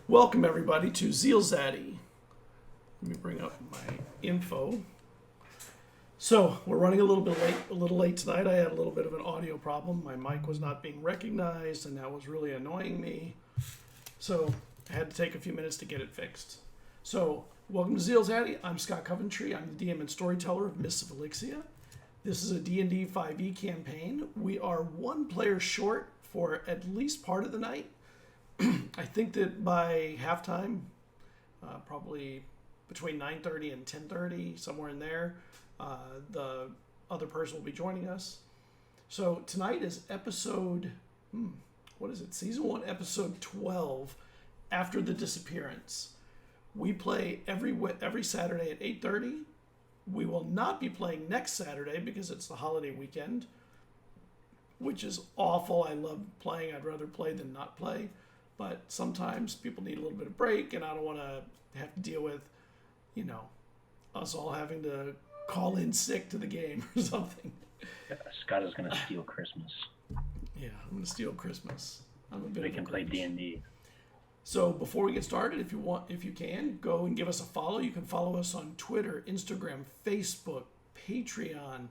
Welcome everybody to ZealZaddy. Let me bring up my info. So we're running a little late tonight. I had a little bit of an audio problem. My mic was not being recognized, and that was really annoying me. So I had to take a few minutes to get it fixed. So welcome to ZealZaddy. I'm Scott Coventry. I'm the DM and storyteller of Mysts of Elixia. This is a D&D 5e campaign. We are one player short for at least part of the night. I think that by halftime, probably between 9:30 and 10:30, somewhere in there, the other person will be joining us. So tonight is episode, Season 1, episode 12, After the Disappearance. We play every Saturday at 8:30. We will not be playing next Saturday because it's the holiday weekend, which is awful. I love playing. I'd rather play than not play. But sometimes people need a little bit of break, and I don't want to have to deal with, us all having to call in sick to the game or something. Yeah, Scott is going to steal Christmas. Yeah, I'm going to steal Christmas. I'm a bit We of a can play Grinch. D&D. So before we get started, if you can, go and give us a follow. You can follow us on Twitter, Instagram, Facebook, Patreon,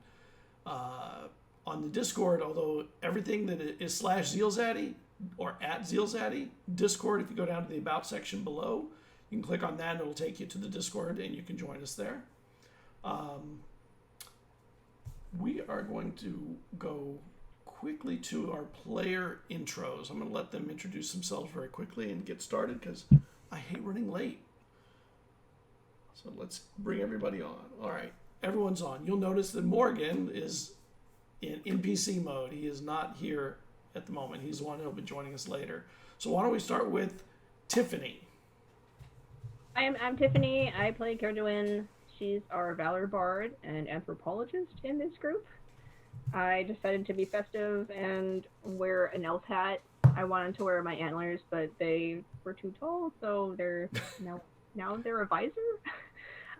on the Discord, although everything that is /ZealZaddy or at ZealZaddy, Discord, if you go down to the About section below, you can click on that and it'll take you to the Discord and you can join us there. We are going to go quickly to our player intros. I'm going to let them introduce themselves very quickly and get started because I hate running late. So let's bring everybody on. All right, everyone's on. You'll notice that Morgan is in NPC mode. He is not here at the moment. He's the one who'll be joining us later. So why don't we start with Tiffany? I'm Tiffany. I play Carduin. She's our Valor Bard and anthropologist in this group. I decided to be festive and wear an elf hat. I wanted to wear my antlers, but they were too tall, so they're now they're a visor.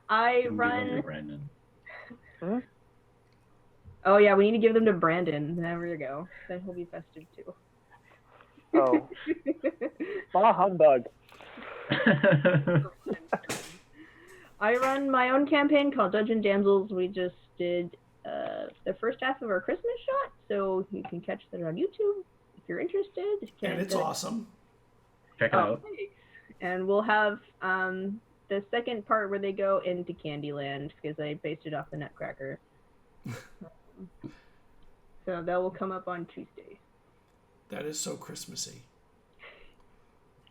I run. Brandon. Huh? Oh yeah, we need to give them to Brandon. There we go. Then he'll be festive too. Oh. Bah humbug. I run my own campaign called Dungeon Damsels. We just did the first half of our Christmas shot, so you can catch that on YouTube if you're interested. And it's awesome. Check it out. Thanks. And we'll have the second part where they go into Candyland because I based it off the Nutcracker. So that will come up on Tuesday. That is so Christmassy.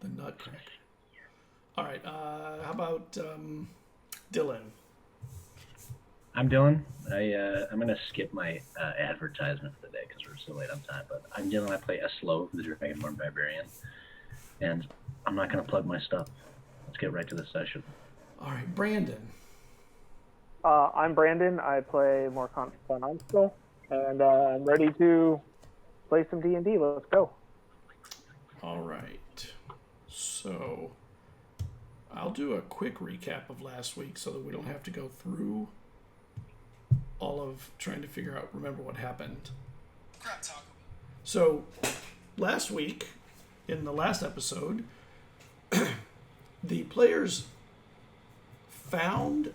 The Nutcracker. All right. How about Dylan? I'm Dylan. I'm going to skip my advertisement for the day because we're so late on time. But I'm Dylan. I play Eslo, the Dragonborn Barbarian. And I'm not going to plug my stuff. Let's get right to the session. All right. Brandon. I'm Brandon. I play Morcant Von Onstill, and I'm ready to play some D&D. Let's go. All right. So I'll do a quick recap of last week so that we don't have to go through all of trying to remember what happened. So last week, in the last episode, the players found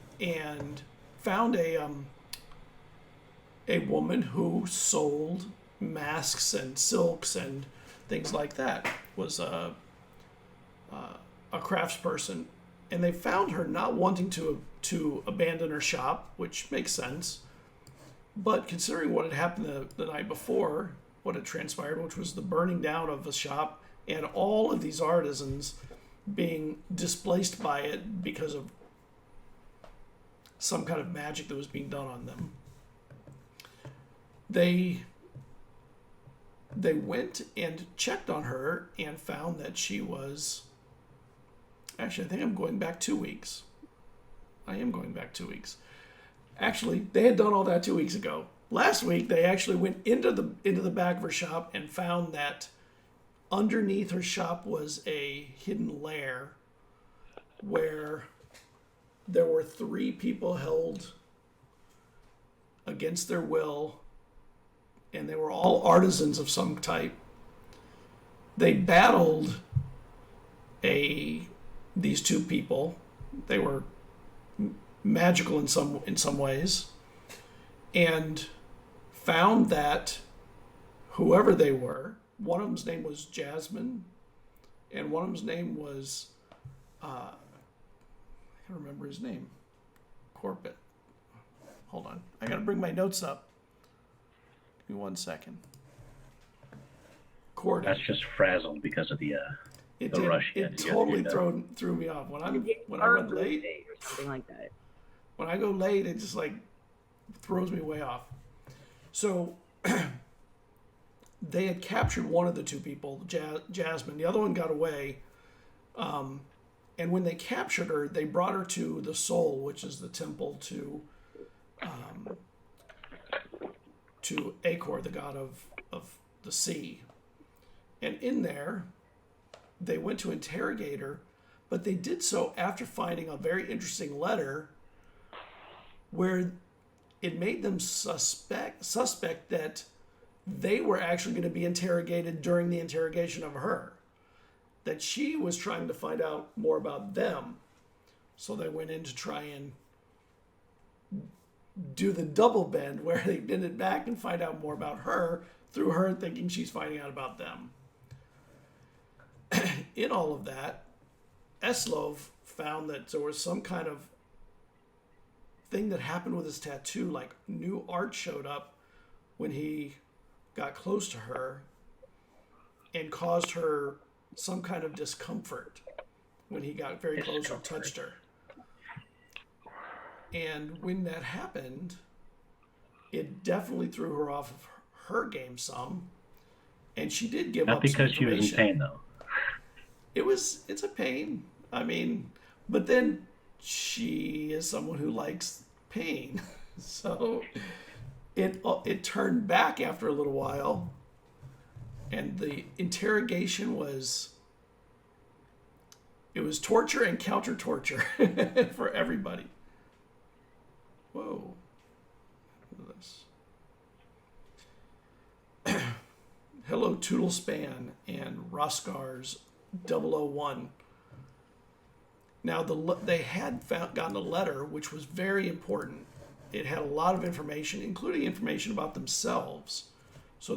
a woman who sold masks and silks and things like that. Was a craftsperson, and they found her not wanting to abandon her shop, which makes sense. But considering what had happened the night before, what had transpired, which was the burning down of the shop and all of these artisans being displaced by it because of some kind of magic that was being done on them, they went and checked on her and found that she was... Actually, I think I'm going back 2 weeks. I am going back 2 weeks. Actually, they had done all that 2 weeks ago. Last week, they actually went into the back of her shop and found that underneath her shop was a hidden lair where there were 3 people held against their will, and they were all artisans of some type. They battled these two people. They were magical in some ways, and found that whoever they were, one of them's name was Jasmine, and one of them's name was I can't remember his name. Corbett. Hold on, I gotta bring my notes up. Give me 1 second. Corden. That's just frazzled because of the rush. It totally threw me off when I went late or something like that. When I go late, it just like throws me way off. So they had captured one of the two people, Jasmine. The other one got away. And when they captured her, they brought her to the Soul, which is the temple to Acor, the god of the sea. And in there, they went to interrogate her, but they did so after finding a very interesting letter where it made them suspect that they were actually going to be interrogated during the interrogation of her, that she was trying to find out more about them. So they went in to try and do the double bend where they bend it back and find out more about her through her thinking she's finding out about them. In all of that, Eslov found that there was some kind of thing that happened with his tattoo, like new art showed up when he got close to her and caused her some kind of discomfort when he got very close or touched her. And when that happened, it definitely threw her off of her game some, and she did give Not up because some she was in information. pain, though. It's a pain. I mean, but then she is someone who likes pain. So it turned back after a little while, and the interrogation was torture and counter torture for everybody. Whoa. Look at this. Hello, Toodlespan and Roscars 001. Now, they had gotten a letter, which was very important. It had a lot of information, including information about themselves. So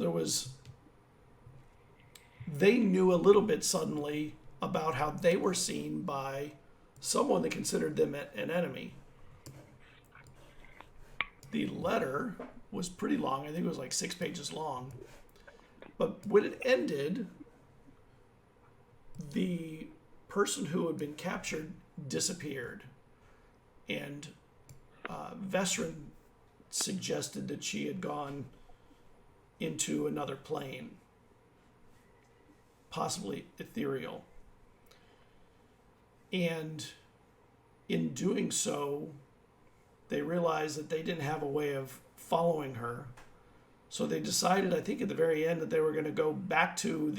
they knew a little bit suddenly about how they were seen by someone that considered them an enemy. The letter was pretty long. I think it was like 6 pages long. But when it ended, the person who had been captured disappeared. And Vesrin suggested that she had gone into another plane, possibly ethereal. And in doing so, they realized that they didn't have a way of following her. So they decided, I think at the very end, that they were going to go back to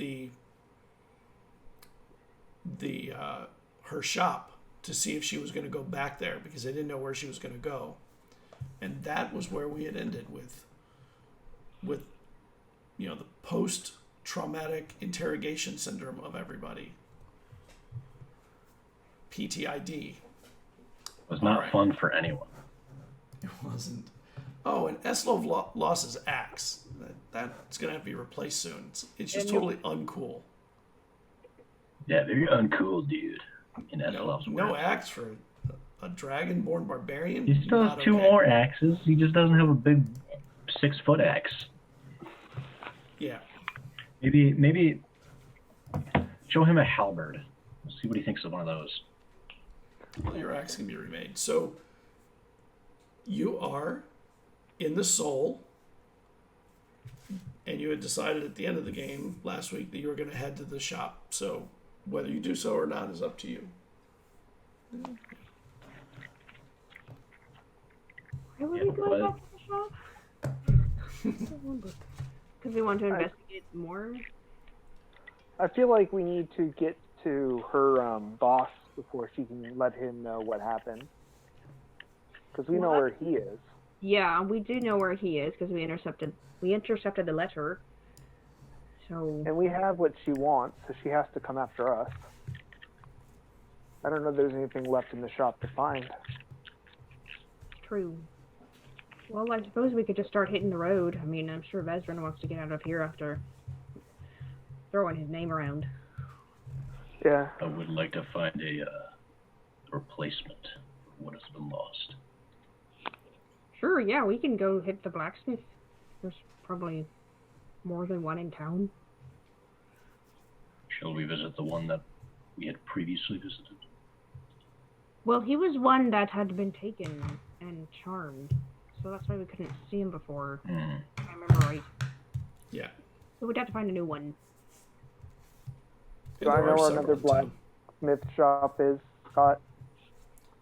her shop to see if she was going to go back there, because they didn't know where she was going to go. And that was where we had ended with the post-traumatic interrogation syndrome of everybody. PTID. It was not right. fun for anyone. It wasn't. Oh, and Eslov lost his axe. That's going to have to be replaced soon. It's just totally uncool. Yeah, very uncool, dude. In Eslov's No words. axe for a dragon-born barbarian. He still Not has two okay. more axes. He just doesn't have a big 6-foot axe. Yeah. Maybe show him a halberd. We'll see what he thinks of one of those. Well, your axe can be remade. So you are in the Soul, and you had decided at the end of the game last week that you were going to head to the shop. So whether you do so or not is up to you. Why would Yeah, we go but- back to the shop? Because we want to investigate more. I feel like we need to get to her boss before she can let him know what happened. Because we know What? where he is. Yeah, we do know where he is because we intercepted the letter. So And we have what she wants, so she has to come after us. I don't know if there's anything left in the shop to find. True. Well, I suppose we could just start hitting the road. I mean, I'm sure Vezran wants to get out of here after throwing his name around. Yeah. I would like to find a replacement for what has been lost. Sure, yeah, we can go hit the blacksmith. There's probably more than one in town. Shall we visit the one that we had previously visited? Well, he was one that had been taken and charmed, so that's why we couldn't see him before. Hmm. If I remember right. Yeah. So we'd have to find a new one. Do I know where another blacksmith shop is, Scott?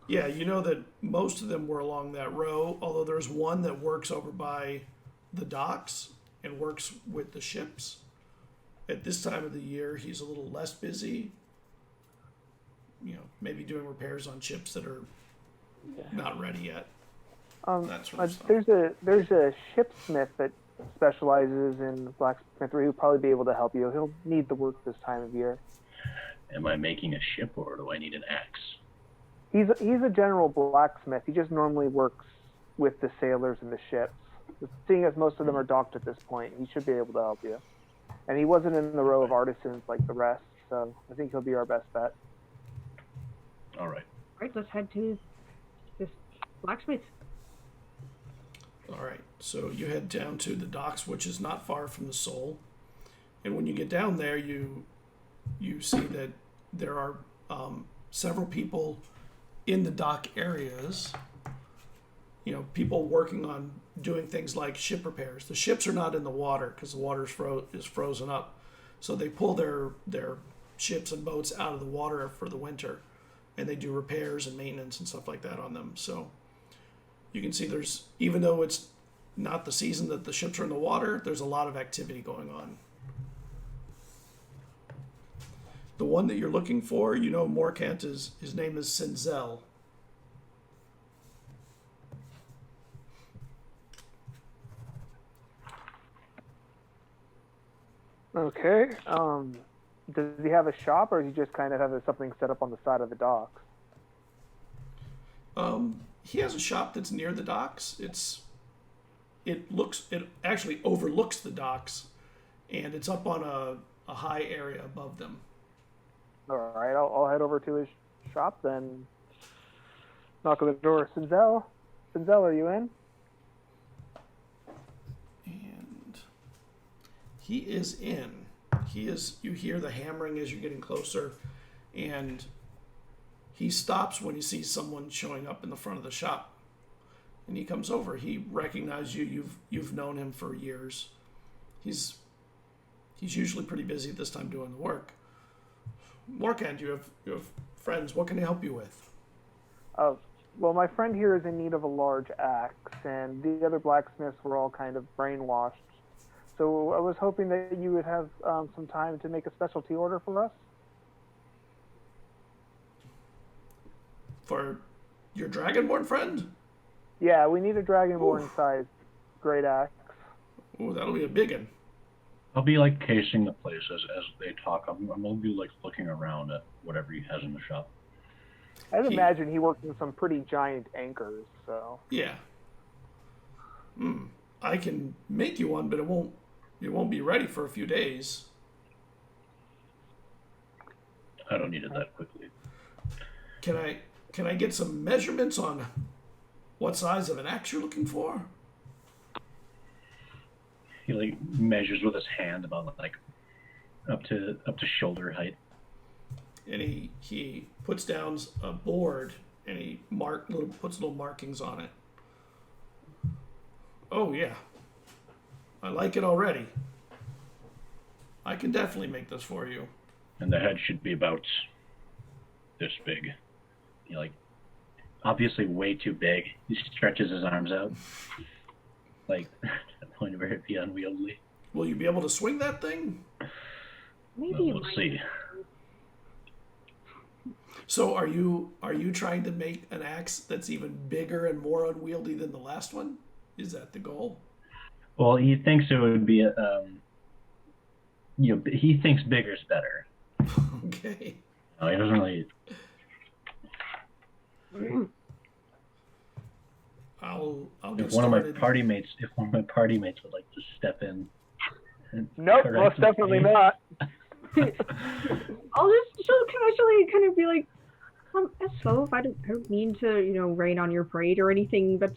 Yeah, you know that most of them were along that row, although there's one that works over by the docks and works with the ships. At this time of the year, he's a little less busy. You know, maybe doing repairs on ships that are not ready yet. That sort of stuff. There's a shipsmith that specializes in blacksmithry who'll probably be able to help you. He'll need the work this time of year. Am I making a ship, or do I need an axe? He's a general blacksmith. He just normally works with the sailors and the ships. Seeing as most of them are docked at this point, he should be able to help you. And he wasn't in the row of artisans like the rest, so I think he'll be our best bet. All right. Right, let's head to this blacksmith. All right, so you head down to the docks, which is not far from the Soul. And when you get down there, you see that there are several people in the dock areas. You know, people working on doing things like ship repairs. The ships are not in the water because the water is frozen up. So they pull their ships and boats out of the water for the winter, and they do repairs and maintenance and stuff like that on them. So you can see there's, even though it's not the season that the ships are in the water, there's a lot of activity going on. The one that you're looking for, you know, Morkant his name is Sinzel. Okay. Does he have a shop, or does he just kind of have something set up on the side of the docks? He has a shop that's near the docks. It actually overlooks the docks, and it's up on a high area above them. All right, I'll head over to his shop then. Knock on the door. Sinzel, are you in? And he is in. You hear the hammering as you're getting closer, and he stops when he sees someone showing up in the front of the shop. And he comes over. He recognizes you. You've known him for years. He's usually pretty busy at this time doing the work. Morkant, you have friends. What can I help you with? Well, my friend here is in need of a large axe, and the other blacksmiths were all kind of brainwashed. So I was hoping that you would have some time to make a specialty order for us. For your Dragonborn friend? Yeah, we need a Dragonborn-sized great axe. Ooh, that'll be a big one. I'll be like casing the place as they talk. I'm gonna be like looking around at whatever he has in the shop. I'd imagine he worked with some pretty giant anchors, so. Yeah. I can make you one, but it won't be ready for a few days. I don't need it that quickly. Can I get some measurements on what size of an axe you're looking for? He like measures with his hand about like up to shoulder height. And he puts down a board and he puts little markings on it. Oh yeah, I like it already. I can definitely make this for you. And the head should be about this big. He like obviously way too big. He stretches his arms out. Like to the point where it'd be unwieldy. Will you be able to swing that thing? Maybe Well, you we'll might. see. So are you trying to make an axe that's even bigger and more unwieldy than the last one? Is that the goal? Well, he thinks it would be he thinks bigger's better. Okay. No, he doesn't really. I'll get If one of my started. party mates would like to step in. And Nope, correct most the definitely name. not. I'll just she'll casually kind of be like, S12, I don't mean to, rain on your parade or anything, but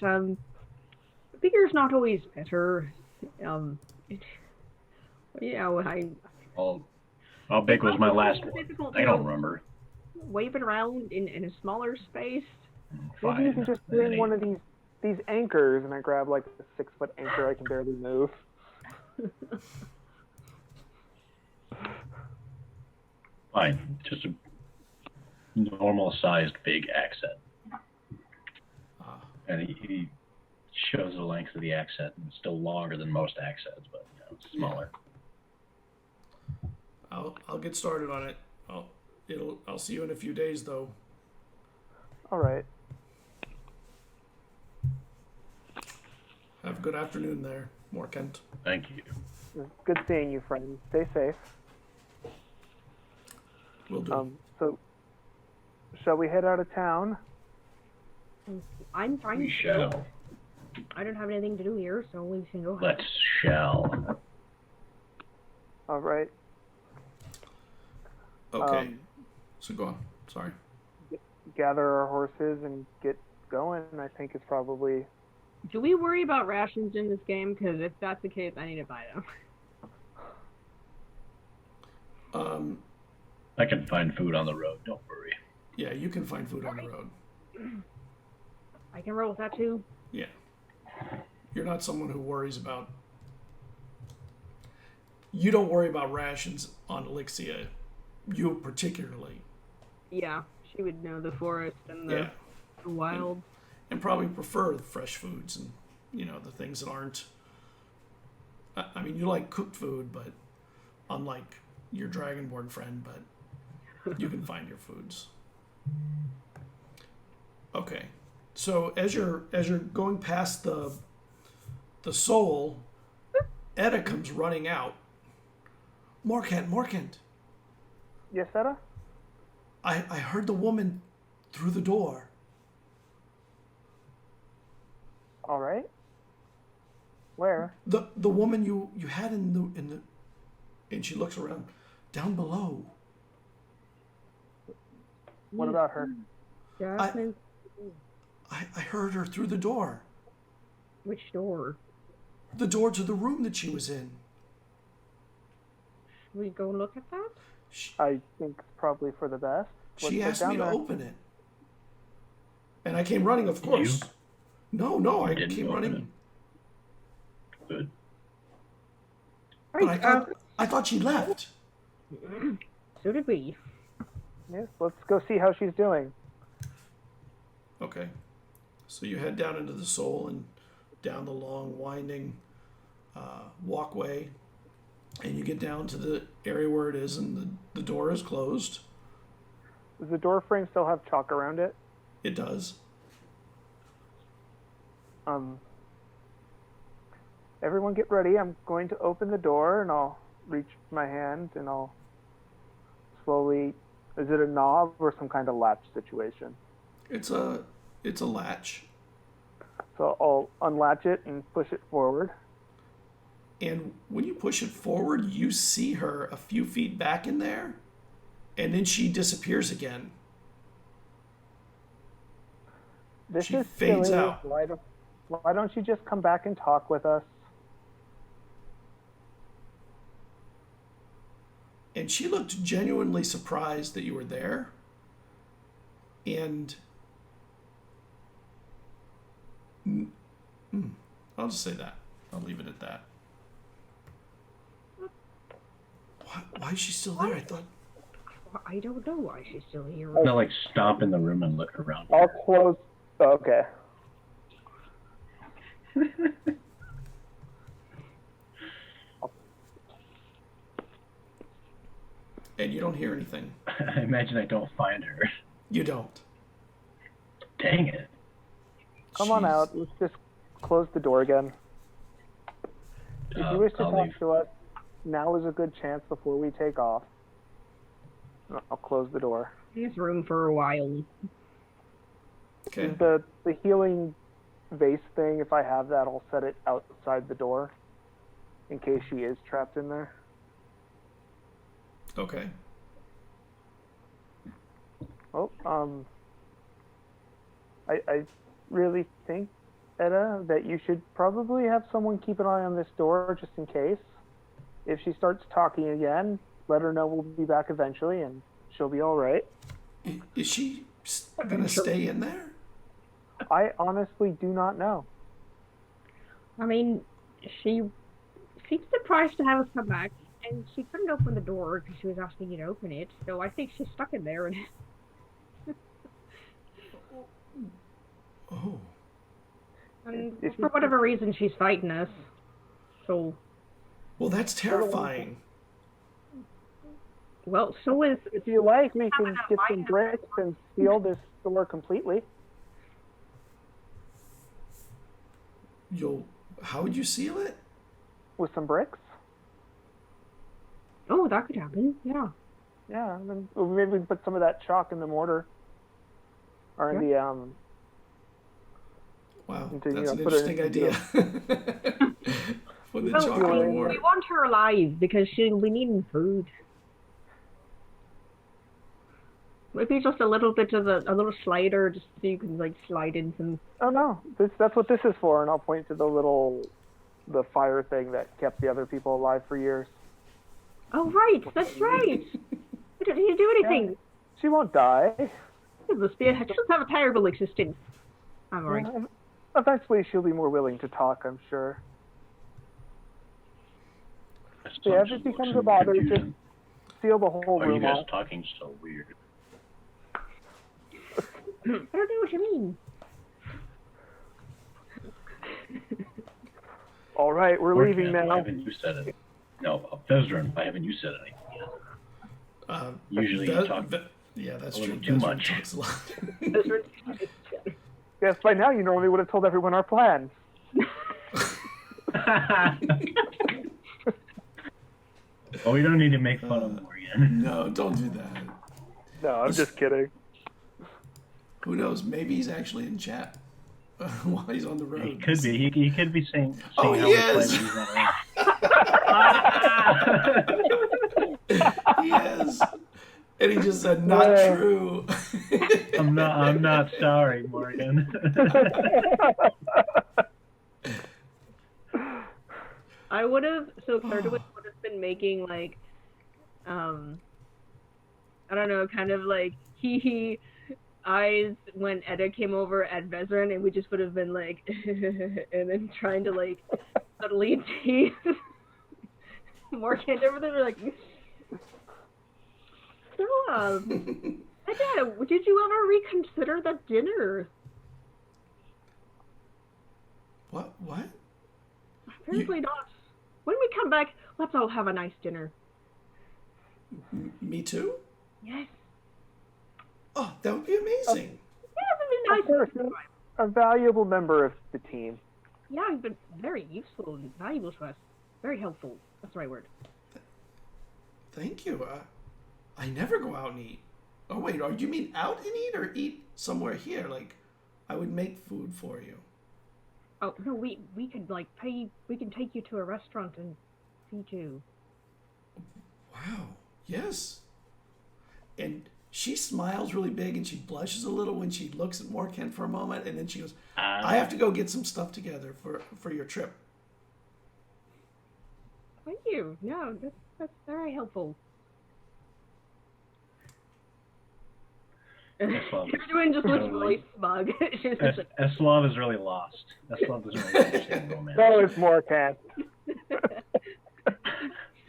bigger's not always better. It, I Oh, how big was my last one? difficult I don't remember. wave it around in a smaller space. Maybe you Fine. can just bring one of these anchors, and I grab like a 6-foot anchor I can barely move. Fine, just a normal-sized big axe head. And he shows the length of the axe head, and it's still longer than most axe heads, but it's smaller. I'll get started on it. I'll see you in a few days, though. All right. Have a good afternoon there, Morkent. Thank you. Good seeing you, friend. Stay safe. Will do. So, shall we head out of town? I'm fine. We shall. I don't have anything to do here, so we can go. Let's shall. All right. Okay. So go on. Sorry. Gather our horses and get going, I think is probably... Do we worry about rations in this game? Because if that's the case, I need to buy them. I can find food on the road, don't worry. Yeah, you can find food on the road. I can roll with that too. Yeah. You're not someone who worries about... You don't worry about rations on Elixia. You particularly. Yeah, she would know the forest and the wild. And probably prefer the fresh foods and, the things that aren't... I mean, you like cooked food, but unlike your Dragonborn friend, but you can find your foods. Okay. So as you're going past the soul, Edda comes running out. Morkent. Yes, Edda? I heard the woman through the door. All right. Where? The woman you had in the and she looks around down below. What about her? Jasmine, I heard her through the door. which door? The door to the room that she was in. Should we go look at that? I think it's probably for the best. She Let's asked me get down to there. open it. And I came running, of course. No, I Didn't came open running. Good. But I thought she left. So did we. Yes, let's go see how she's doing. Okay. So you head down into the soul and down the long, winding walkway. And you get down to the area where it is, and the door is closed. Does the door frame still have chalk around it? It does. Everyone get ready. I'm going to open the door, and I'll reach my hand, and I'll slowly... Is it a knob or some kind of latch situation? It's a latch. So I'll unlatch it and push it forward. And when you push it forward, you see her a few feet back in there, and then she disappears again. This She is fades silly. out. Why don't you just come back and talk with us? And she looked genuinely surprised that you were there. And I'll just say that. I'll leave it at that. Why is she still there? I thought... I don't know why she's still here. I'm gonna stop in the room and look around. I'll close... Okay. And you don't hear anything. I imagine I don't find her. You don't. Dang it. Come on Jeez. out. Let's just close the door again. If you wish to I'll talk leave. to us, now is a good chance before we take off. I'll close the door. In this room for a while. Okay. The healing vase thing, if I have that, I'll set it outside the door in case she is trapped in there. Okay. Oh, I really think, Etta, that you should probably have someone keep an eye on this door just in case. If she starts talking again, let her know we'll be back eventually and she'll be all right. Is she gonna stay in there? I honestly do not know. I mean, she seemed surprised to have us come back, and she couldn't open the door because she was asking you to open it, so I think she's stuck in there. And Oh. and If for whatever reason, she's fighting us. So, Well, that's terrifying. well, so is... If you like, we can Having a get some light- bricks and seal this door completely. How would you seal it? With some bricks? Oh, that could happen, yeah. Yeah, and then maybe we can put some of that chalk in the mortar. Or in the, Wow, Into, that's an put it interesting into idea. Put the Well, chocolate in we- water. We want her alive because she'll be needing food. Maybe just a little bit of a little slider, just so you can like slide in some. oh no, that's what this is for, and I'll point to the fire thing that kept the other people alive for years. Oh right, that's right. Did you do anything? She won't die. It must be. She doesn't have a terrible existence. I'm alright. Eventually she'll be more willing to talk, I'm sure. That's Yeah, if some it becomes some a bother, confusion. just seal the whole Why are you room guys off. talking so weird? I don't know what you mean. All right, we're Or leaving Ken, why now. haven't you said it? No, Vezran, why haven't you said anything yet? Usually you talk yeah, that's a true. little too Desmond much. talks a lot. Yes, by now you normally would have told everyone our plans. Well, we don't need to make fun of Morgan. No, don't do that. No, I'm just kidding. Who knows? Maybe he's actually in chat while he's on the road. He could be. He could be saying Oh, how he we play is. when he's not around. He is. And he just said, not Yeah. true. I'm not sorry, Morgan. I would have. So Claire would have been making like, I don't know, kind of like hee eyes when Edda came over at Vezran, and we just would have been like, and then trying to like subtly tease Morgan. Everything were like. So, Edda, did you ever reconsider that dinner? What? Apparently not. When we come back, let's all have a nice dinner. Me too? Yes. Oh, that would be amazing. Yeah, it'd be nice. Of course, you're a valuable member of the team. Yeah, you've been very useful and valuable to us. Very helpful. That's the right word. Thank you. I never go out and eat. Oh, wait, you mean out and eat or eat somewhere here? Like, I would make food for you. Oh, no, we could, like, pay... We can take you to a restaurant and feed you. Wow. Yes. And she smiles really big and she blushes a little when she looks at Morkan for a moment, and then she goes, I have to go get some stuff together for your trip. Thank you. Yeah, that's very helpful. Everyone just looks really smug. She's just like, Eslav is really lost. Eslav doesn't really understand romance. So is Morkan.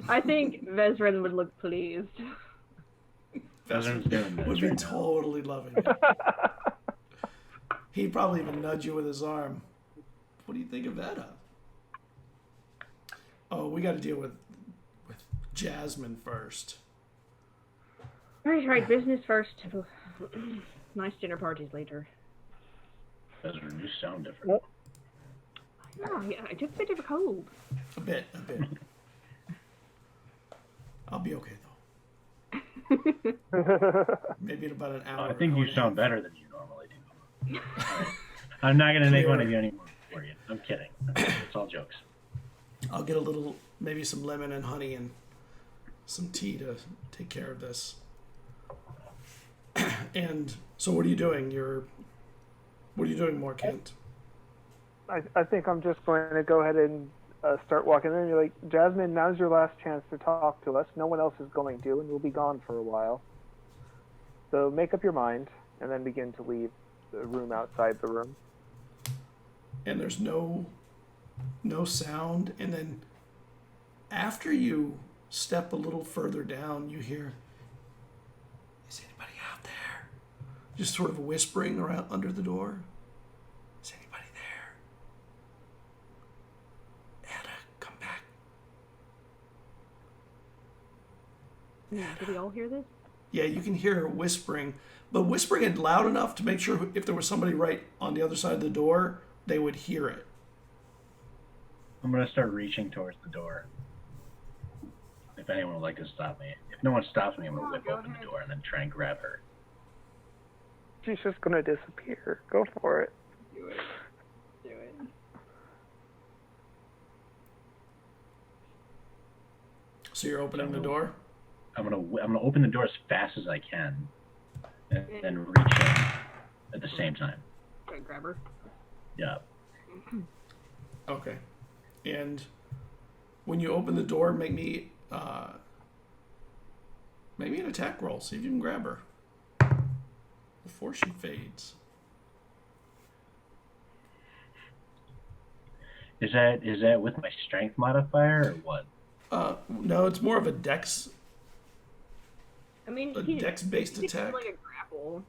I think Vezran would look pleased. Vezran's doing this Would be right now. totally loving it. He'd probably even nudge you with his arm. What do you think of Edda? Oh, we got to deal with Jasmine first. Right, business first. Nice dinner parties later. Vezran, you sound different. Yeah, I took a bit of a cold. A bit. I'll be okay though. Maybe in about an hour. I think you sound better than you normally do. I'm not gonna make one of you anymore for you. I'm kidding. It's all jokes. I'll get maybe some lemon and honey and some tea to take care of this. And so what are you doing? What are you doing more, Kent? I think I'm just going to go ahead and start walking in. You're like, Jasmine, now's your last chance to talk to us. No one else is going to, and we'll be gone for a while. So make up your mind, and then begin to leave the room outside the room. And there's no sound. And then after you step a little further down, you hear, is anybody out there? Just sort of whispering around under the door. Is anybody there? Anna, come back. Did we all hear this? Yeah, you can hear her whispering, but whispering it loud enough to make sure if there was somebody right on the other side of the door, they would hear it. I'm gonna start reaching towards the door. If anyone would like to stop me. If no one stops me, I'm gonna whip open the door and then try and grab her. She's just going to disappear. Go for it. Do it. Do it. So you're opening the door? I'm gonna open the door as fast as I can, and then reach in at the same time. Try and grab her. Yeah. Okay. And when you open the door, make me maybe an attack roll. See if you can grab her before she fades. Is that with my strength modifier or what? No, it's more of a dex. I mean, A dex-based attack. Like a grapple.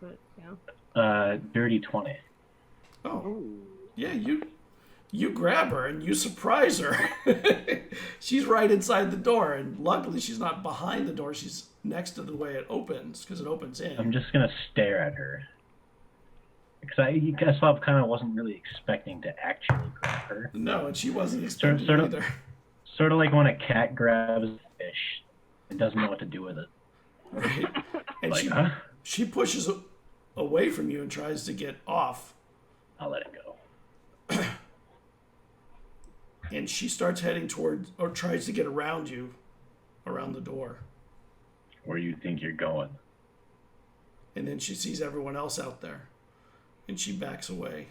But yeah. Dirty 20. Oh, yeah. You grab her and you surprise her. She's right inside the door, and luckily she's not behind the door. She's next to the way it opens because it opens in. I'm just gonna stare at her. Because I guess I kind of wasn't really expecting to actually grab her. No, and she wasn't expecting Sort it of- either. Sort of like when a cat grabs a fish and doesn't know what to do with it. Right. And Like, huh? she pushes away from you and tries to get off. I'll let it go. And she starts heading towards, or tries to get around you, around the door. Where you think you're going? And then she sees everyone else out there, and she backs away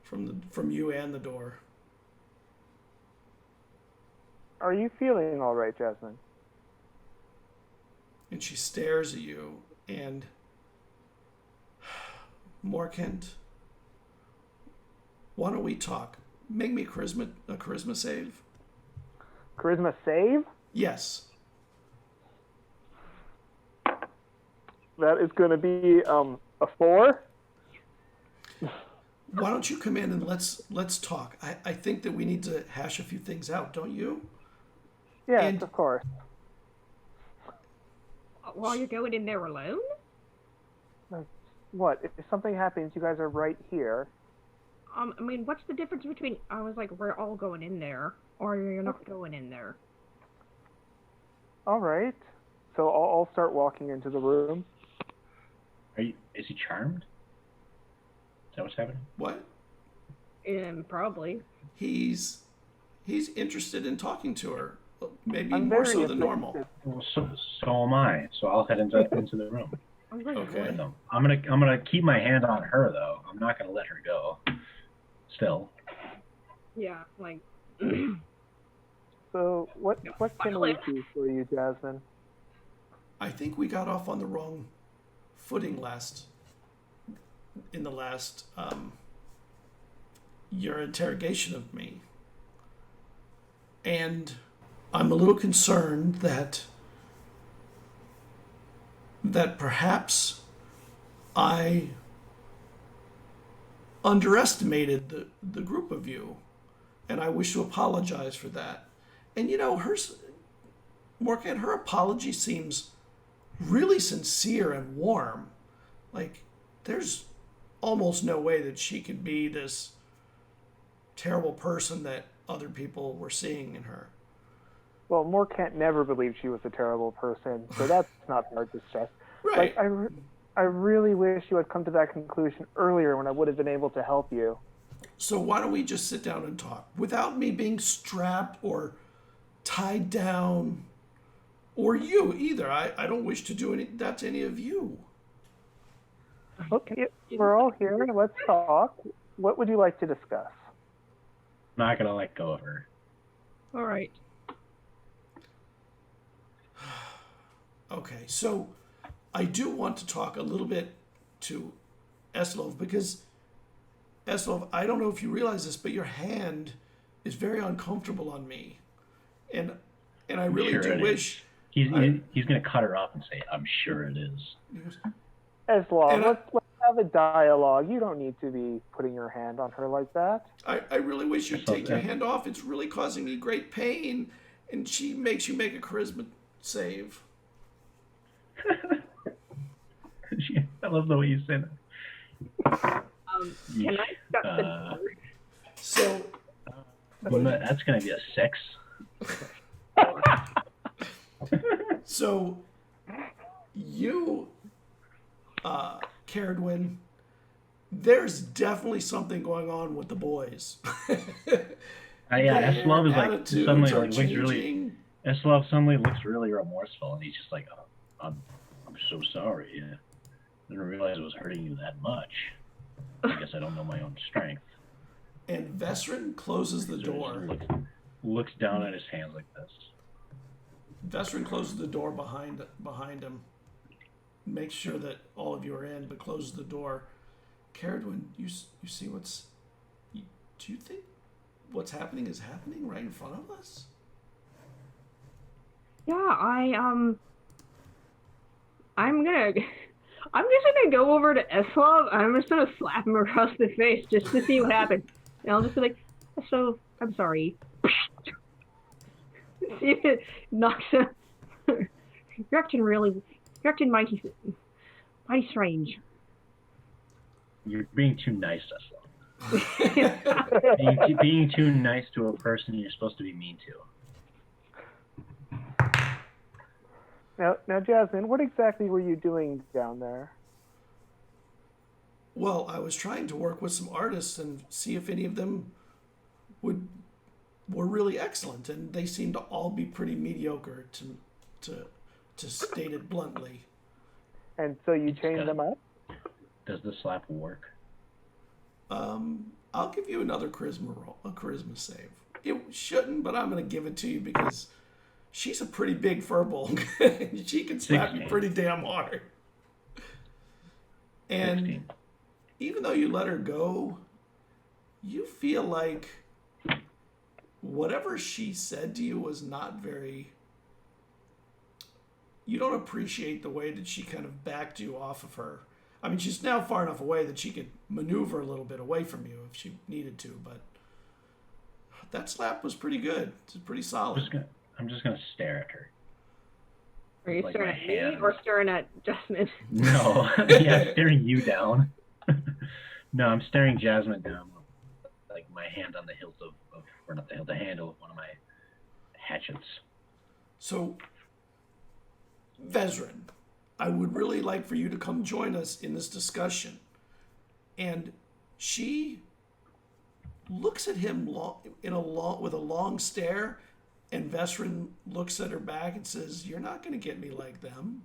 from you and the door. Are you feeling all right, Jasmine? And she stares at you, and Morkent, why don't we talk? Make me a charisma save. Charisma save? Yes. That is going to be a 4. Why don't you come in and let's talk? I think that we need to hash a few things out, don't you? Yes, And- of course. While you're going in there alone? What? If something happens, you guys are right here. I mean, what's the difference between, I was like, we're all going in there, or you're not going in there? All right. So I'll start walking into the room. Is he charmed? Is that what's happening? What? Probably. He's interested in talking to her. Maybe I'm more very so than interested. normal. Well, so am I. So I'll head into the room. I was like, Okay. With them. I'm gonna keep my hand on her though. I'm not gonna let her go. Still. yeah, like, So what can we Cliff. do for you, Jasmine? I think we got off on the wrong footing in the last your interrogation of me. And I'm a little concerned that perhaps I underestimated the group of you, and I wish to apologize for that. And you know, Morgan, her apology seems really sincere and warm. Like, there's almost no way that she could be this terrible person that other people were seeing in her. Well, Morkent never believed she was a terrible person, so that's not hard to stress. Right. Like, I really wish you had come to that conclusion earlier when I would have been able to help you. So why don't we just sit down and talk without me being strapped or tied down, or you either. I don't wish to do that to any of you. Okay, we're all here. Let's talk. What would you like to discuss? I'm not gonna let go of her. All right. Okay, so I do want to talk a little bit to Eslov because Eslov, I don't know if you realize this, but your hand is very uncomfortable on me, and I really Sure do it wish. He's gonna cut her off and say, "I'm sure it is." Eslov, And let's have a dialogue. You don't need to be putting your hand on her like that. I really wish you'd So take your that- hand off. It's really causing me great pain, and she makes you make a charisma save. I love the way you say that. Can I shut the door? So That's gonna be a 6. So, you, Caradwin, there's definitely something going on with the boys. Yeah, Their Eslov is like attitudes suddenly are like looks really. changing. Eslov suddenly looks really remorseful, and he's just like, oh, I'm so sorry. I didn't realize it was hurting you that much. I guess I don't know my own strength." And Vesrin closes the So he just door. looks down at his hands like this. Vesrin closes the door behind him. Makes sure that all of you are in, but closes the door. Caradwin, you see what's? Do you think what's happening is happening right in front of us? Yeah, I'm just gonna go over to Eslov. I'm just gonna slap him across the face just to see what happens. And I'll just be like, "So I'm sorry." See if it knocks him. You're acting mighty strange. You're being too nice, Eslov. being too nice to a person you're supposed to be mean to. Now, Jasmine, what exactly were you doing down there? Well, I was trying to work with some artists and see if any of them were really excellent, and they seem to all be pretty mediocre, to state it bluntly. And so you chained them up? Does the slap work? I'll give you another charisma roll, a charisma save. It shouldn't, but I'm going to give it to you because she's a pretty big furball. She can slap 16. you pretty damn hard. And 16. even though you let her go, you feel like whatever she said to you was not very. You don't appreciate the way that she kind of backed you off of her. I mean, she's now far enough away that she could maneuver a little bit away from you if she needed to, but that slap was pretty good. It's pretty solid. I'm just gonna stare at her. Are you Like staring my at me hands. or staring at Jasmine? No, yeah, staring you down. No, I'm staring Jasmine down, like my hand on the hilt or not the hilt, the handle of one of my hatchets. So, Vezrin, I would really like for you to come join us in this discussion. And she looks at him with a long stare, and Vesrin looks at her back and says, "You're not going to get me like them."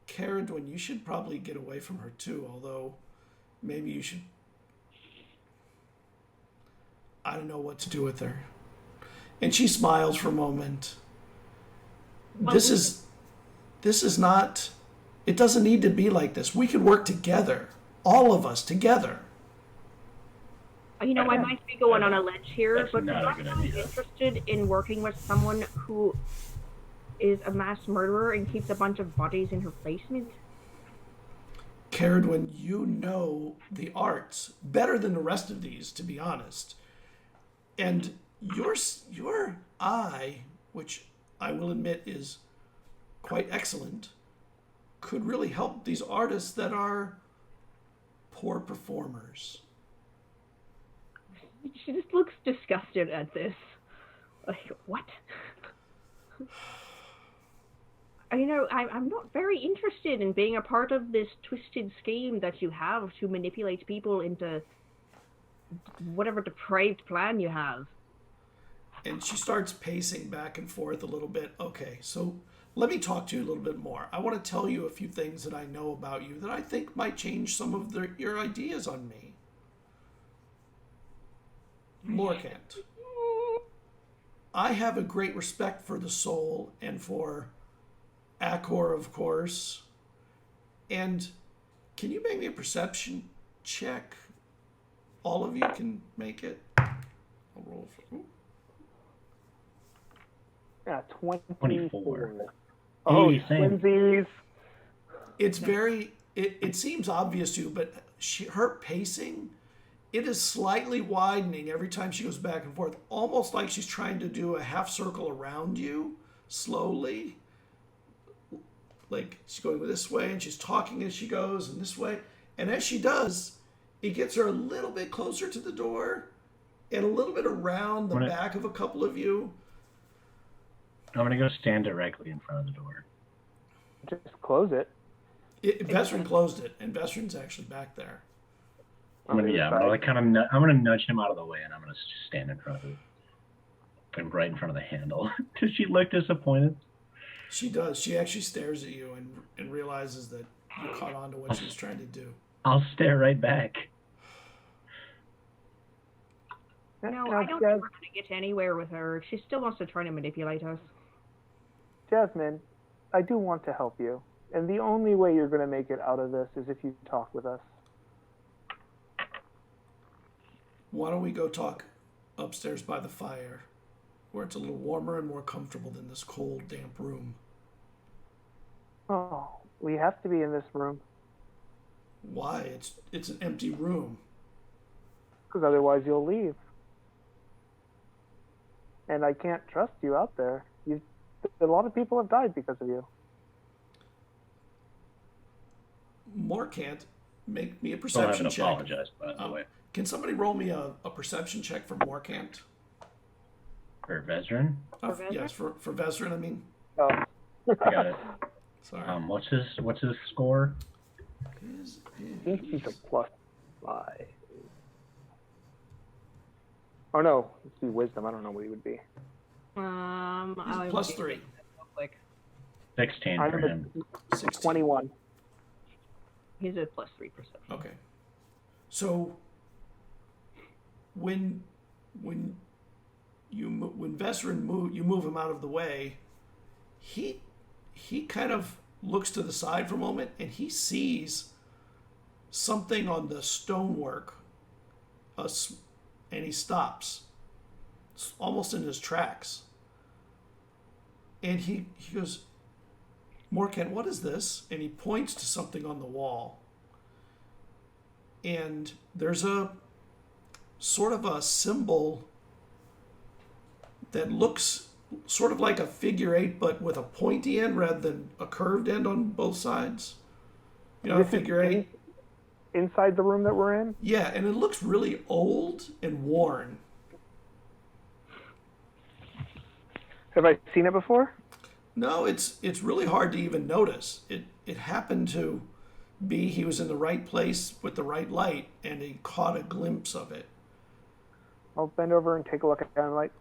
Caradwin, you should probably get away from her too, although maybe you should. I don't know what to do with her. And she smiles for a moment. This is not. It doesn't need to be like this. We could work together, all of us together. You know, I might be going on a ledge here, That's but not a I'm good really idea. interested in working with someone who is a mass murderer and keeps a bunch of bodies in her basement. Caradwin, you know the arts better than the rest of these, to be honest. And your eye, which I will admit is quite excellent, could really help these artists that are poor performers. She just looks disgusted at this. Like, what? I'm not very interested in being a part of this twisted scheme that you have to manipulate people into whatever depraved plan you have. And she starts pacing back and forth a little bit. Okay, so let me talk to you a little bit more. I want to tell you a few things that I know about you that I think might change some of your ideas on me. Morkant, I have a great respect for the soul and for Akor, of course. And can you make me a perception check? All of you can make it. I'll roll for. Ooh. Yeah, 24. Oh, Hey, same. twinsies. It's very. It seems obvious to you, but her pacing, it is slightly widening every time she goes back and forth, almost like she's trying to do a half circle around you slowly. Like she's going this way and she's talking as she goes and this way. And as she does, it gets her a little bit closer to the door and a little bit around the back of a couple of you. I'm going to go stand directly in front of the door. Just close it. Vestrin closed it, and Vestrin's actually back there. I'm going to nudge him out of the way, and I'm going to stand in front of it. And right in front of the handle. Does she look disappointed? She does. She actually stares at you and realizes that you caught on to what she was trying to do. I'll stare right back. No, I don't think we're going to get anywhere with her. She still wants to try to manipulate us. Jasmine, I do want to help you. And the only way you're going to make it out of this is if you talk with us. Why don't we go talk upstairs by the fire, where it's a little warmer and more comfortable than this cold, damp room? Oh, we have to be in this room. Why? It's an empty room. Because otherwise you'll leave. And I can't trust you out there. A lot of people have died because of you. Morkant, make me a perception check. I haven't apologized, by the way. Can somebody roll me a perception check for Morkant? For Vestrin? Yes, for Vestrin, I mean. Oh. I got it. Sorry. What's his score? I think he's a +5. Oh no, it's be wisdom. I don't know what he would be. He's +3. 16 for him. 21. He's a +3 perception. Okay. So when Vestrin you move him out of the way, he kind of looks to the side for a moment and he sees something on the stonework, and he stops, almost in his tracks. And he goes, Morkant, what is this? And he points to something on the wall. And there's a sort of a symbol that looks sort of like a figure 8, but with a pointy end rather than a curved end on both sides. You know, a figure 8. Inside the room that we're in? Yeah, and it looks really old and worn. Have I seen it before? No, it's really hard to even notice. It happened to be he was in the right place with the right light, and he caught a glimpse of it. I'll bend over and take a look at it. I'm like,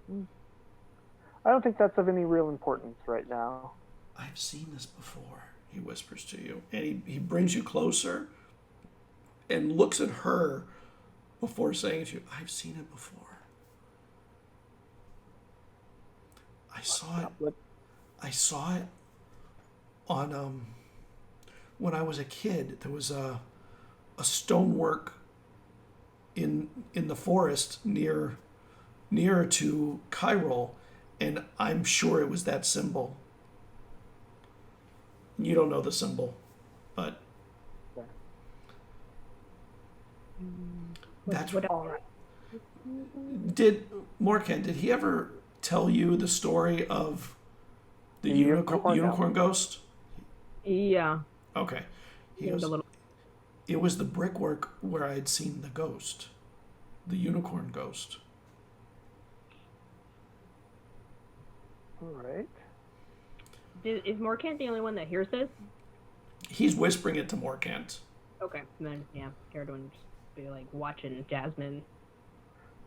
I don't think that's of any real importance right now. I've seen this before, he whispers to you. And he brings you closer and looks at her before saying to you, I've seen it before. I saw it on when I was a kid. There was a stonework in the forest near to Cairo, and I'm sure it was that symbol. You don't know the symbol, but that's what. All right. Morkant, did he ever tell you the story of the unicorn ghost? Yeah. Okay. It was the brickwork where I had seen the ghost, the unicorn ghost. All right. Is Morkant the only one that hears this? He's whispering it to Morkant. Okay, then yeah, Caradwin just be like watching Jasmine.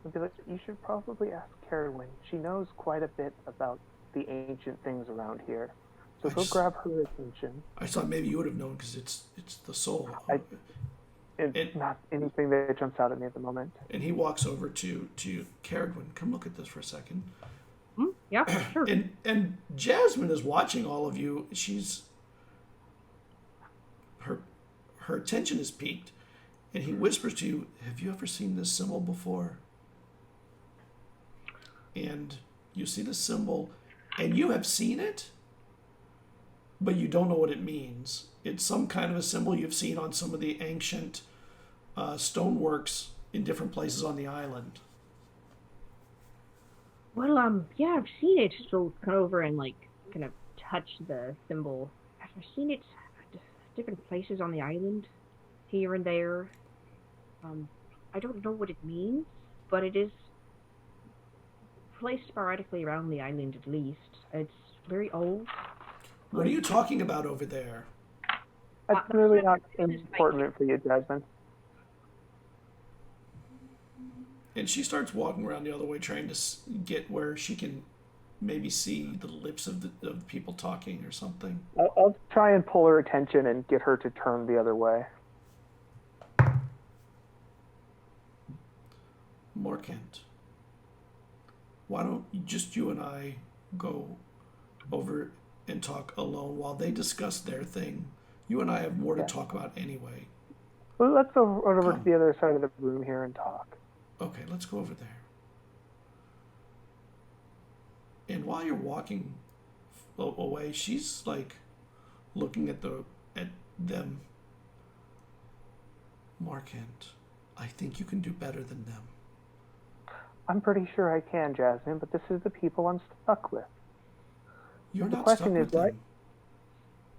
I'd be like, you should probably ask Carolyn. She knows quite a bit about the ancient things around here. So go grab her attention. I thought maybe you would have known because it's the soul. It's not anything that jumps out at me at the moment. And he walks over to Caradwin. Come look at this for a second. Yeah, sure. And Jasmine is watching all of you. Her attention is piqued, and he whispers to you, "Have you ever seen this symbol before?" And you see the symbol, and you have seen it, but you don't know what it means. It's some kind of a symbol you've seen on some of the ancient stoneworks in different places on the island. Well, yeah, I've seen it. So come over and like kind of touch the symbol. I've seen it at different places on the island, here and there. I don't know what it means, but it is placed sporadically around the island at least. It's very old. What are you talking about over there? That's really not important for you, Jasmine. And she starts walking around the other way, trying to get where she can maybe see the lips of the people talking or something. I'll try and pull her attention and get her to turn the other way. Morkant, why don't you and I go over and talk alone while they discuss their thing? You and I have more to talk about anyway. Well, let's go over to the other side of the room here and talk. Okay, let's go over there. And while you're walking away, she's like looking at them. Morkant, I think you can do better than them. I'm pretty sure I can, Jasmine, but this is the people I'm stuck with. You're The not question stuck is, with them. what?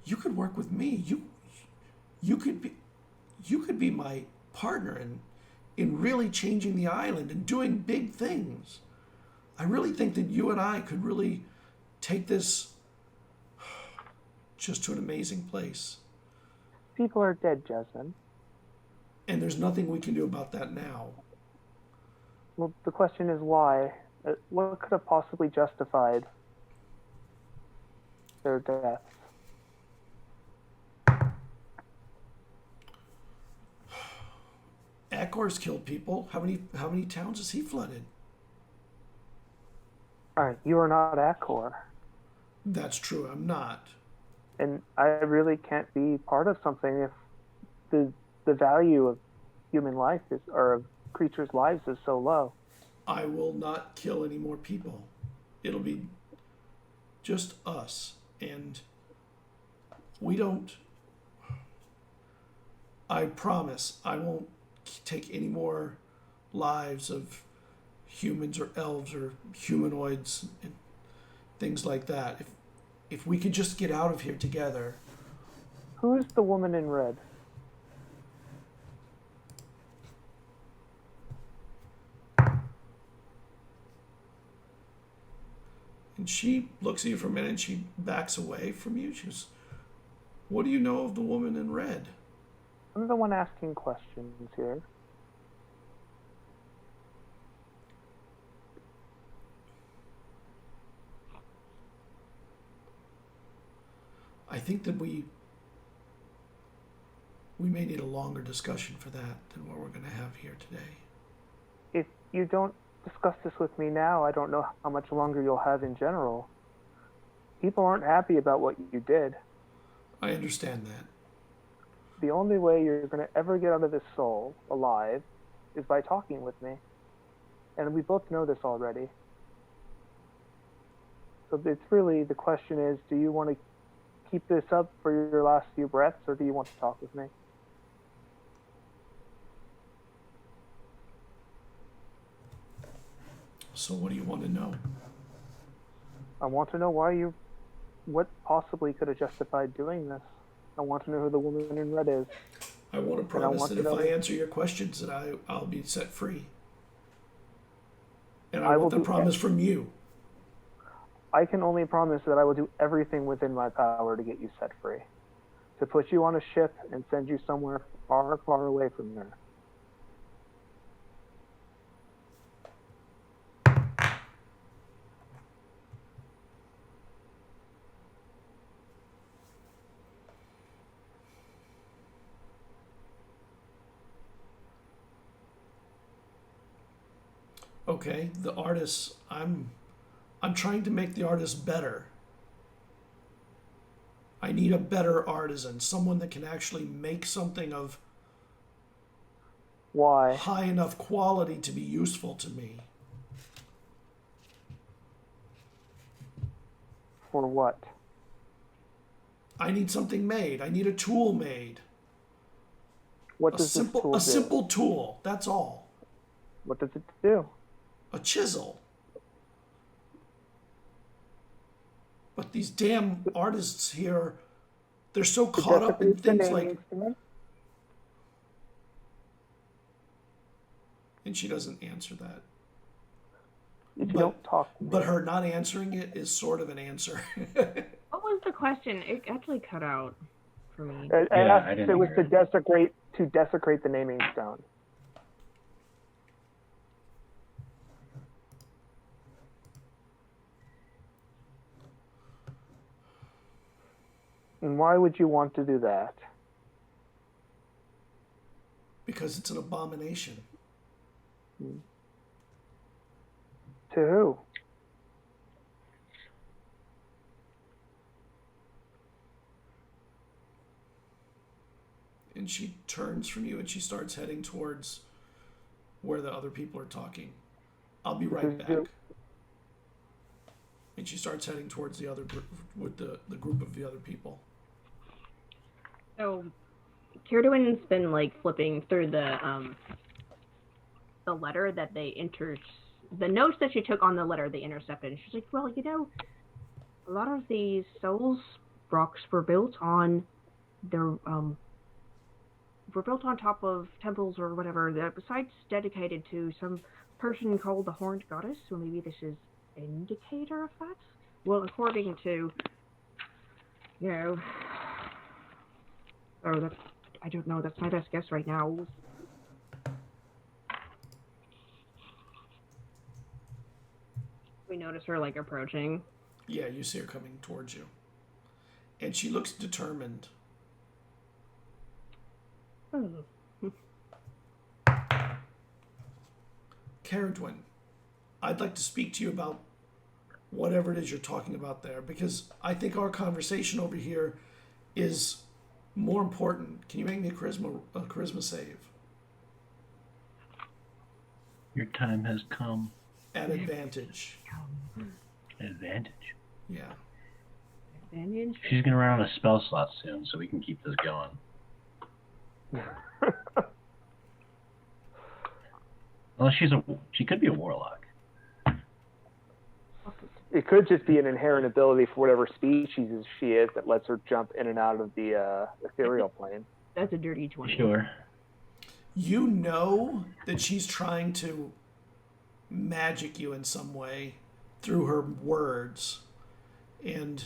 You could work with me. You could be my partner in really changing the island and doing big things. I really think that you and I could really take this just to an amazing place. People are dead, Jasmine. And there's nothing we can do about that now. Well, the question is why? What could have possibly justified their deaths? Akor's killed people. How many towns has he flooded? All right, you are not Akor, That's true, I'm not. and I really can't be part of something if the value of human life or of creatures' lives is so low. I will not kill any more people. It'll be just us. And we don't... I promise I won't take any more lives of humans or elves or humanoids and things like that. If we could just get out of here together. Who is the woman in red? And she looks at you for a minute and she backs away from you. She goes, "What do you know of the woman in red?" I'm the one asking questions here. I think that we may need a longer discussion for that than what we're going to have here today. If you don't discuss this with me now, I don't know how much longer you'll have in general. People aren't happy about what you did. I understand that. The only way you're going to ever get out of this soul alive is by talking with me. And we both know this already. So it's really, the question is, do you want to keep this up for your last few breaths, or do you want to talk with me? So what do you want to know? I want to know what possibly could have justified doing this. I want to know who the woman in red is. I want to promise that if I answer your questions that I'll be set free. And I want the promise from you. I can only promise that I will do everything within my power to get you set free. To put you on a ship and send you somewhere far, far away from here. Okay, the artist. I'm trying to make the artist better. I need a better artisan, someone that can actually make something of Why? high enough quality to be useful to me. For what? I need something made. I need a tool made. What A does this tool simple do? a simple tool. That's all. What does it do? A chisel. But these damn artists here, they're so caught up in things like. And she doesn't answer that. If you But- don't talk to me. But her not answering it is sort of an answer. What was the question? It actually cut out for me. I Yeah, asked I if didn't it was hear to desecrate the naming stone. And why would you want to do that? Because it's an abomination. To who? And she turns from you and she starts heading towards where the other people are talking. I'll be right back. And she starts heading towards the other group with the group of the other people. So, Kierduin's been like flipping through the letter that they the notes that she took on the letter they intercepted. And she's like, well, you know, a lot of these souls rocks were built on top of temples or whatever. The sites dedicated to some person called the Horned Goddess. So maybe this is an indicator of that. Well, according to, you know, I don't know. That's my best guess right now. We notice her like approaching. Yeah, you see her coming towards you. And she looks determined. Oh. Caradwin, I'd like to speak to you about whatever it is you're talking about there, because I think our conversation over here is more important. Can you make me a charisma save? Your time has come. At advantage. Advantage. Yeah. Advantage. She's gonna run out of spell slots soon, so we can keep this going. Well, she could be a warlock. It could just be an inherent ability for whatever species she is that lets her jump in and out of the ethereal plane. That's a dirty 20. Sure. You know that she's trying to magic you in some way through her words, and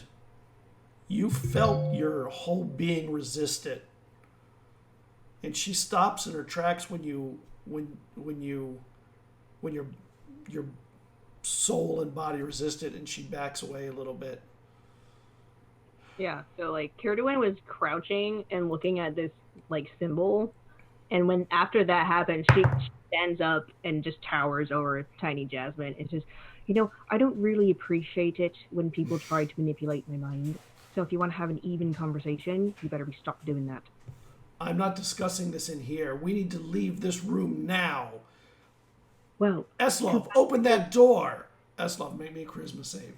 you felt your whole being resist it. And she stops in her tracks when your soul and body resist it, and she backs away a little bit. Yeah, so like Kierduin was crouching and looking at this like symbol, and when after that happened, she stands up and just towers over Tiny Jasmine and says, "You know, I don't really appreciate it when people try to manipulate my mind. So if you want to have an even conversation, you better stop doing that." I'm not discussing this in here. We need to leave this room now. Well, Eslov, open that door. Eslov, make me a charisma save.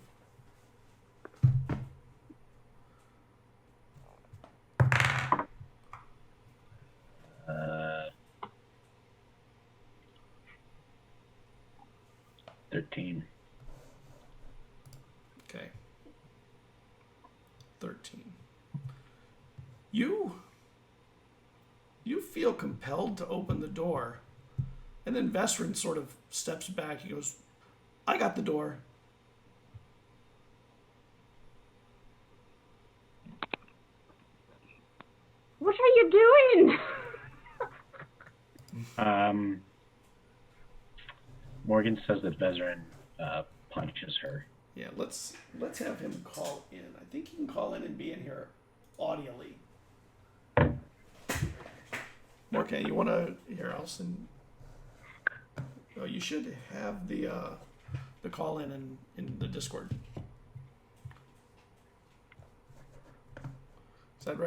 Uh, 13. Okay. 13. You feel compelled to open the door. And then Vestrin sort of steps back. He goes, I got the door. What are you doing? Morgan says that Vezrin punches her. Yeah, let's have him call in. I think he can call in and be in here audially. Okay, you want to hear Alison? Oh, you should have the call in the Discord. So I'd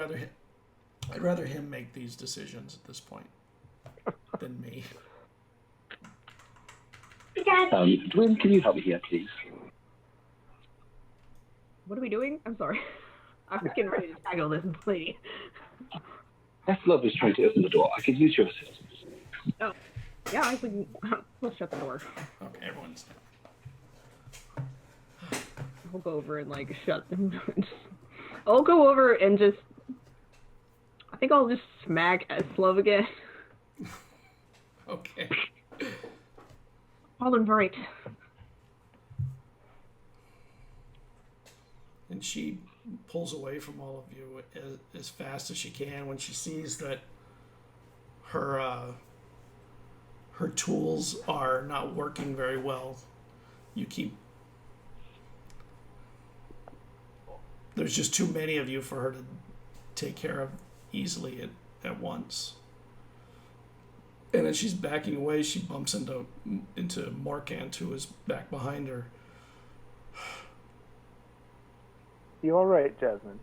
rather him make these decisions at this point than me. Dwayne, can you help me here, please? What are we doing? I'm sorry. I was getting ready to tackle this lady. That's Love is trying to open the door. I could use your assistance. Oh, yeah, I can. Let's shut the door. Okay, everyone's. I'll go over and like shut them. I'll go over and just. I think I'll just smack Eslov again. Okay. All in right. And she pulls away from all of you as fast as she can when she sees that her tools are not working very well. There's just too many of you for her to take care of easily at once. And as she's backing away, she bumps into Morkant, who is back behind her. You all right, Jasmine?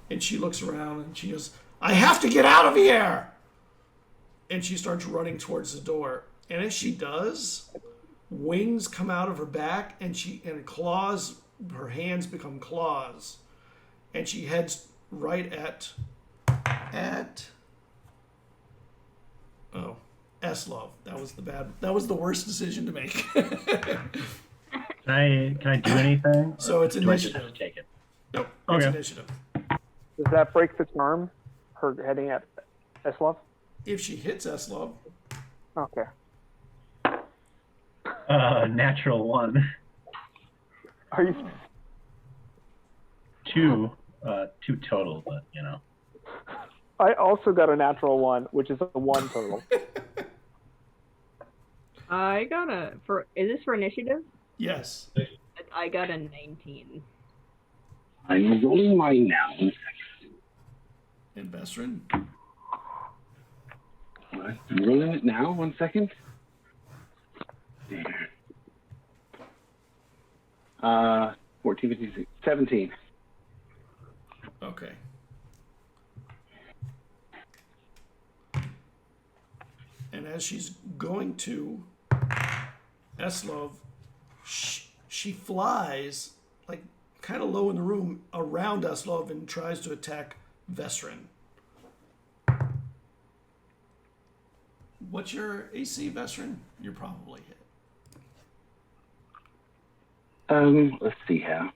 And she looks around and she goes, "I have to get out of here!" And she starts running towards the door. And as she does, wings come out of her back and claws, her hands become claws. And she heads right at Eslov. That was the worst decision to make. Can I do anything? So it's Do I just have initiative. to take it? Nope, Okay. it's initiative. Does that break the charm? Her heading at Eslov? If she hits Eslov, Okay. Natural 1. Are you? Two total, but you know. I also got a natural 1, which is a 1 total. I got is this for initiative? yes. I got a 19. I'm rolling mine now. And Vestrin. Alright, I'm rolling it now. 1 second. There. 14, 15, 17. Okay. And as she's going to Eslov, she flies like kind of low in the room around Eslov and tries to attack Vestrin. What's your AC, Vestrin? You're probably hit. Let's see here.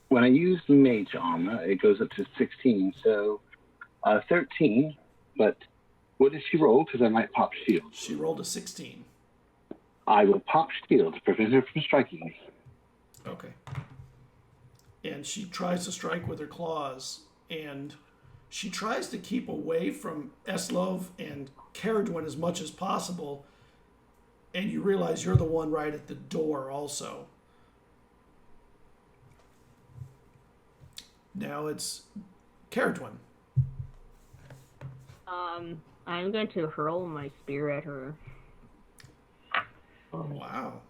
When I use mage armor, it goes up to 16, so 13. But what did she roll? Because I might pop shield. She rolled a 16. I will pop shield to prevent her from striking me. Okay. And she tries to strike with her claws, and she tries to keep away from Eslov and Caradwin as much as possible, and you realize you're the one right at the door also. Now it's Caradwin. I'm going to hurl my spear at her. Oh, wow.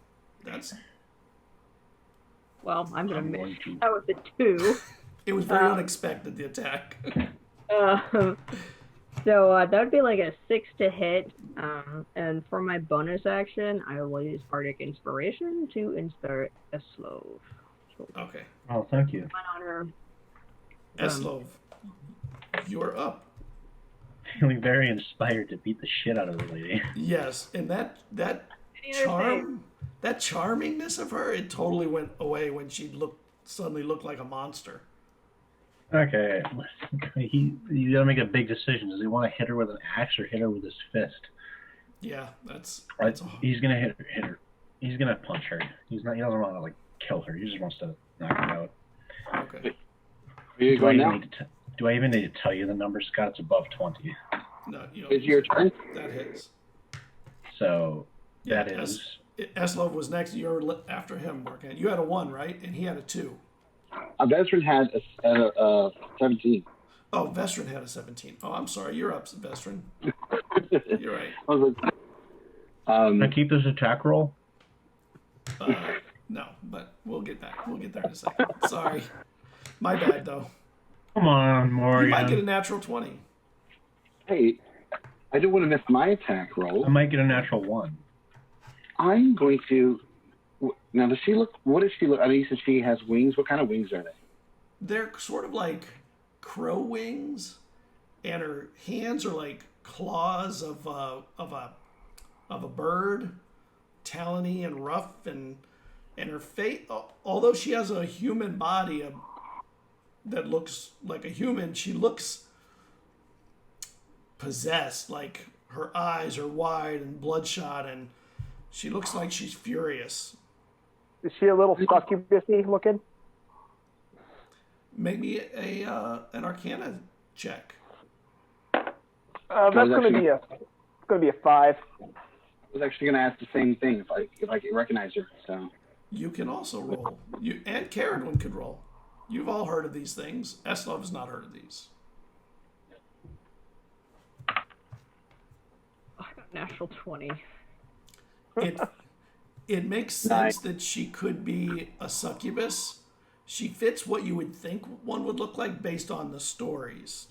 That's... Well, I'm going to going miss. to- That was a 2. It was very unexpected, the attack. So that would be like a 6 to hit. And for my bonus action, I will use Bardic Inspiration to inspire Eslov. Okay. Oh, thank you. One on her. Eslov, you're up. Feeling very inspired to beat the shit out of the lady. Yes, and that Any other charm, that charmingness of her, it totally went away when she suddenly looked like a monster. Okay, you gotta make a big decision. Does he want to hit her with an axe or hit her with his fist? Yeah, that's He's gonna hit her. He's gonna punch her. He doesn't want to like kill her. He just wants to knock it out. Okay. Are you Do I, going even now? need to do I even need to tell you the number, Scott? It's above 20. No, you know, Is your turn? that hits. So Yeah, that is Eslov was next. You're after him, Morgan. You had a 1, right? And he had a 2. A veteran had a 17. Oh, Vestrin had a 17. Oh, I'm sorry. You're up, Vestrin. You're right. I was like, can I keep this attack roll? No, but we'll get back. We'll get there in a second. Sorry. My bad, though. Come on, You Morgan. might get a natural 20. hey, I don't want to miss my attack roll. I might get a natural 1. I'm going to. Now, does she look? What does she look? I know you said she has wings. What kind of wings are they? They're sort of like crow wings, and her hands are like claws of a bird, talony and rough, and her face. Although she has a human body that looks like a human, she looks possessed. Like her eyes are wide and bloodshot, and she looks like she's furious. Is she a little succubus-y looking? Make me an Arcana check. That's going to be a 5. I was actually going to ask the same thing if I can recognize her. So You can also roll. You and Carradwin could roll. You've all heard of these things. Eslov has not heard of these. I got natural 20. It makes sense that she could be a succubus. She fits what you would think one would look like based on the stories.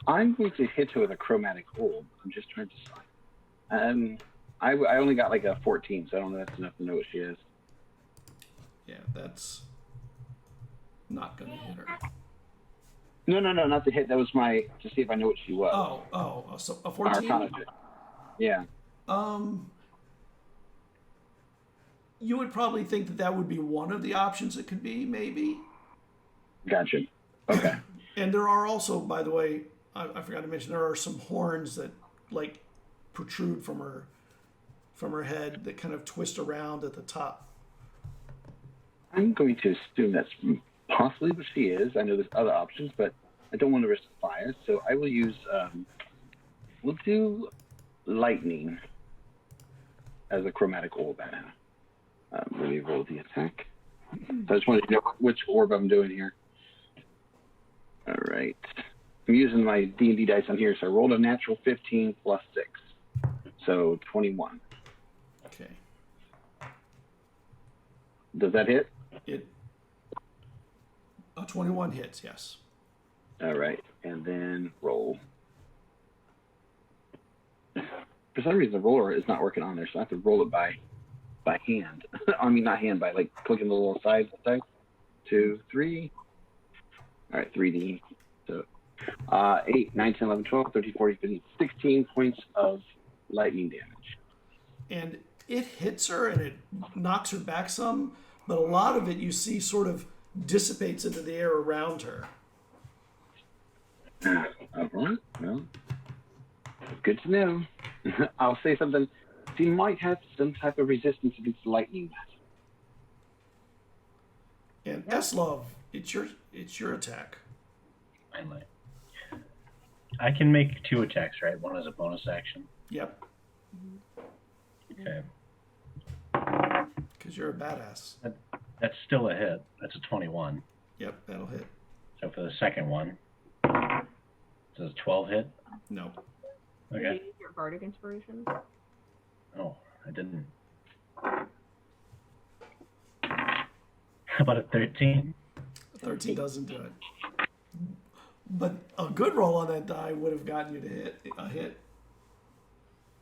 I'm going to hit her with a chromatic orb. I'm just trying to decide. I only got like a 14, so I don't know if that's enough to know what she is. Yeah, that's not going to hit her. No, not the hit. That was to see if I know what she was. So a 14? Arcana check. Yeah. You would probably think that would be one of the options it could be, maybe. Gotcha. Okay. And there are also, by the way, I forgot to mention, there are some horns that like protrude from her head that kind of twist around at the top. I'm going to assume that's possibly what she is. I know there's other options, but I don't want to risk fire, so I will use. We'll do lightning as a chromatic orb. Let me roll the attack. So I just wanted to know which orb I'm doing here. All right. I'm using my D&D dice on here, so I rolled a natural 15 plus 6. So 21. Okay. Does that hit? A 21 hits, yes. All right. And then roll. For some reason, the roller is not working on there, so I have to roll it by hand. I mean, not hand, by like clicking the little side dice. 2, 3. All right, 3D. So 8, 9, 10, 11, 12, 13, 14, 15, 16 points of lightning damage. And it hits her and it knocks her back some, but a lot of it you see sort of dissipates into the air around her. All right. Well, good to know. I'll say something. She might have some type of resistance against lightning. And Eslov, it's your attack. Finally. I can make 2 attacks, right? One as a bonus action. Yep, Okay. because you're a badass. That's still a hit. That's a 21. Yep, that'll hit. So for the second one, does 12 hit? No. Did you Okay. use your bardic inspiration? Oh, I didn't. How about a 13? 13 doesn't do it. But a good roll on that die would have gotten you to hit a hit.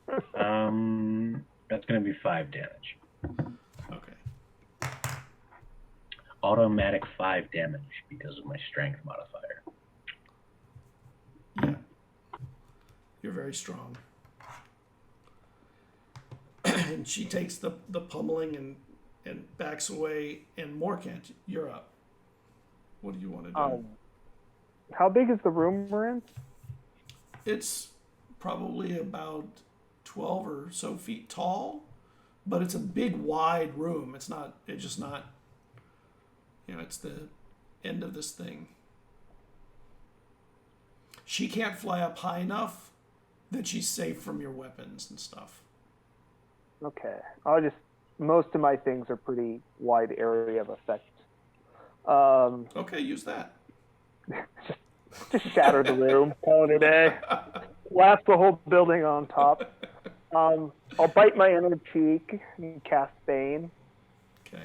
That's going to be 5 damage. Okay. Automatic 5 damage because of my strength modifier. Yeah. You're very strong. And she takes the pummeling and backs away. And Morkant, you're up. What do you want to do? How big is the room we're in? It's probably about 12 or so feet tall, but it's a big, wide room. It's just not, it's the end of this thing. She can't fly up high enough that she's safe from your weapons and stuff. Okay. Most of my things are pretty wide area of effect. Okay, use that. Just shatter the room, call it a day. Blast the whole building on top. I'll bite my inner cheek and cast Bane. Okay.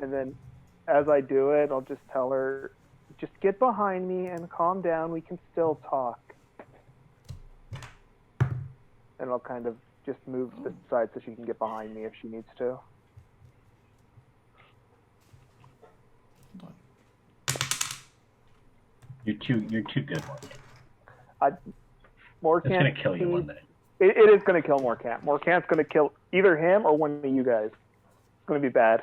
And then as I do it, I'll just tell her, just get behind me and calm down. We can still talk. And I'll kind of just move to the side so she can get behind me if she needs to. Hold on. You're too good. Morcant, It's gonna kill you one day. It is going to kill Morcant. Morcant's going to kill either him or one of you guys. It's going to be bad.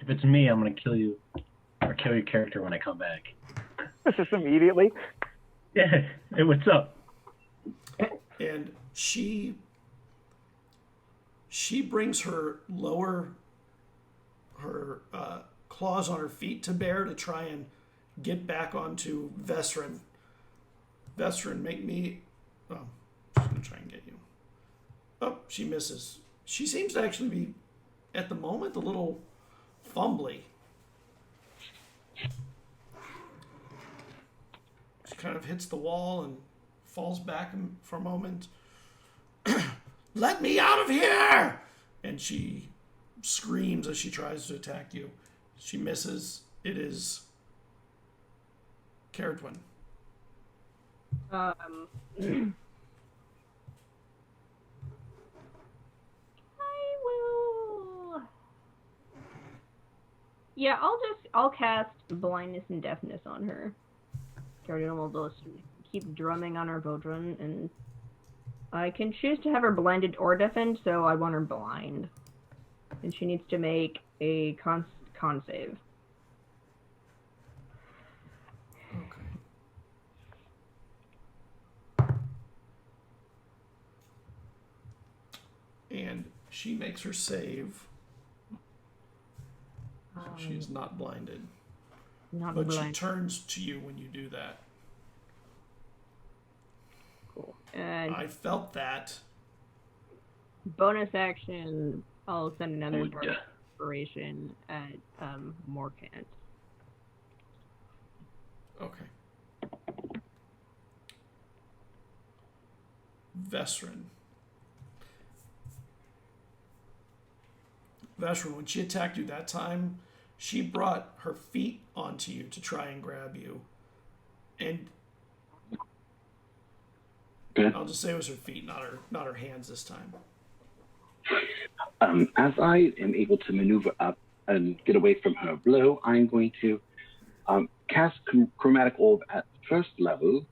If it's me, I'm gonna kill you, or kill your character when I come back. Just immediately. Yeah. Hey, what's up? And she brings her claws on her feet to bear to try and get back onto Vesrin. Vesrin, make me... Oh, she's going to try and get you. Oh, she misses. She seems to actually be, at the moment, a little fumbly. She kind of hits the wall and falls back for a moment. Let me out of here! And she screams as she tries to attack you. She misses. It is Caradwin. I will. Yeah, I'll cast blindness and deafness on her. Caradwin will just keep drumming on her bodhrán, and I can choose to have her blinded or deafened, so I want her blind. And she needs to make a con save. Okay. And she makes her save. She is not blinded. Not But blind. she turns to you when you do that. Cool. And I felt that. bonus action, I'll send another Would word ya? of inspiration at Morcant. Okay. Vesrin. Vesrin, when she attacked you that time, she brought her feet onto you to try and grab you. And Okay. I'll just say it was her feet, not her hands this time. As I am able to maneuver up and get away from her blow, I'm going to cast Chromatic Orb at first level.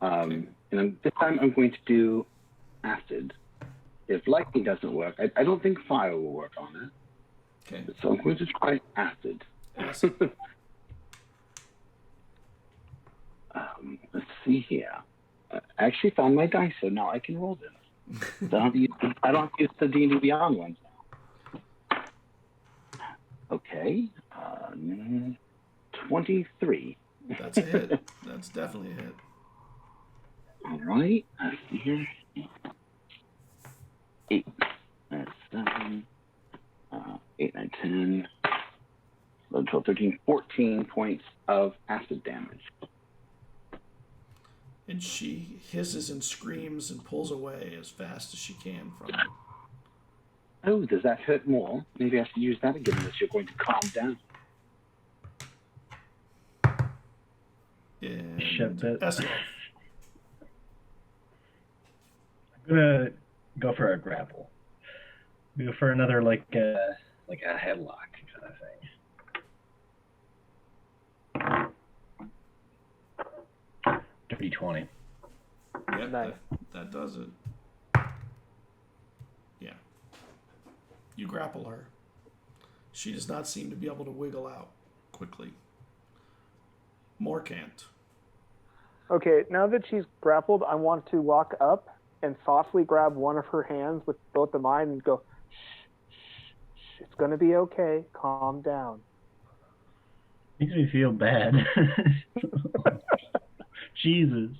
And this time I'm going to do Acid. If Lightning doesn't work, I don't think Fire will work on it. Okay. So I'm going to try Acid. Acid. Let's see here. I actually found my dice, so now I can roll them. So I don't have to use the D&D Beyond ones now. Okay. 23. That's a hit. That's definitely a hit. All right. Let's see here. 8. That's 7. 8, 9, 10. 11, 12, 13, 14 points of acid damage. And she hisses and screams and pulls away as fast as she can from you. Oh, does that hurt more? Maybe I should use that again unless you're going to calm down. And Shit, that- Eslo. I'm gonna go for a grapple. Go for another like a headlock kind of thing. Dirty 20. Yep, Nice. that does it. Yeah. You grapple her. She does not seem to be able to wiggle out quickly. Morcant. Okay, now that she's grappled, I want to walk up and softly grab one of her hands with both of mine and go, shh, shh, shh, it's going to be okay. Calm down. Makes me feel bad. Jesus.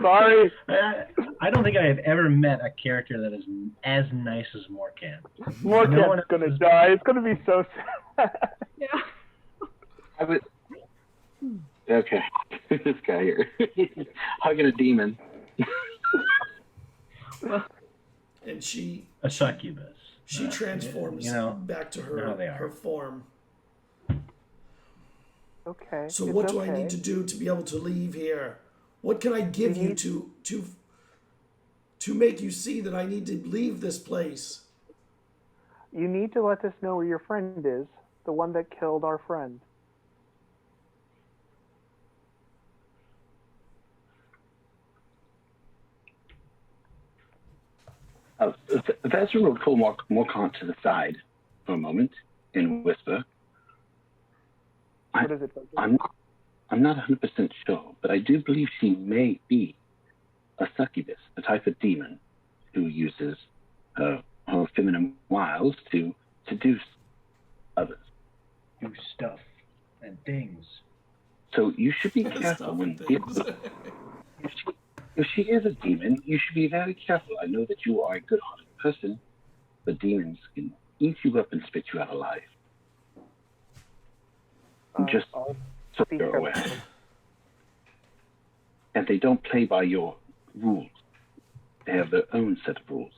Sorry. I don't think I have ever met a character that is as nice as Morkan. Morkan's going to die. It's going to be so sad. Yeah. I would. Okay, this guy here hugging a demon. And she A succubus. transforms back to her form. Okay. So it's what do okay. I need to do to be able to leave here? What can I give you to make you see that I need to leave this place? You need to let us know where your friend is, the one that killed our friend. Vezra will pull Morkant to the side for a moment and whisper. What is it? I'm not 100% sure, but I do believe she may be a succubus, a type of demon who uses her feminine wiles to seduce others. Do stuff and things. So you should be careful when if she is a demon, you should be very careful. I know that you are a good-hearted person, but demons can eat you up and spit you out alive. Just so you're aware. And they don't play by your rules. They have their own set of rules.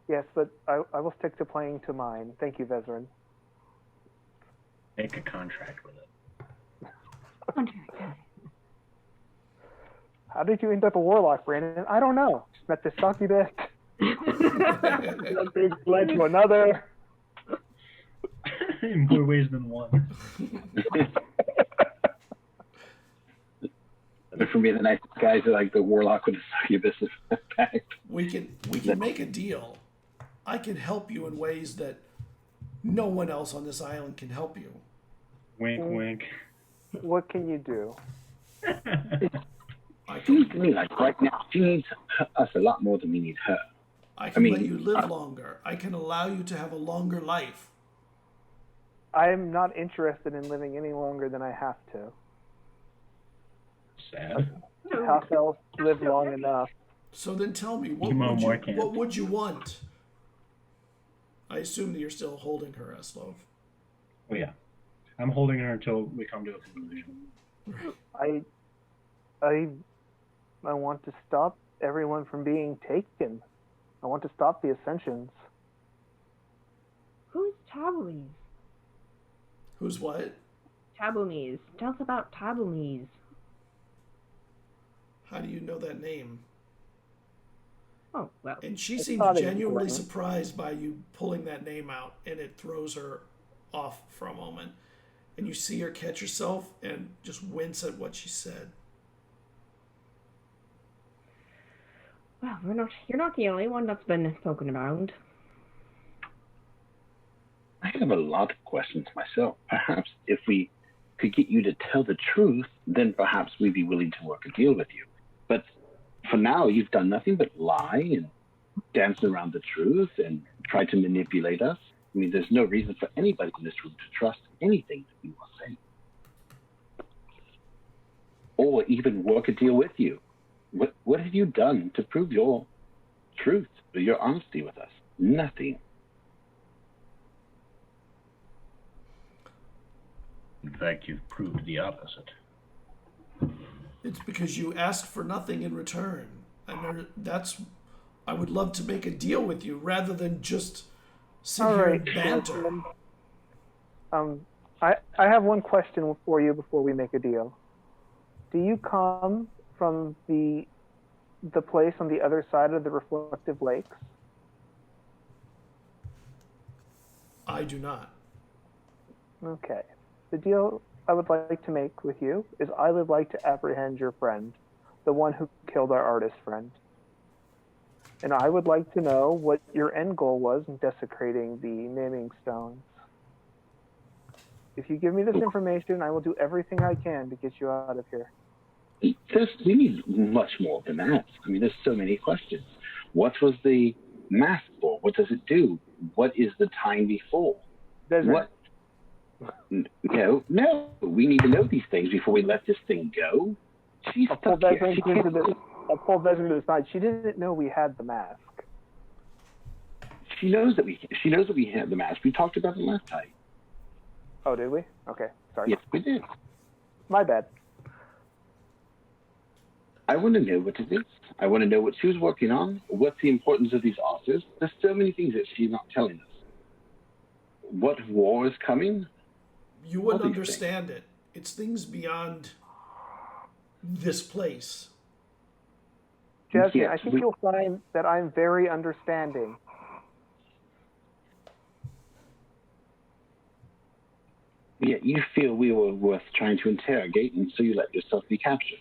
Yes, but I will stick to playing to mine. Thank you, Vezran. Make a contract with it. How did you end up a warlock, Brandon? I don't know. Just met this succubus. One thing led to another. In more ways than one. For me, the nice guys are like the warlock with the succubus effect. We can make a deal. I can help you in ways that no one else on this island can help you. Wink, wink. What can you do? Seems to me like right now she needs us a lot more than we need her. I can let you live longer. I can allow you to have a longer life. I am not interested in living any longer than I have to. Sad. Half elves live long enough. So then tell me, what would you want? I assume that you're still holding her, Eslov. Oh yeah. I'm holding her until we come to a conclusion. I want to stop everyone from being taken. I want to stop the Ascensions. Who's Tabules? Who's what? Tabules. Tell us about Tabules. How do you know that name? Oh, well. And she seems genuinely surprised by you pulling that name out, and it throws her off for a moment. And you see her catch herself and just wince at what she said. Well, you're not the only one that's been poking around. I have a lot of questions myself. Perhaps if we could get you to tell the truth, then perhaps we'd be willing to work a deal with you. But for now, you've done nothing but lie and dance around the truth and try to manipulate us. I mean, there's no reason for anybody in this room to trust anything that you are saying. Or even work a deal with you. What have you done to prove your truth or your honesty with us? Nothing. In fact, you've proved the opposite. It's because you asked for nothing in return. And I would love to make a deal with you rather than just sit here and banter. I have one question for you before we make a deal. Do you come from the place on the other side of the reflective lakes? I do not. Okay. The deal I would like to make with you is I would like to apprehend your friend, the one who killed our artist friend. And I would like to know what your end goal was in desecrating the naming stones. If you give me this information, I will do everything I can to get you out of here. We need much more than that. I mean, there's so many questions. What was the mask for? What does it do? What is the time before? Desert. What? No. We need to know these things before we let this thing go. She's I'll pull stuck here. Desmond to the side. She didn't know we had the mask. She knows that we had the mask. We talked about it last time. Oh, did we? Okay, sorry. Yes, we did. My bad. I want to know what it is. I want to know what she was working on. What's the importance of these authors? There's so many things that she's not telling us. What war is coming? You wouldn't understand it. It's things beyond this place. Jasmine, Yes, I think you'll find that I'm very understanding. Yeah, you feel we were worth trying to interrogate, and so you let yourself be captured.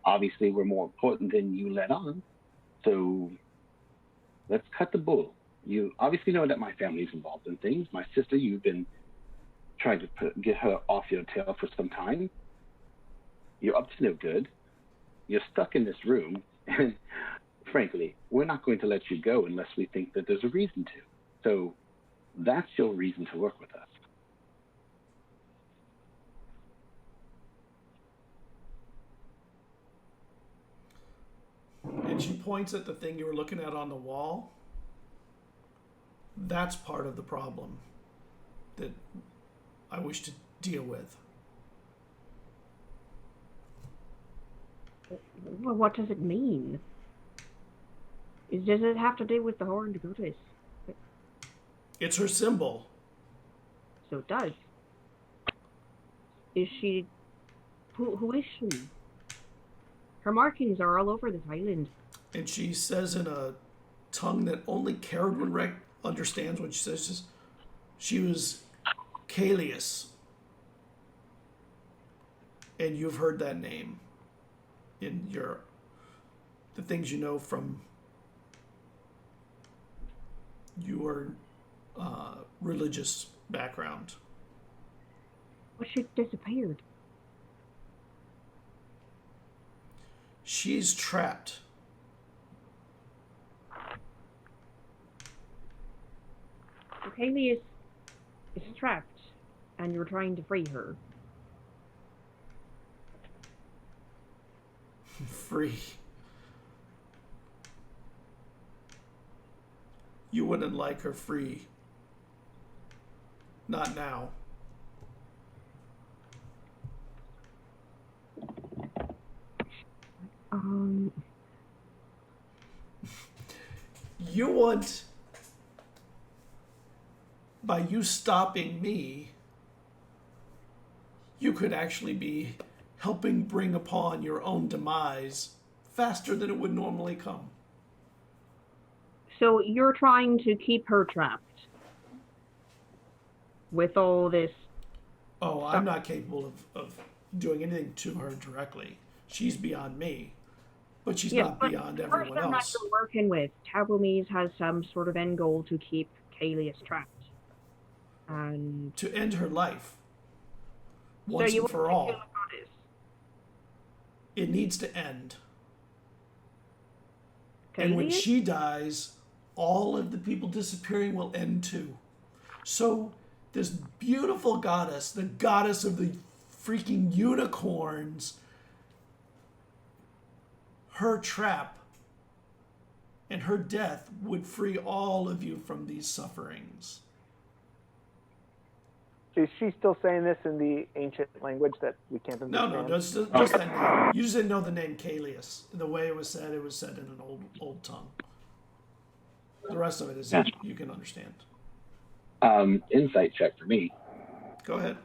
Obviously, we're more important than you let on, so let's cut the bull. You obviously know that my family's involved in things. My sister, you've been trying to get her off your tail for some time. You're up to no good. You're stuck in this room, and frankly, we're not going to let you go unless we think that there's a reason to. So that's your reason to work with us. And she points at the thing you were looking at on the wall. That's part of the problem that I wish to deal with. Well, what does it mean? Does it have to do with the horned goddess? It's her symbol. So it does. Is she... Who is she? Her markings are all over this island. And she says in a tongue that only Caradwin understands what she says. She was Kalius. And you've heard that name in the things you know from your religious background. Well, she disappeared. She's trapped. Kalius is trapped, and you're trying to free her. Free. You wouldn't like her free. Not now. You want, by you stopping me, you could actually be helping bring upon your own demise faster than it would normally come. So you're trying to keep her trapped with all this. Oh, I'm not capable of doing anything to her directly. She's beyond me. But she's not beyond everyone The person that else. you're working with, Tabomise has some sort of end goal to keep Kalius trapped. And To end her life. Once so and for all. kill the goddess. It needs to end. And when Kalius? she dies, all of the people disappearing will end too. So this beautiful goddess, the goddess of the freaking unicorns, her trap and her death would free all of you from these sufferings. Is she still saying this in the ancient language that we can't understand? No, just that name. You just didn't know the name Kalius. The way it was said in an old tongue. The rest of it is you can understand. Insight check for me. Go ahead.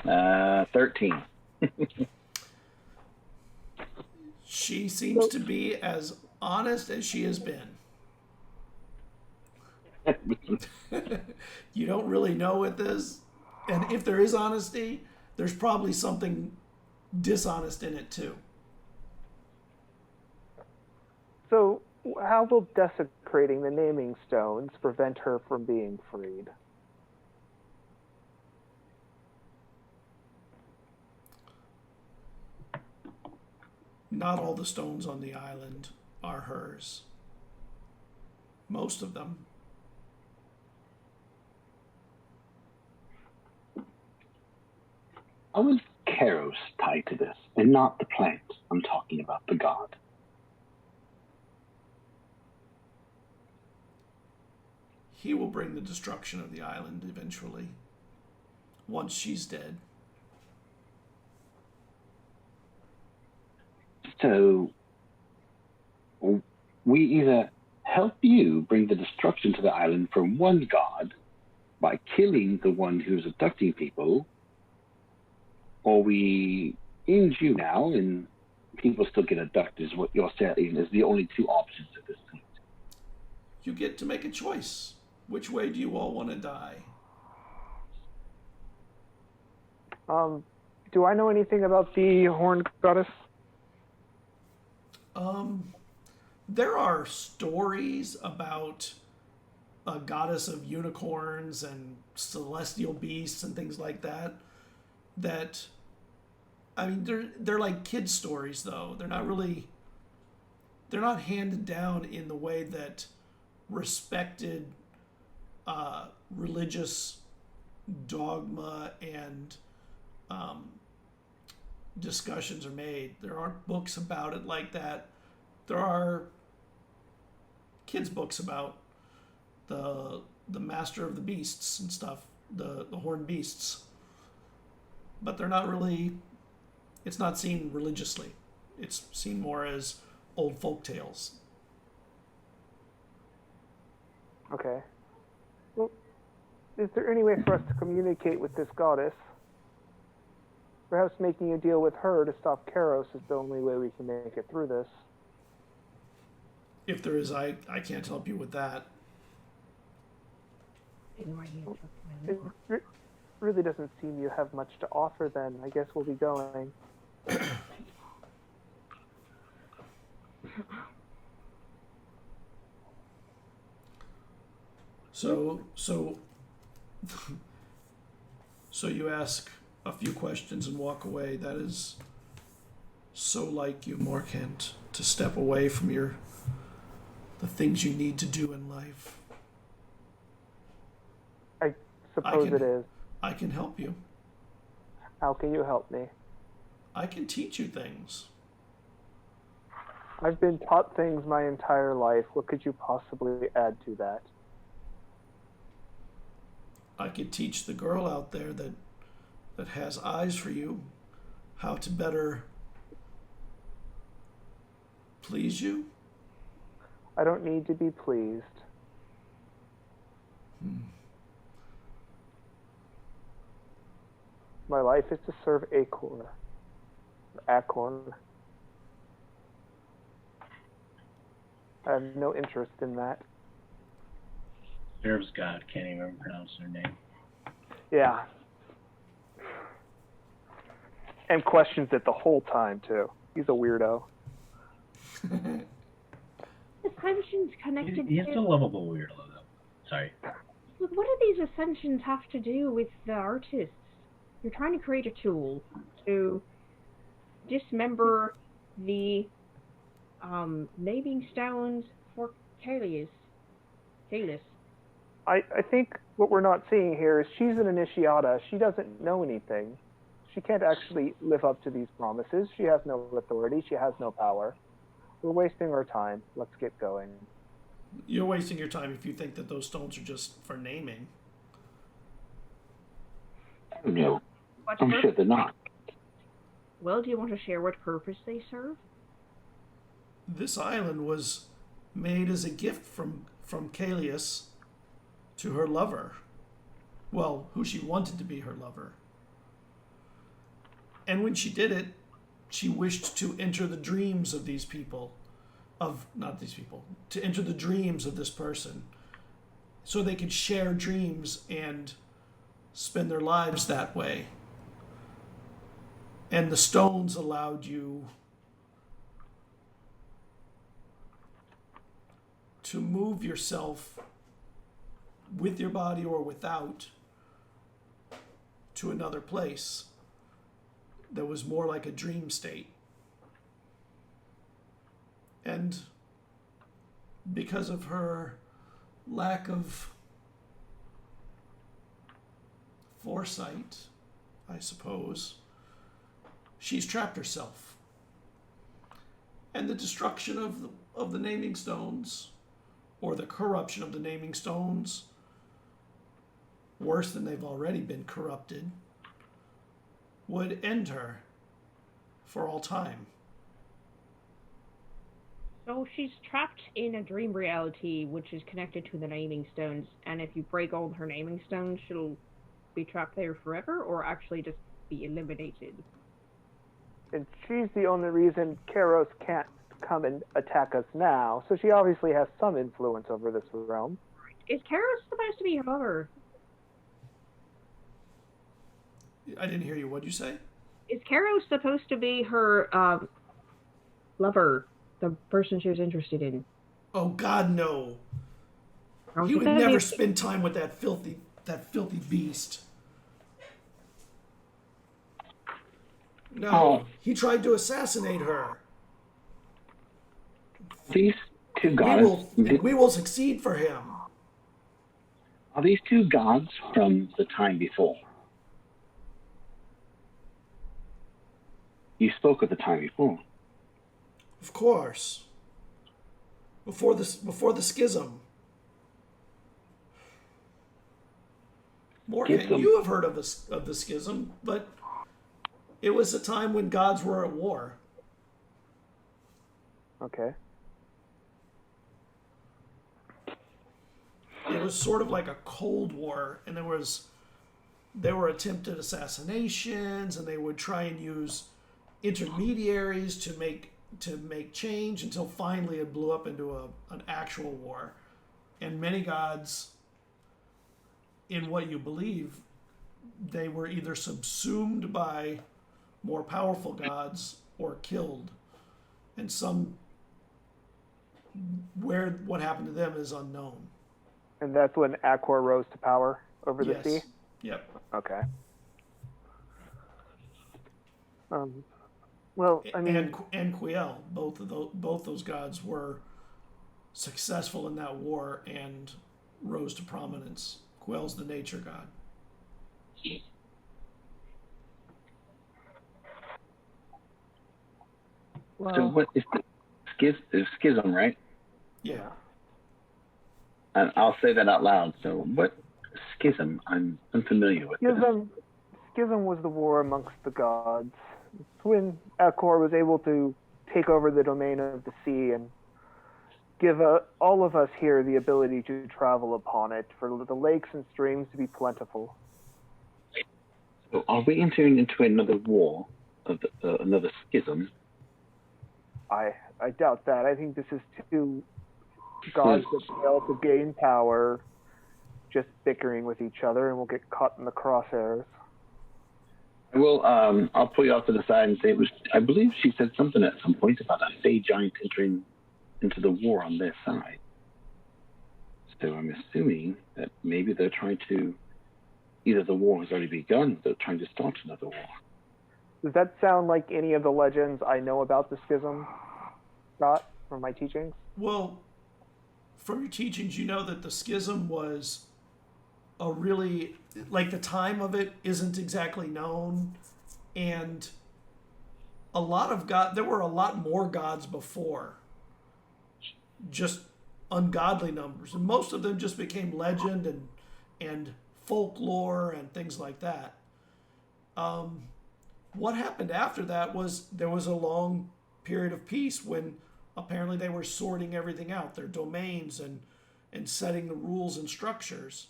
Uh, 13. She seems to be as honest as she has been. You don't really know what this, and if there is honesty, there's probably something dishonest in it too. So How will desecrating the naming stones prevent her from being freed? Not all the stones on the island are hers. Most of them. How is Keros tied to this, and not the plant? I'm talking about the god. He will bring the destruction of the island eventually. Once she's dead. So, we either help you bring the destruction to the island from one god by killing the one who's abducting people, or we end you now and people still get abducted, is what you're saying is the only two options at this point. You get to make a choice. Which way do you all want to die? Do I know anything about the horned goddess? There are stories about a goddess of unicorns and celestial beasts and things like that. That, I mean, they're like kid stories though. They're not handed down in the way that respected religious dogma and discussions are made. There aren't books about it like that. There are kids' books about the master of the beasts and stuff, the horned beasts. But they're not really, it's not seen religiously. It's seen more as old folk tales. Okay. Well, is there any way for us to communicate with this goddess? Perhaps making a deal with her to stop Keros is the only way we can make it through this. If there is, I can't help you with that. It really doesn't seem you have much to offer then. I guess we'll be going. So you ask a few questions and walk away. That is so like you, Morkant, to step away from the things you need to do in life. I suppose it is. I can help you. How can you help me? I can teach you things. I've been taught things my entire life. What could you possibly add to that? I could teach the girl out there that has eyes for you how to better please you. I don't need to be pleased. My life is to serve Acorn. Acorn. I have no interest in that. Serves God, can't even pronounce their name. Yeah. And questions it the whole time, too. He's a weirdo. Assumptions connected He's to... a lovable weirdo, though. Sorry. What do these assumptions have to do with the artists? You're trying to create a tool to dismember the naming stones for Kalis. I think what we're not seeing here is she's an initiata. She doesn't know anything. She can't actually live up to these promises. She has no authority. She has no power. We're wasting our time. Let's get going. You're wasting your time if you think that those stones are just for naming. No, What I'm sure they're not. Well, do you want to share what purpose they serve? This island was made as a gift from Kalius to her lover. Well, who she wanted to be her lover. And when she did it, she wished to enter the dreams of these people. To enter the dreams of this person. So they could share dreams and spend their lives that way. And the stones allowed you to move yourself with your body or without to another place that was more like a dream state. And because of her lack of foresight, I suppose, she's trapped herself. And the destruction of the naming stones, or the corruption of the naming stones, worse than they've already been corrupted, would end her for all time. So she's trapped in a dream reality which is connected to the naming stones, and if you break all her naming stones, she'll be trapped there forever, or actually just be eliminated. And she's the only reason Karos can't come and attack us now, so she obviously has some influence over this realm. Is Karos supposed to be her lover? I didn't hear you. What'd you say? Is Karos supposed to be her lover? The person she was interested in? Oh God, no. I He think would that'd never be- spend time with that filthy beast. No, Oh. he tried to assassinate her. These two We gods. will succeed for him. Are these two gods from the time before? You spoke of the time before. Of course. Before the schism. Morgan, Schism? you have heard of the schism, but it was a time when gods were at war. Okay. It was sort of like a Cold War, and there were attempted assassinations, and they would try and use intermediaries to make change until finally it blew up into an actual war. And many gods, in what you believe, they were either subsumed by more powerful gods or killed. And what happened to them is unknown. And that's when Aqua rose to power over the Yes. sea? Yep. Okay. Well, I mean, and Quiel, both those gods were successful in that war and rose to prominence. Quiel's the nature god. So what is the schism, right? Yeah. And I'll say that out loud. So what schism? I'm unfamiliar with this. Schism was the war amongst the gods. It's when Akor was able to take over the domain of the sea and give all of us here the ability to travel upon it, for the lakes and streams to be plentiful. So are we entering into another war, of another schism? I doubt that. I think this is two gods that fail to gain power, just bickering with each other, and we'll get caught in the crosshairs. I'll pull you off to the side and say I believe she said something at some point about a Fey giant entering into the war on their side. So I'm assuming that maybe they're trying to, either the war has already begun, or they're trying to start another war. Does that sound like any of the legends I know about the schism, Scott, from my teachings? Well, from your teachings, you know that the schism was a really, like, the time of it isn't exactly known, and there were a lot more gods before, just ungodly numbers, and most of them just became legend and folklore and things like that. What happened after that was there was a long period of peace when apparently they were sorting everything out, their domains and setting the rules and structures.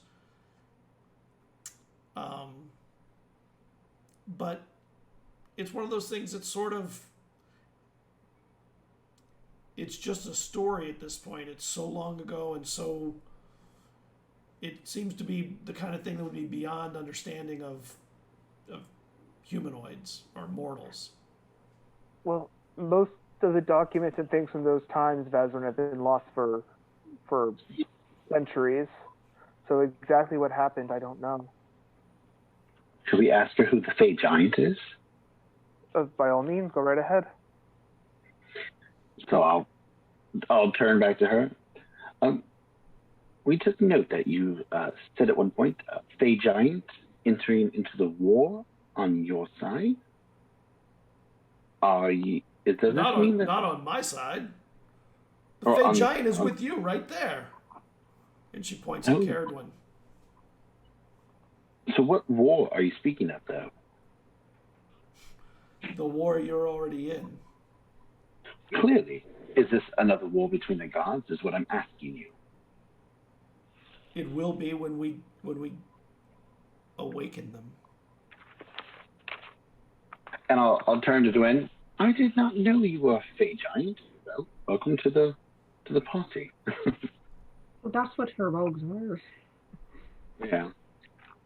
But it's one of those things that's sort of, it's just a story at this point. It's so long ago, and so it seems to be the kind of thing that would be beyond understanding of humanoids or mortals. Well, most of the documents and things from those times, Vazrin, have been lost for for centuries. So exactly what happened, I don't know. Should we ask her who the Fey Giant is? By all means, go right ahead. So I'll turn back to her. We took note that you said at one point, Fey Giant entering into the war on your side. Does this mean that... Not on my side. The Or Fey on- Giant is with you right there. And she points at Caradwin. So what war are you speaking of, though? The war you're already in. Clearly. Is this another war between the gods, is what I'm asking you. It will be when we awaken them. And I'll turn to Dwayne. I did not know you were a Fey Giant. Well, welcome to the party. Well, that's what Furbolgs were. Yeah.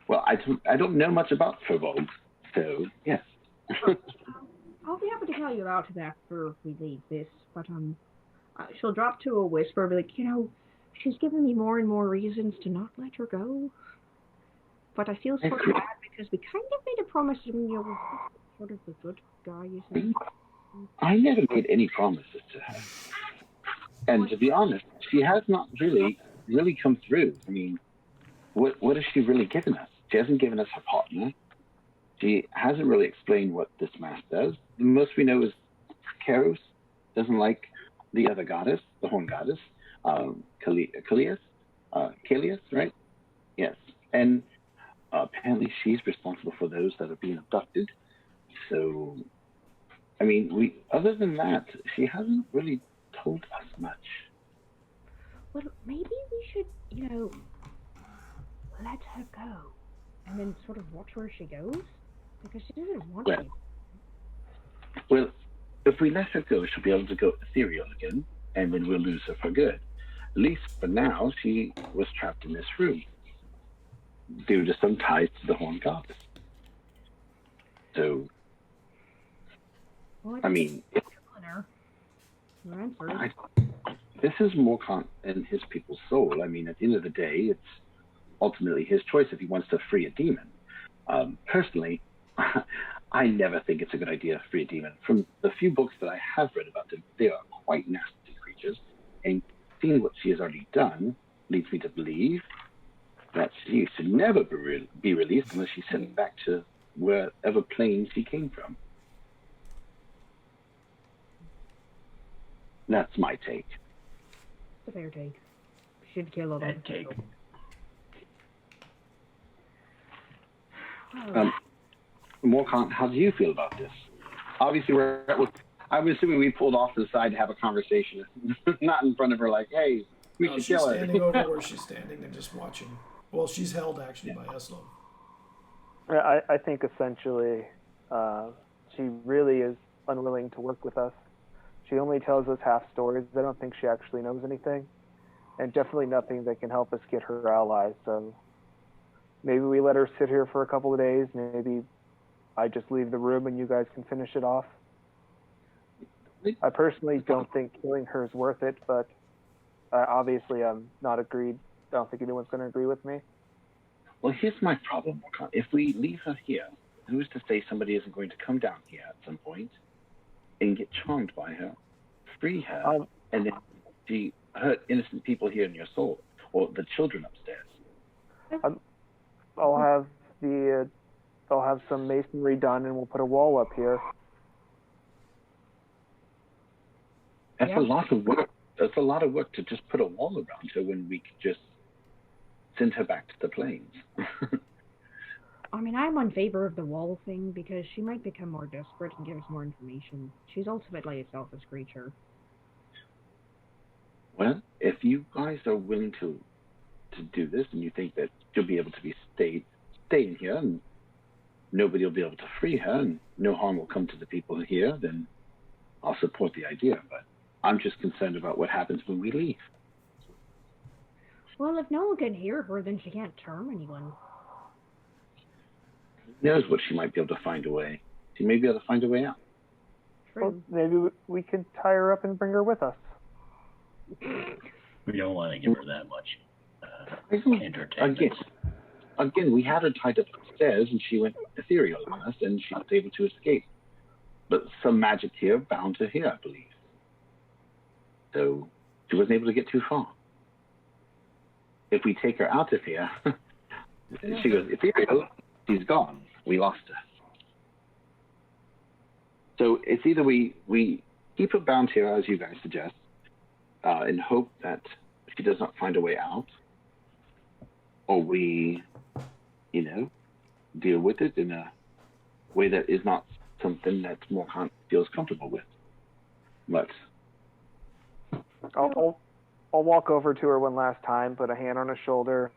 Well, I don't know much about Furbolgs, so yes. I'll be happy to tell you about it after we leave this, but she'll drop to a whisper, be like, she's giving me more and more reasons to not let her go. But I feel sort of bad because we kind of made a promise and sort of the good guy, you see. I never made any promises to her. And to be honest, she has not really come through. I mean, what has she really given us? She hasn't given us her partner. She hasn't really explained what this mask does. The most we know is Karos doesn't like the other goddess, the horn goddess, Kalias, right? Yes. And apparently she's responsible for those that are being abducted. So, I mean, other than that, she hasn't really told us much. Well, maybe we should, let her go. And then sort of watch where she goes. Because she doesn't want to. Well, if we let her go, she'll be able to go ethereal again, and then we'll lose her for good. At least for now, she was trapped in this room due to some ties to the horn goddess. So, Well, I mean, this is Morkant and his people's soul. I mean, at the end of the day, it's ultimately his choice if he wants to free a demon. Personally, I never think it's a good idea to free a demon. From the few books that I have read about them, they are quite nasty creatures. And seeing what she has already done leads me to believe that she should never be released unless she's sent back to wherever plane she came from. That's my take. It's a fair take. Should kill a lot of take. people. Morkant, how do you feel about this? Obviously, I'm assuming we pulled off to the side to have a conversation, not in front of her like, hey, we should kill her. She's standing over where she's standing and just watching. Well, she's held actually by Eslo. I think essentially she really is unwilling to work with us. She only tells us half stories. I don't think she actually knows anything, and definitely nothing that can help us get her allies. So maybe we let her sit here for a couple of days. Maybe I just leave the room and you guys can finish it off. I personally don't think killing her is worth it, but obviously I'm not agreed. I don't think anyone's going to agree with me. Well, here's my problem, Morkant. If we leave her here, who's to say somebody isn't going to come down here at some point and get charmed by her, free her, and then she hurt innocent people here in your soul, or the children upstairs? I'll have some masonry done, and we'll put a wall up here. That's a lot of work. That's a lot of work to just put a wall around her when we could just send her back to the plains. I mean, I'm in favor of the wall thing because she might become more desperate and give us more information. She's ultimately a selfish creature. Well, if you guys are willing to do this and you think that she'll be able to stay in here and nobody will be able to free her and no harm will come to the people here, then I'll support the idea. But I'm just concerned about what happens when we leave. Well, if no one can hear her, then she can't charm anyone. Who knows what she might be able to find a way. She may be able to find a way out. True. Well, maybe we could tie her up and bring her with us. We don't want to give her that much I think, entertainment. Again, we had her tied up upstairs, and she went ethereal on us, and she was able to escape. But some magic here bound her here, I believe. So she wasn't able to get too far. If we take her out of here, she goes ethereal, she's gone. We lost her. So it's either we keep her bound here, as you guys suggest, in hope that she does not find a way out, or we, deal with it in a way that is not something that more feels comfortable with. But I'll walk over to her one last time, put a hand on her shoulder,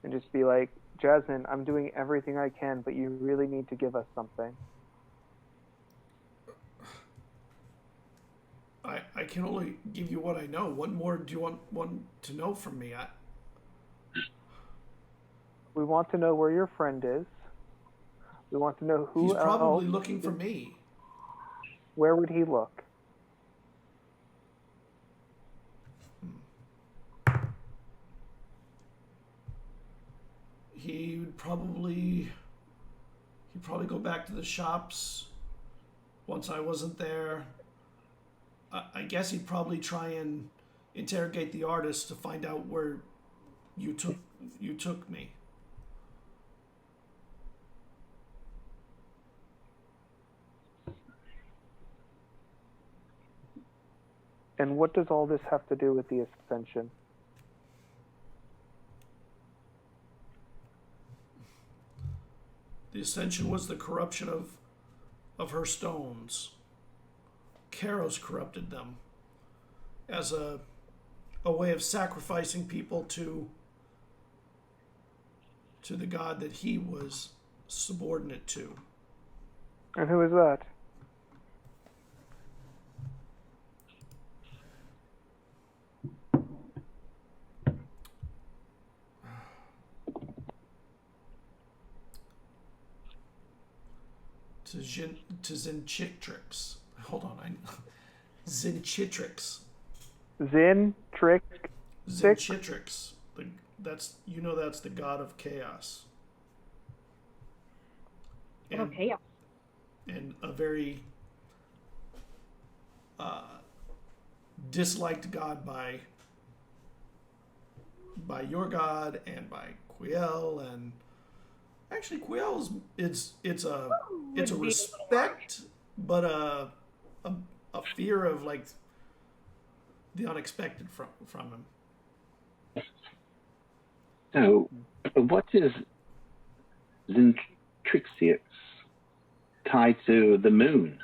and just be like, Jasmine, I'm doing everything I can, but you really need to give us something. I can only give you what I know. What more do you want to know from me? We want to know where your friend is. We want to know who He's probably else. looking for me. Where would he look? He'd probably go back to the shops once I wasn't there. I guess he'd probably try and interrogate the artist to find out where you took me. And what does all this have to do with the Ascension? The Ascension was the corruption of her stones. Kairos corrupted them as a way of sacrificing people to the god that he was subordinate to. And who is that? To Zinchitrix. Hold on, Zinchitrix. Zinchitrix. Zinchitrix. That's the god of chaos. And, chaos. And a very disliked god by your god and by Quiel, and actually Quiel's it's a respect, but a fear of like the unexpected from him. so, what is Zentrixix tied to the moon?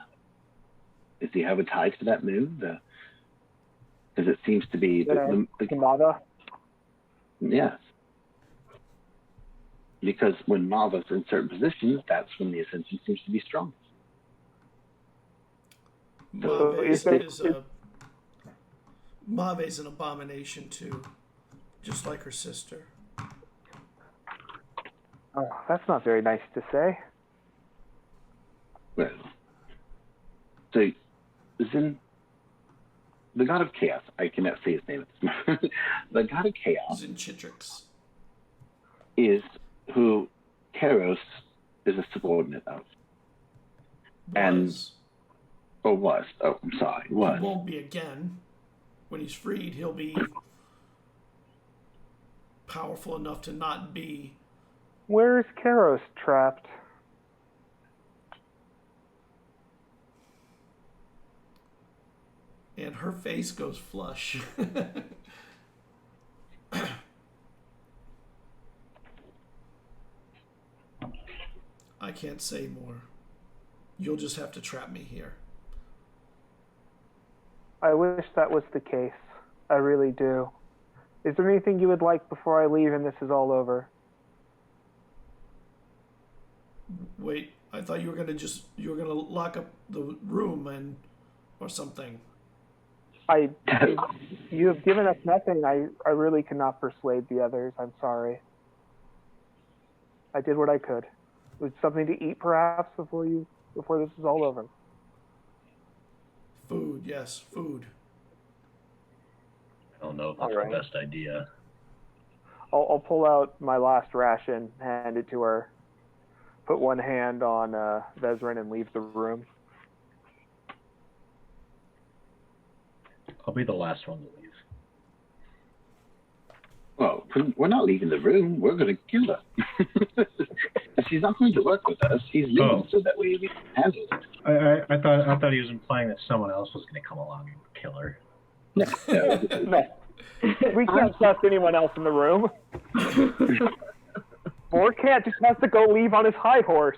Does he have a tie to that moon? Because it seems to be the Mava? Yes. Because when Mava's in certain positions, that's when the Ascension seems to be strong. Mave's an abomination too, just like her sister. Oh, that's not very nice to say. Well, so the god of chaos, I cannot say his name at this moment. The god of chaos Zinchitrix is who Kairos is a subordinate of. Was. I'm sorry, was. He won't be again. When he's freed, he'll be powerful enough to not be. Where is Kairos trapped? And her face goes flush. I can't say more. You'll just have to trap me here. I wish that was the case. I really do. Is there anything you would like before I leave and this is all over? Wait, I thought you were gonna lock up the room or something. You have given us nothing. I really cannot persuade the others. I'm sorry. I did what I could. With something to eat, perhaps, before this is all over. Food, yes, food. I don't know if that's All right. the best idea. I'll pull out my last ration, hand it to her, put one hand on Vezrin, and leave the room. I'll be the last one to leave. Well, we're not leaving the room. We're going to kill her. If she's not going to work with us, he's leaving so that we can handle it. I thought he was implying that someone else was going to come along and kill her. No. No. We can't trust anyone else in the room. Vorcat just has to go leave on his high horse.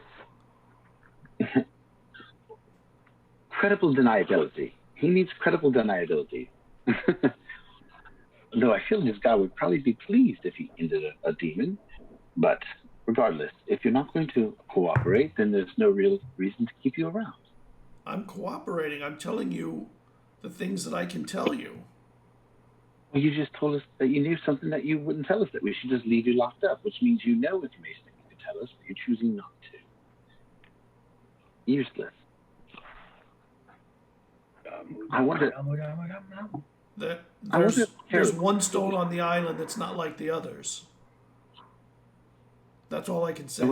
Credible deniability. He needs credible deniability. Though I feel this guy would probably be pleased if he ended a demon. But regardless, if you're not going to cooperate, then there's no real reason to keep you around. I'm cooperating. I'm telling you the things that I can tell you. Well, you just told us that you knew something that you wouldn't tell us, that we should just leave you locked up, which means you know information that you could tell us, but you're choosing not to. Useless. I wonder... There's one stone on the island that's not like the others. That's all I can say.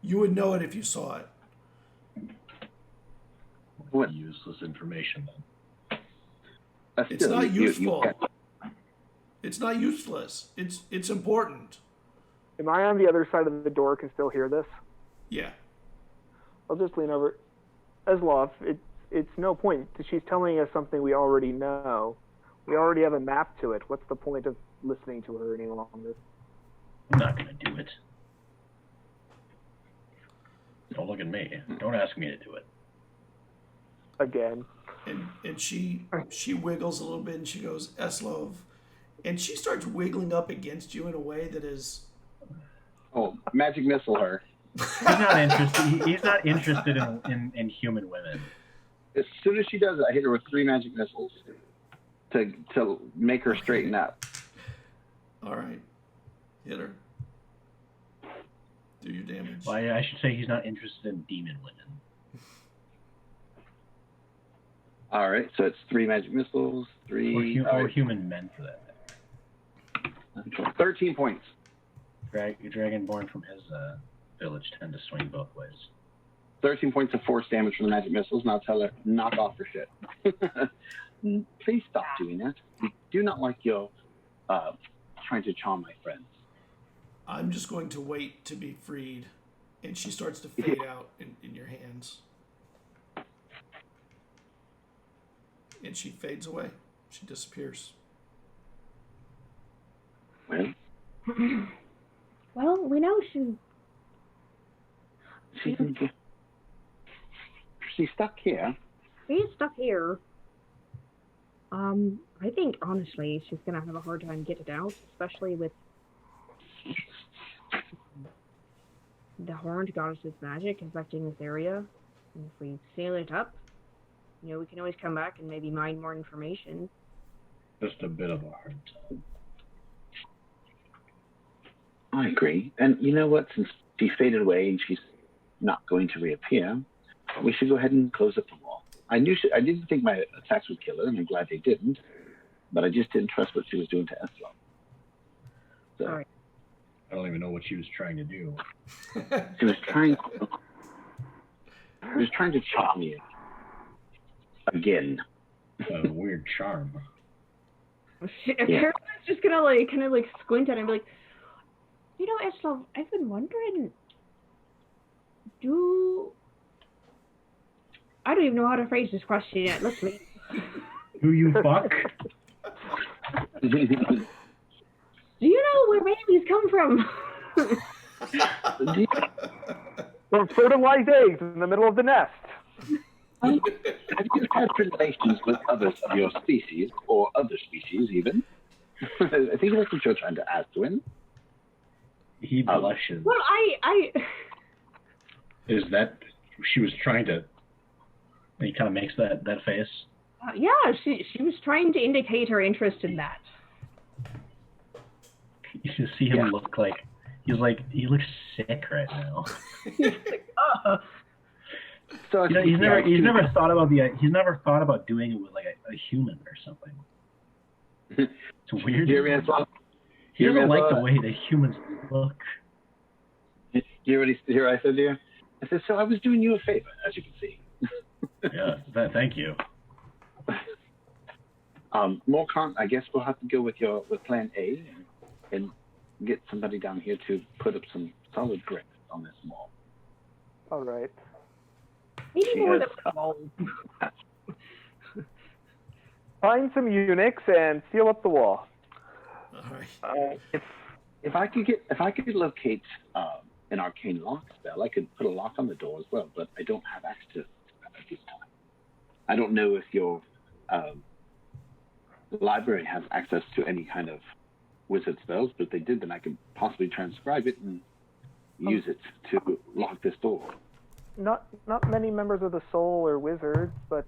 You would know it if you saw it. What? Useless information, then. It's not useful. It's not useless. It's important. Am I on the other side of the door? Can still hear this? Yeah. I'll just lean over. Eslov, it's no point. She's telling us something we already know. We already have a map to it. What's the point of listening to her any longer? I'm not going to do it. Don't look at me. Don't ask me to do it. Again. And she wiggles a little bit and she goes, Eslov. And she starts wiggling up against you in a way that is... Oh, magic missile her. He's not interested. He's not interested in human women. As soon as she does it, I hit her with 3 magic missiles to make her straighten up. All right. Hit her. Do your damage. Well, I should say he's not interested in demon women. All right, so it's 3 magic missiles, 3... Or human men, for that matter. 13 points. Dragonborn from his village tend to swing both ways. 13 points of force damage from the magic missiles, and I'll tell her, knock off her shit. Please stop doing that. We do not like your trying to charm my friends. I'm just going to wait to be freed. And she starts to fade out in your hands. And she fades away. She disappears. Well, Well, we know she's stuck here. she's stuck here. I think, honestly, she's going to have a hard time getting out, especially with the Horned Goddess's magic affecting this area. And if we seal it up, we can always come back and maybe mine more information. Just a bit of a hard time. I agree. And you know what? Since she faded away and she's not going to reappear, we should go ahead and close up the wall. I didn't think my attacks would kill her, and I'm glad they didn't. But I just didn't trust what she was doing to Eslo. So, All right. I don't even know what she was trying to do. She was trying to charm you. Again. A weird charm. Caroline's just gonna kind of squint at him and be like, Eslov, I've been wondering, I don't even know how to phrase this question yet. Let's leave. Do you fuck? Do you know where babies come from? From fertilized eggs in the middle of the nest. Have you had relations with others of your species, or other species even? I think that's what you're trying to ask, Twin. He blushes. Well, I... Is that... She was trying to... He kind of makes that face. Yeah, she was trying to indicate her interest in that. You should see him look like... He looks sick right now. He's like, So He's never thought about doing it with like a human or something. It's weird. Hear me as well? He Hear me doesn't as like well? the way that humans look. You already hear what I said to you? I said, so I was doing you a favor, as you can see. Yeah, thank you. Morcon, I guess we'll have to go with plan A and get somebody down here to put up some solid bricks on this wall. All right. Maybe She more has, than walls. Find some eunuchs and seal up the wall. All right. If I could locate an arcane lock spell, I could put a lock on the door as well, but I don't have access to that at this time. I don't know if your library has access to any kind of wizard spells, but if they did, then I could possibly transcribe it and use it to lock this door. Not many members of the Soul are wizards, but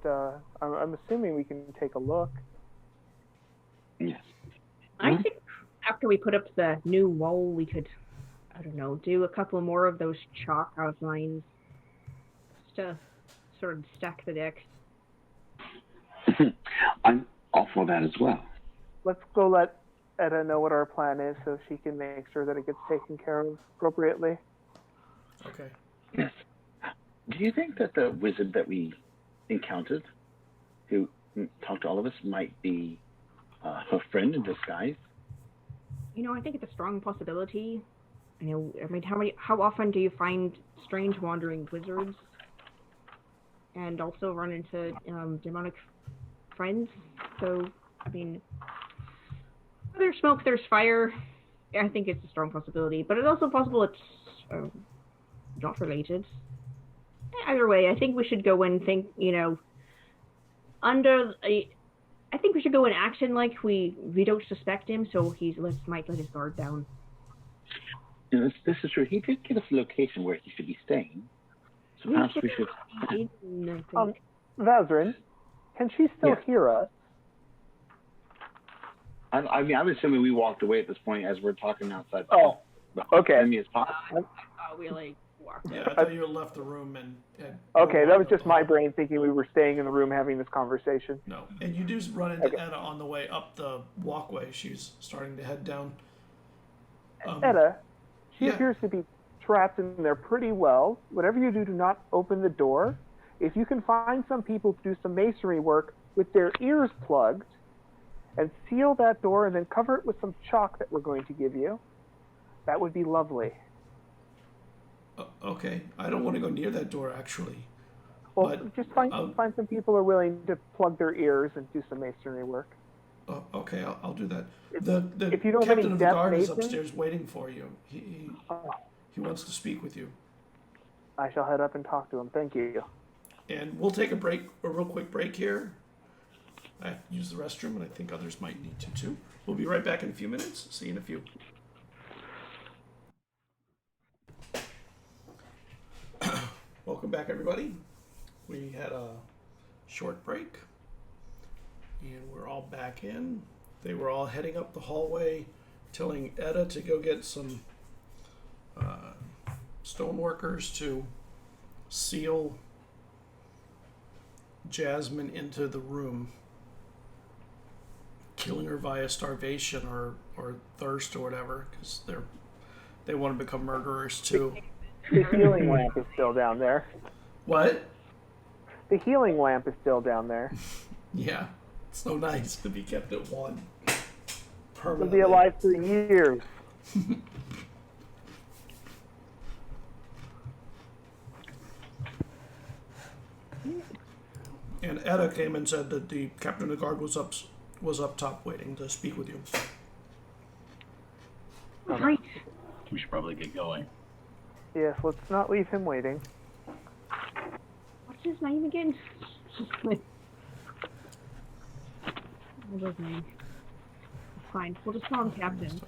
I'm assuming we can take a look. Yes. I think after we put up the new wall, we could, I don't know, do a couple more of those chalk outlines just to sort of stack the deck. I'm all for that as well. Let's go let Etta know what our plan is so she can make sure that it gets taken care of appropriately. Okay. Yes. Do you think that the wizard that we encountered, who talked to all of us, might be her friend in disguise? You know, I think it's a strong possibility. How often do you find strange wandering wizards and also run into demonic friends? So, I mean, where there's smoke, there's fire. I think it's a strong possibility, but it's also possible it's not related. Either way, I think we should go and think, I think we should go in action like we don't suspect him, so might let his guard down. Yes, this is true. He did give us a location where he should be staying. So perhaps we should... Vazarin, can she still hear us? I mean, I'm assuming we walked away at this point as we're talking outside. Oh, okay. As possible. We walked. Yeah, I thought you had left the room and Okay, that was just my brain thinking we were staying in the room having this conversation. No, and you do run into Etta on the way up the walkway. She's starting to head down. Etta, she yeah. appears to be trapped in there pretty well. Whatever you do, do not open the door. If you can find some people to do some masonry work with their ears plugged, and seal that door and then cover it with some chalk that we're going to give you, that would be lovely. Okay, I don't want to go near that door, actually. Well, but just find some people who are willing to plug their ears and do some masonry work. Okay, I'll do that. The if you don't have captain any of the guard is masons, upstairs waiting for you. He wants to speak with you. I shall head up and talk to him. Thank you. And we'll take a real quick break here. I have to use the restroom, and I think others might need to too. We'll be right back in a few minutes. See you in a few. Welcome back, everybody. We had a short break, and we're all back in. They were all heading up the hallway, telling Etta to go get some stoneworkers to seal Jasmine into the room, killing her via starvation or thirst or whatever, because they want to become murderers too. The healing lamp is still down there. What? The healing lamp is still down there. Yeah, it's so nice to be kept at one. It'll Permanently. be alive for years. And Etta came and said that the captain of the guard was up top waiting to speak with you. Right. We should probably get going. Yes, let's not leave him waiting. What's his name again? What was his name? Fine. We'll just call him Captain.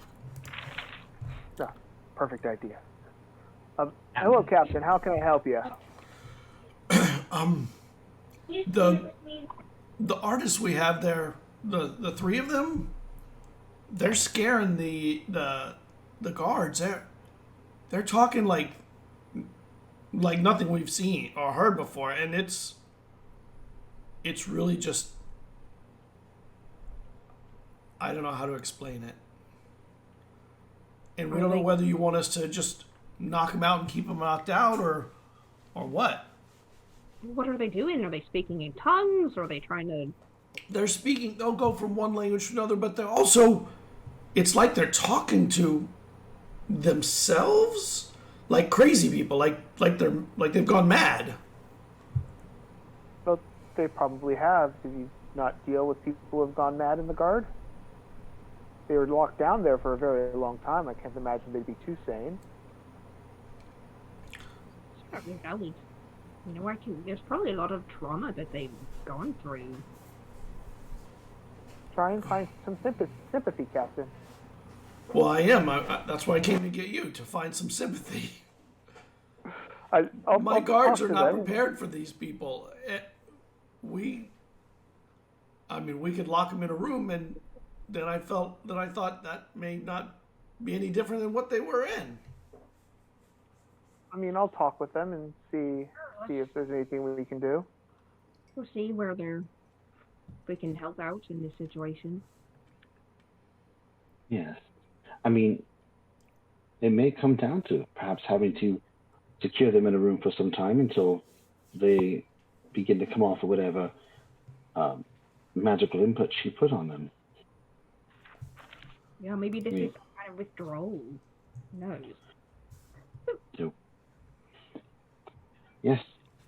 Perfect idea. Hello, Captain. How can I help you? The artists we have there, the three of them, they're scaring the guards. They're talking like nothing we've seen or heard before, and it's really just I don't know how to explain it. And we don't know whether you want us to just knock them out and keep them knocked out, or what. What are they doing? Are they speaking in tongues? Or are they trying to... They're speaking, they'll go from one language to another, but they're also, it's like they're talking to themselves, like crazy people, like they've gone mad. Well, they probably have. Did you not deal with people who have gone mad in the guard? They were locked down there for a very long time. I can't imagine they'd be too sane. Probably valid. You know, there's probably a lot of trauma that they've gone through. Try and find some sympathy, Captain. Well, I am. That's why I came to get you, to find some sympathy. My guards are not prepared for these people. We could lock them in a room, and then I thought that may not be any different than what they were in. I mean, I'll talk with them and see if there's anything we can do. We'll see where we can help out in this situation. Yes. I mean, it may come down to perhaps having to secure them in a room for some time until they begin to come off of whatever magical input she put on them. Yeah, maybe this is some kind of withdrawal. Who knows? So, yes.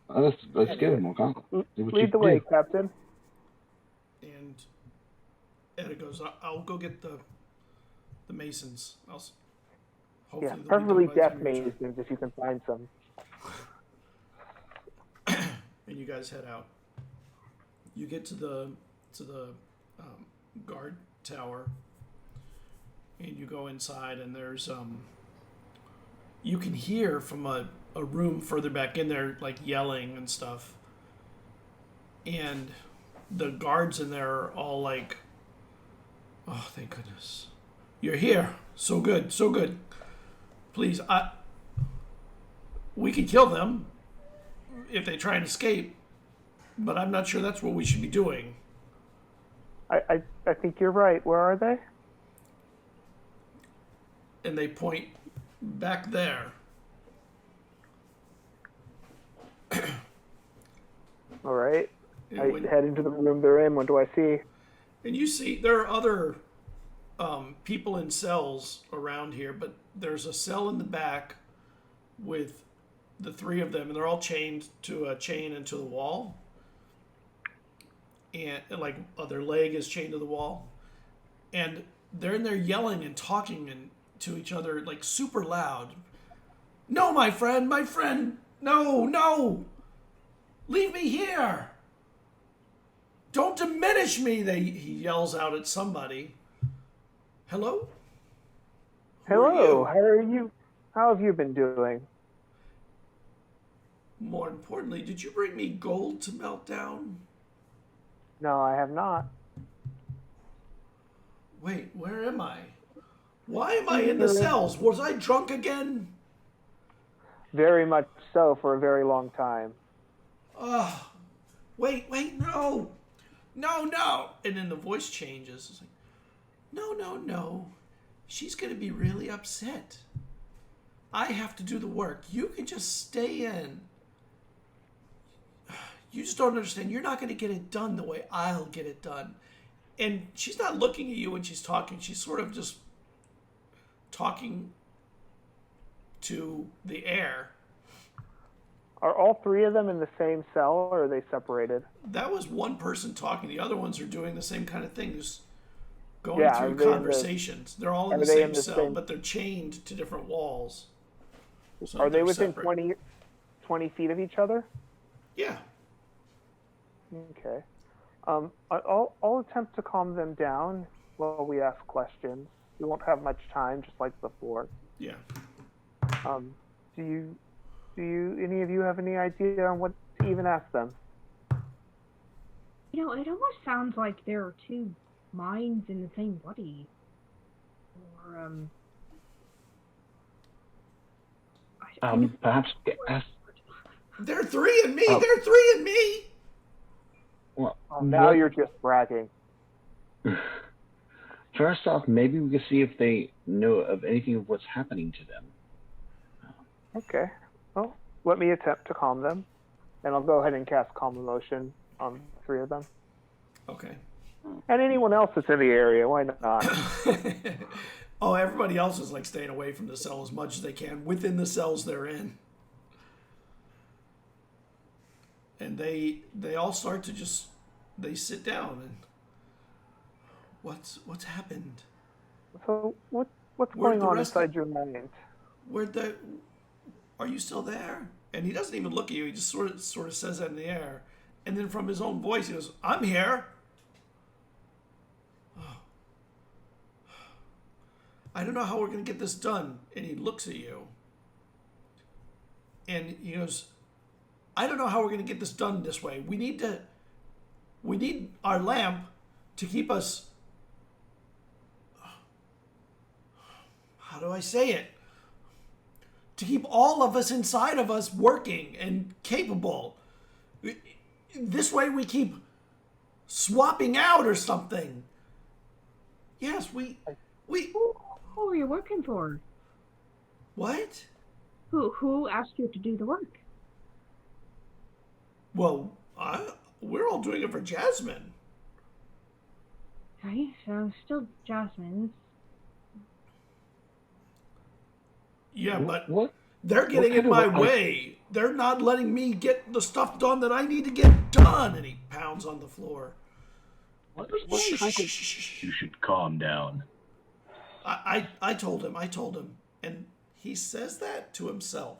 Let's get them, okay? Lead the way, Captain. And Etta goes, I'll go get the masons. Hopefully Yeah, they'll be preferably done by death 3 weeks. masons if you can find some. And you guys head out. You get to the guard tower, and you go inside, and there's you can hear from a room further back in there, like yelling and stuff. And the guards in there are all like, "Oh, thank goodness, you're here! So good, so good. Please, we could kill them if they try and escape, but I'm not sure that's what we should be doing." I think you're right. Where are they? And they point back there. All right. And I head into the room they're in. What do I see? And you see there are other people in cells around here, but there's a cell in the back with the 3 of them, and they're all chained to a chain into the wall. And like their leg is chained to the wall. And they're in there yelling and talking and to each other like super loud. "No, my friend, no! Leave me here! Don't diminish me!" He yells out at somebody. Hello? Hello, how are you? How have you been doing? More importantly, did you bring me gold to melt down? No, I have not. Wait, where am I? Why am I in the cells? Was I drunk again? Very much so, for a very long time. Wait, no. And then the voice changes. It's like, no. She's going to be really upset. I have to do the work. You can just stay in. You just don't understand. You're not going to get it done the way I'll get it done. And she's not looking at you when she's talking. She's sort of just talking to the air. Are all 3 of them in the same cell, or are they separated? That was one person talking. The other ones are doing the same kind of thing, just going through through conversations. They're all in the same cell, but they're chained to different walls. So are they within separate. 20 feet of each other? Yeah. Okay. I'll attempt to calm them down while we ask questions. We won't have much time, just like before. Yeah. Do you any of you have any idea on what to even ask them? You know, it almost sounds like there are 2 minds in the same body. Or, Perhaps ask. They're 3 in me! They're 3 in me! Well, Now you're just bragging. First off, maybe we could see if they know of anything of what's happening to them. Okay. Well, let me attempt to calm them, and I'll go ahead and cast Calm Emotion on the 3 of them. Okay. And anyone else that's in the area, why not? Oh, everybody else is like staying away from the cell as much as they can within the cells they're in. And they all start to just, they sit down and what's happened? So what's Where'd going the on rest inside your mind? Are you still there? And he doesn't even look at you. He just sort of says that in the air. And then from his own voice, he goes, I'm here. I don't know how we're going to get this done. And he looks at you. And he goes, I don't know how we're going to get this done this way. We need our lamp to keep us, how do I say it? To keep all of us inside of us working and capable. This way we keep swapping out or something. Yes, we Who are you working for? What? Who asked you to do the work? Well, we're all doing it for Jasmine. Okay, so still Jasmine's. Yeah, but What? they're getting kind in my of- way. They're not letting me get the stuff done that I need to get done. And he pounds on the floor. What Shh, kind shh, of- shh, shh. You should calm down. I told him. And he says that to himself.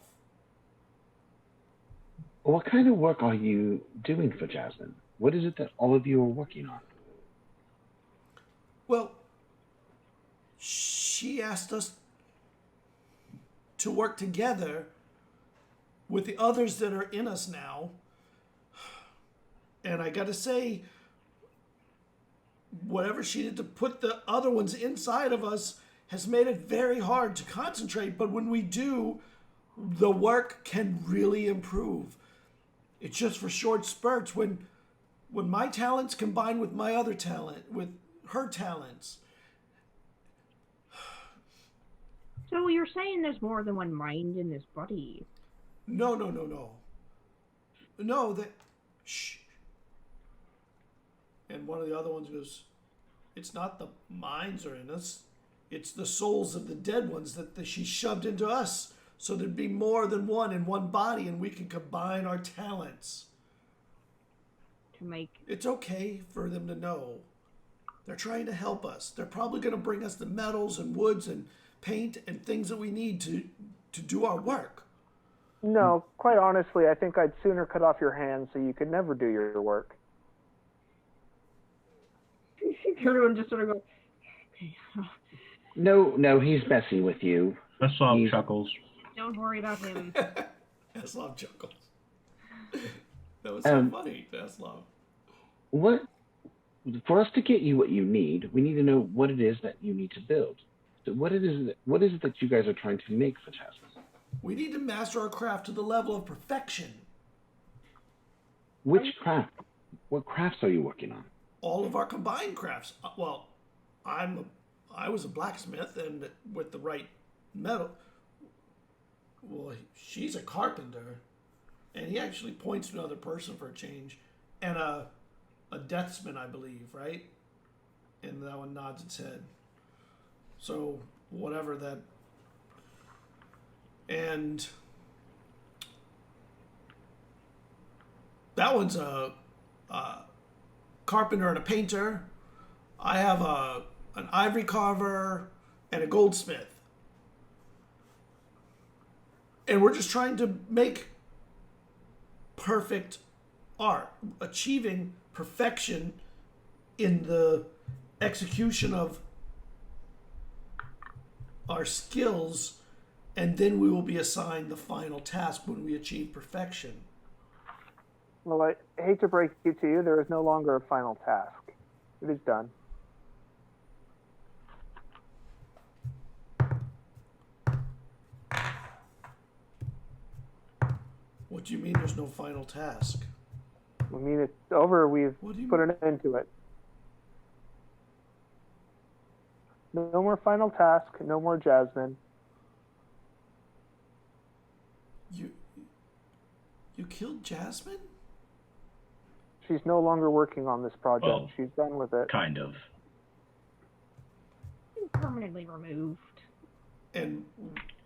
What kind of work are you doing for Jasmine? What is it that all of you are working on? Well, she asked us to work together with the others that are in us now. And I gotta say, whatever she did to put the other ones inside of us has made it very hard to concentrate. But when we do, the work can really improve. It's just for short spurts. When my talents combine with my other talent, with her talents. So you're saying there's more than one mind in this body? No. No, that. Shh. And one of the other ones goes, it's not the minds are in us. It's the souls of the dead ones that she shoved into us. So there'd be more than one in one body and we could combine our talents. To make... It's okay for them to know. They're trying to help us. They're probably going to bring us the metals and woods and paint and things that we need to do our work. No, quite honestly, I think I'd sooner cut off your hands so you could never do your work. Everyone just sort of goes, okay, No, he's messing with you. Veslov He's- chuckles. don't worry about him. Aslov chuckles. That was so funny, Aslov. What? For us to get you what you need, we need to know what it is that you need to build. So what is it that you guys are trying to make for Jasmine? We need to master our craft to the level of perfection. Which craft? What crafts are you working on? All of our combined crafts. Well, I was a blacksmith, and with the right metal. Well, she's a carpenter, and he actually points to another person for a change, and a deathsman, I believe, right? And that one nods its head. So whatever that. And that one's a carpenter and a painter. I have an ivory carver and a goldsmith. And we're just trying to make perfect art, achieving perfection in the execution of our skills, and then we will be assigned the final task when we achieve perfection. Well, I hate to break it to you, there is no longer a final task. It is done. What do you mean there's no final task? I mean, it's over. We've What do you put mean? an end to it. No more final task. No more Jasmine. You killed Jasmine? She's no longer working on this project. Well, She's done with it. Kind of. Permanently removed. And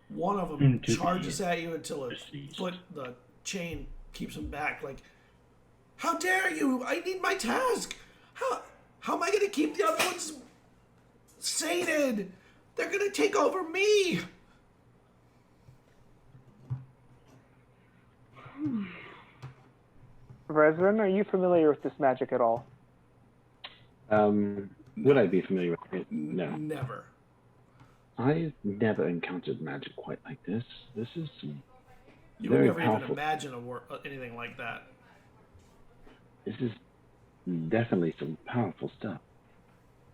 one of them Into charges the at you until the chain keeps him back. Like, how dare you? I need my task. How am I going to keep the other ones sated? They're going to take over me. Resident, are you familiar with this magic at all? Would I be familiar with it? No. Never. I've never encountered magic quite like this. This is You would very never powerful. even imagine anything like that. This is definitely some powerful stuff.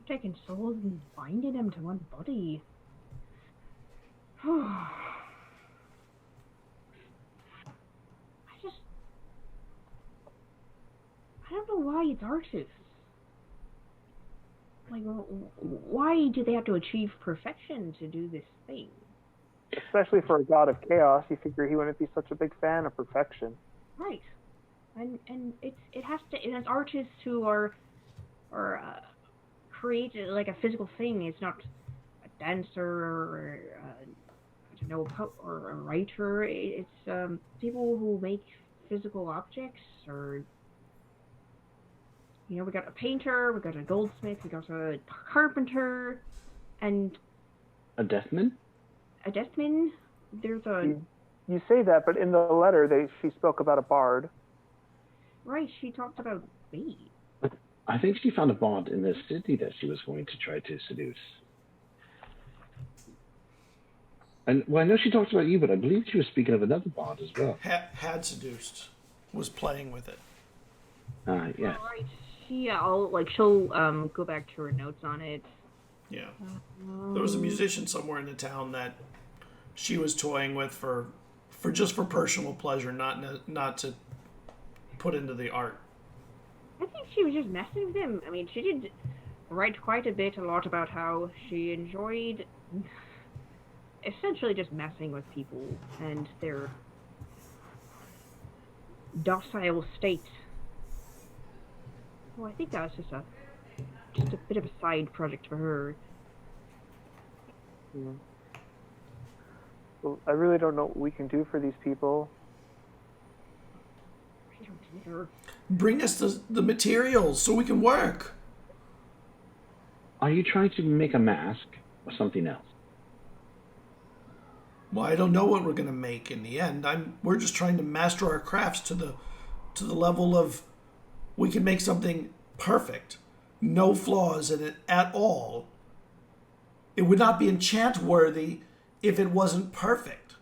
Taking souls and binding them to one body. I don't know why it's artists. Like, why do they have to achieve perfection to do this thing? Especially for a god of chaos, you figure he wouldn't be such a big fan of perfection. Right. And it has to, and it's artists who are create like a physical thing. It's not a dancer or I don't know, or a writer. It's people who make physical objects, or you know, we got a painter, we got a goldsmith, we got a carpenter, and A deathman? a deathman. There's a You say that, but in the letter, she spoke about a bard. right. She talked about me. I think she found a bard in the city that she was going to try to seduce. And well, I know she talked about you, but I believe she was speaking of another bard as well. Had seduced. Was playing with it. Yeah. Right. She'll go back to her notes on it. Yeah. There was a musician somewhere in the town that she was toying with for just for personal pleasure, not to put into the art. I think she was just messing with him. I mean, she did write quite a lot about how she enjoyed essentially just messing with people and their docile state. Well, I think that was just a bit of a side project for her. Well, I really don't know what we can do for these people. I don't either. Bring us the materials so we can work. Are you trying to make a mask or something else? Well, I don't know what we're gonna make in the end. We're just trying to master our crafts to the level of we can make something perfect, no flaws in it at all. It would not be enchant worthy if it wasn't perfect.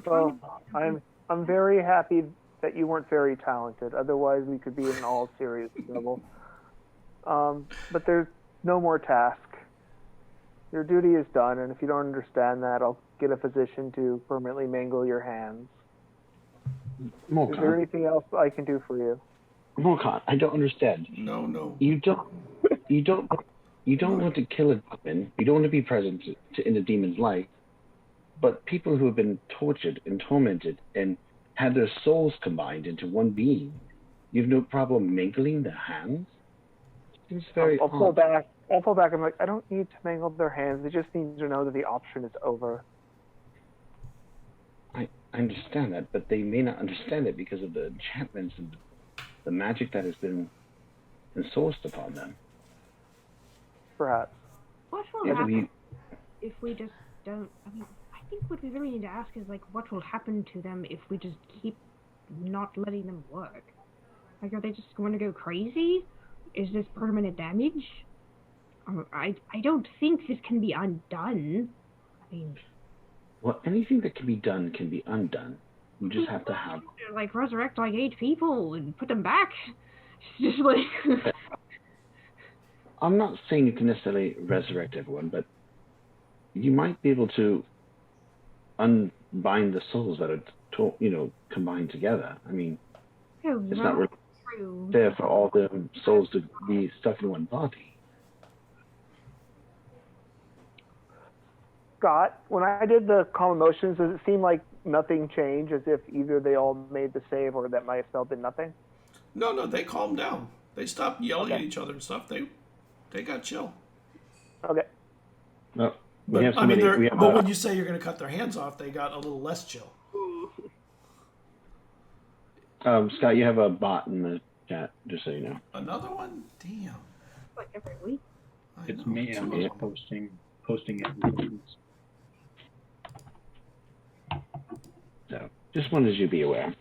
Well, I'm very happy that you weren't very talented. Otherwise, we could be in all serious trouble. But there's no more task. Your duty is done, and if you don't understand that, I'll get a physician to permanently mangle your hands. Is there Morkan, anything else I can do for you? Morkan, I don't understand. No. You don't want to kill a demon. You don't want to be present in a demon's life. But people who have been tortured and tormented and had their souls combined into one being, you have no problem mingling their hands? Seems very I'll pull odd. back. I'm like, I don't need to mangle their hands. They just need to know that the option is over. I understand that, but they may not understand it because of the enchantments and the magic that has been enforced upon them. Perhaps. What will Yeah, happen if we just don't? I mean, I think what we really need to ask is like, what will happen to them if we just keep not letting them work? Like, are they just going to go crazy? Is this permanent damage? I don't think this can be undone. I mean, Well, anything that can be done can be undone. You just have to have... like resurrect like 8 people and put them back. It's just like I'm not saying you can necessarily resurrect everyone, but you might be able to unbind the souls that are, combined together. I mean, it's not really true. fair for all the souls to be stuck in one body. Scott, when I did the calm emotions, does it seem like nothing changed, as if either they all made the save or that my spell did nothing? No, they calmed down. They stopped yelling at Okay. each other and stuff. They got chill. Okay. No, we But have I mean, somebody. We have but when you say you're going to cut their hands off, they got a little less chill. Scott, you have a bot in the chat, just so you know. Another one? Damn. Like every week. I It's know, me. two I'm of just them. posting it. So, just wanted you to be aware.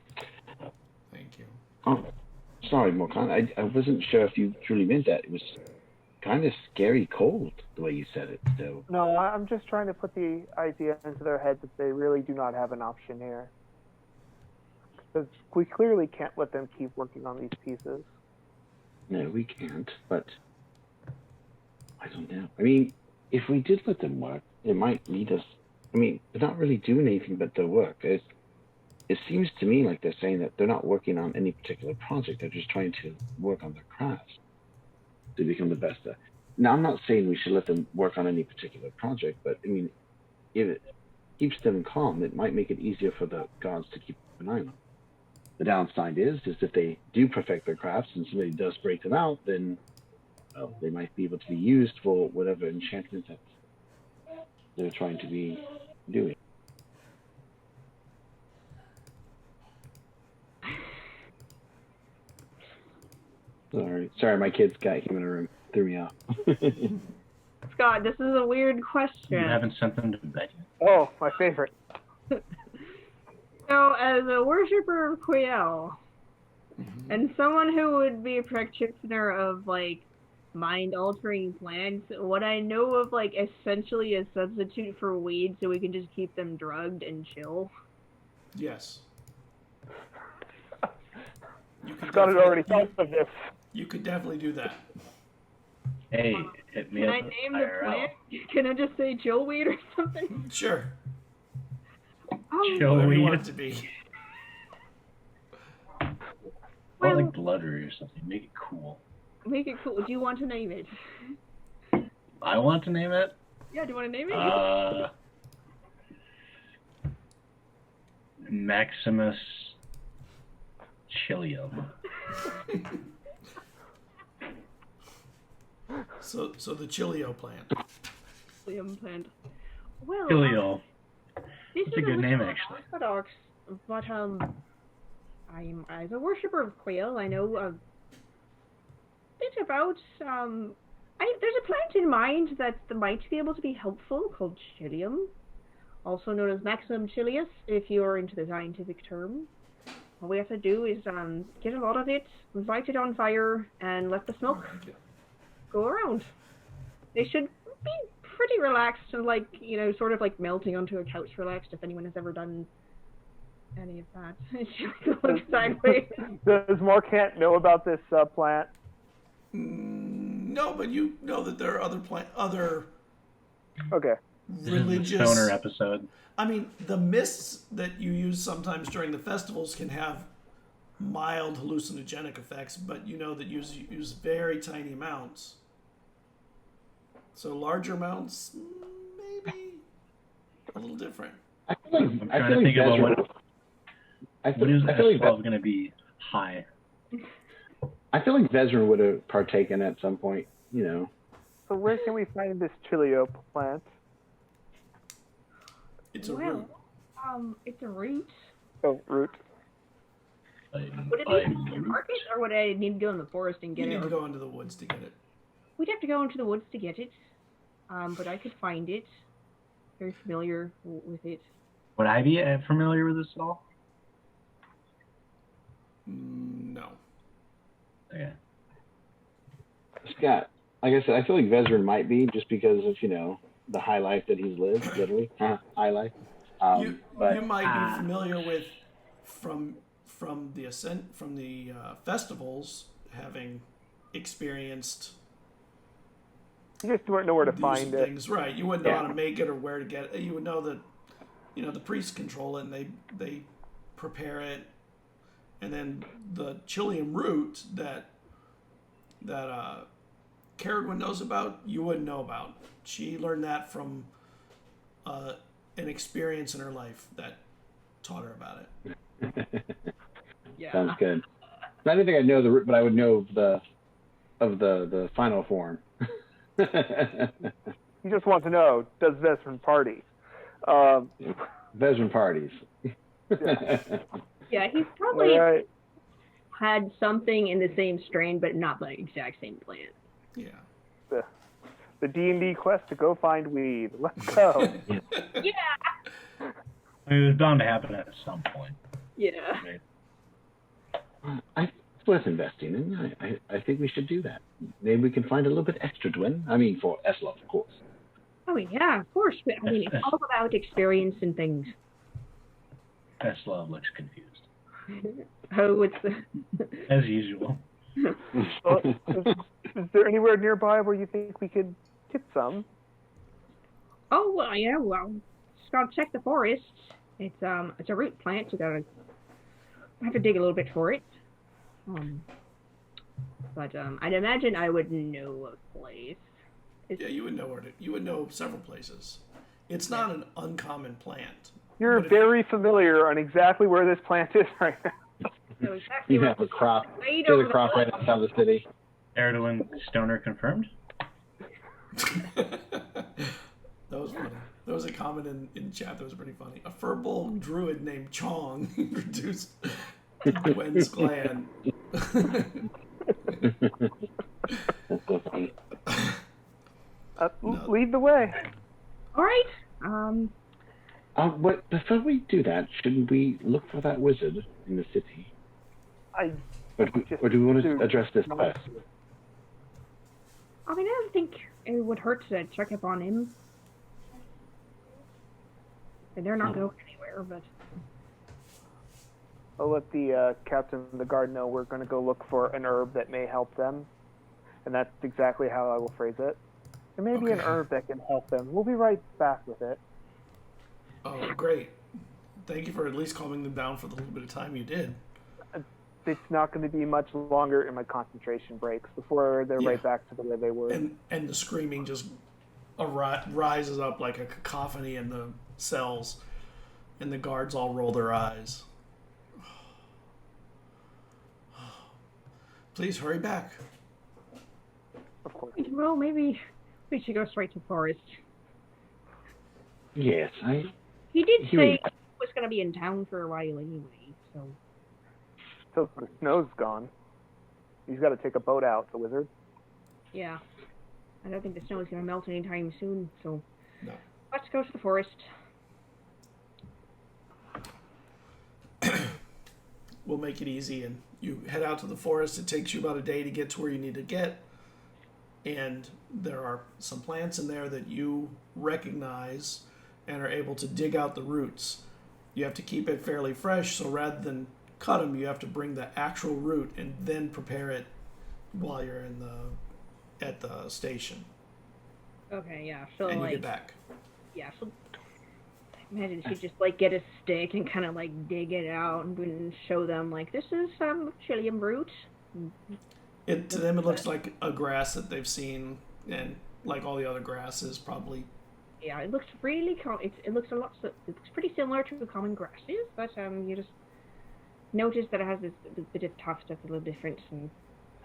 Thank you. Oh, sorry, Morkan. I wasn't sure if you truly meant that. It was kind of scary cold the way you said it. So, No, I'm just trying to put the idea into their head that they really do not have an option here. Because we clearly can't let them keep working on these pieces. no, we can't. But I don't know. I mean, if we did let them work, it might lead us. I mean, they're not really doing anything but their work. It seems to me like they're saying that they're not working on any particular project. They're just trying to work on their craft to become the best. Now, I'm not saying we should let them work on any particular project, but I mean, if it keeps them calm, it might make it easier for the gods to keep an eye on them. The downside is if they do perfect their crafts and somebody does break them out, then they might be able to be used for whatever enchantment that they're trying to be doing. Sorry, my kids got him in a room. Threw me off. Scott, this is a weird question. You haven't sent them to bed yet. Oh, my favorite. So, as a worshiper of Quiel, and someone who would be a practitioner of, like, mind-altering plants, would I know of, like, essentially a substitute for weed so we can just keep them drugged and chill? Yes. You could Scott had already definitely- thought of this. You could definitely do that. Hey, hit me Can up I at name the IRL. plant? Can I just say chillweed or something? Sure. Oh, Chill. Whatever you weed. want it to be. Or well, like bloodroot or something. Make it cool. make it cool. Do you want to name it? I want to name it. Yeah, do you want to name it? Maximus Chilium. So the Chilio plant. Liam plant. Well, Chilio. this That's a is good name, bit actually. Orthodox, but I'm as a worshipper of quail, I know a bit about there's a plant in mind that might be able to be helpful called Chilium, also known as Maximum Chilius, if you're into the scientific term. All we have to do is get a lot of it, light it on fire, and let the smoke go around. They should be pretty relaxed and, like, you know, sort of like melting onto a couch relaxed, if anyone has ever done any of that. She looks sideways. Does Marquant know about this plant? No, but you know that there are other Okay. This is the religious. stoner episode. I mean, the mists that you use sometimes during the festivals can have mild hallucinogenic effects, but you know that you use very tiny amounts. So larger amounts, maybe a little different. I feel like, I'm I trying feel to like think about Vezran- I What is feel like S12 going to be high? I feel like Vezran would have partaken at some point. You know, So where can we find this Chilio plant? It's a root. It's a root. Oh, root. Would it be in the market, or would I need to go in the forest and You get need it? to go into the woods to get it. We'd have to go into the woods to get it, but I could find it. Very familiar with it. Would I be familiar with this at all? No. Okay. Scott. Like I said, I feel like Vezran might be just because of the high life that he's lived, literally high life. You might be familiar with from the festivals, having experienced You just weren't know where to these find it. things, right? You wouldn't know how to make it or where to get it. You would know that, the priests control it and they prepare it, and then the Chilium root that Caradwin knows about, you wouldn't know about. She learned that from an experience in her life that taught her about it. Yeah. Sounds good. I don't think I know the root, but I would know of the final form. You just want to know, does Vesper party? Veteran parties. Yeah, he's probably All right. had something in the same strain, but not the exact same plant. Yeah. The D&D quest to go find weed. Let's go. Yeah. I mean, it was bound to happen at some point. Yeah. It's worth investing in. I think we should do that. Maybe we can find a little bit extra, Dwin. I mean, for Eslov, of course. Oh yeah, of course. But, I mean, it's all about experience and things. Tesla looks confused, Oh, it's as usual. Well, is there anywhere nearby where you think we could get some? oh well, yeah. Well, just gotta check the forest. It's a root plant. You gotta have to dig a little bit for it. But I'd imagine I would know a place. Yeah, you would know you would know several places. It's not an uncommon plant. You're But if- very familiar on exactly where this plant is right now. So exactly You have a crop. right There's over a crop the right outside the city. Erdogan Stoner confirmed. That was funny. There was a comment in chat that was pretty funny. A furball druid named Chong introduced Gwen's clan. That's so funny. Lead the way. All right. But before we do that, shouldn't we look for that wizard in the city? Or do we want to address this quest? I mean, I don't think it would hurt to check up on him. And they're not going anywhere, but I'll let the captain of the guard know we're going to go look for an herb that may help them. And that's exactly how I will phrase it. There may be an Okay. herb that can help them. We'll be right back with it. Oh, great. Thank you for at least calming them down for the little bit of time you did. It's not going to be much longer in my concentration breaks before they're Yeah. right back to the way they were. And the screaming just rises up like a cacophony in the cells, and the guards all roll their eyes. Please hurry back. Of course. well, maybe we should go straight to the forest. Yes, He did Here say we- he was going to be in town for a while anyway, so. Till the snow's gone. He's got to take a boat out, the wizard. Yeah. I don't think the snow is going to melt anytime soon, so. No. Let's go to the forest. We'll make it easy, and you head out to the forest. It takes you about a day to get to where you need to get, and there are some plants in there that you recognize and are able to dig out the roots. You have to keep it fairly fresh, so rather than cut them, you have to bring the actual root and then prepare it while you're at the station. Okay, yeah. So, And you like, get back. yeah, so. Imagine she'd just, like, get a stick and kind of, like, dig it out and show them, like, this is some Chilean root. To them, it looks like a grass that they've seen, and like all the other grasses, probably. Yeah, it looks really it looks it looks pretty similar to the common grasses, but you just notice that it has this bit of tuft that's a little different, and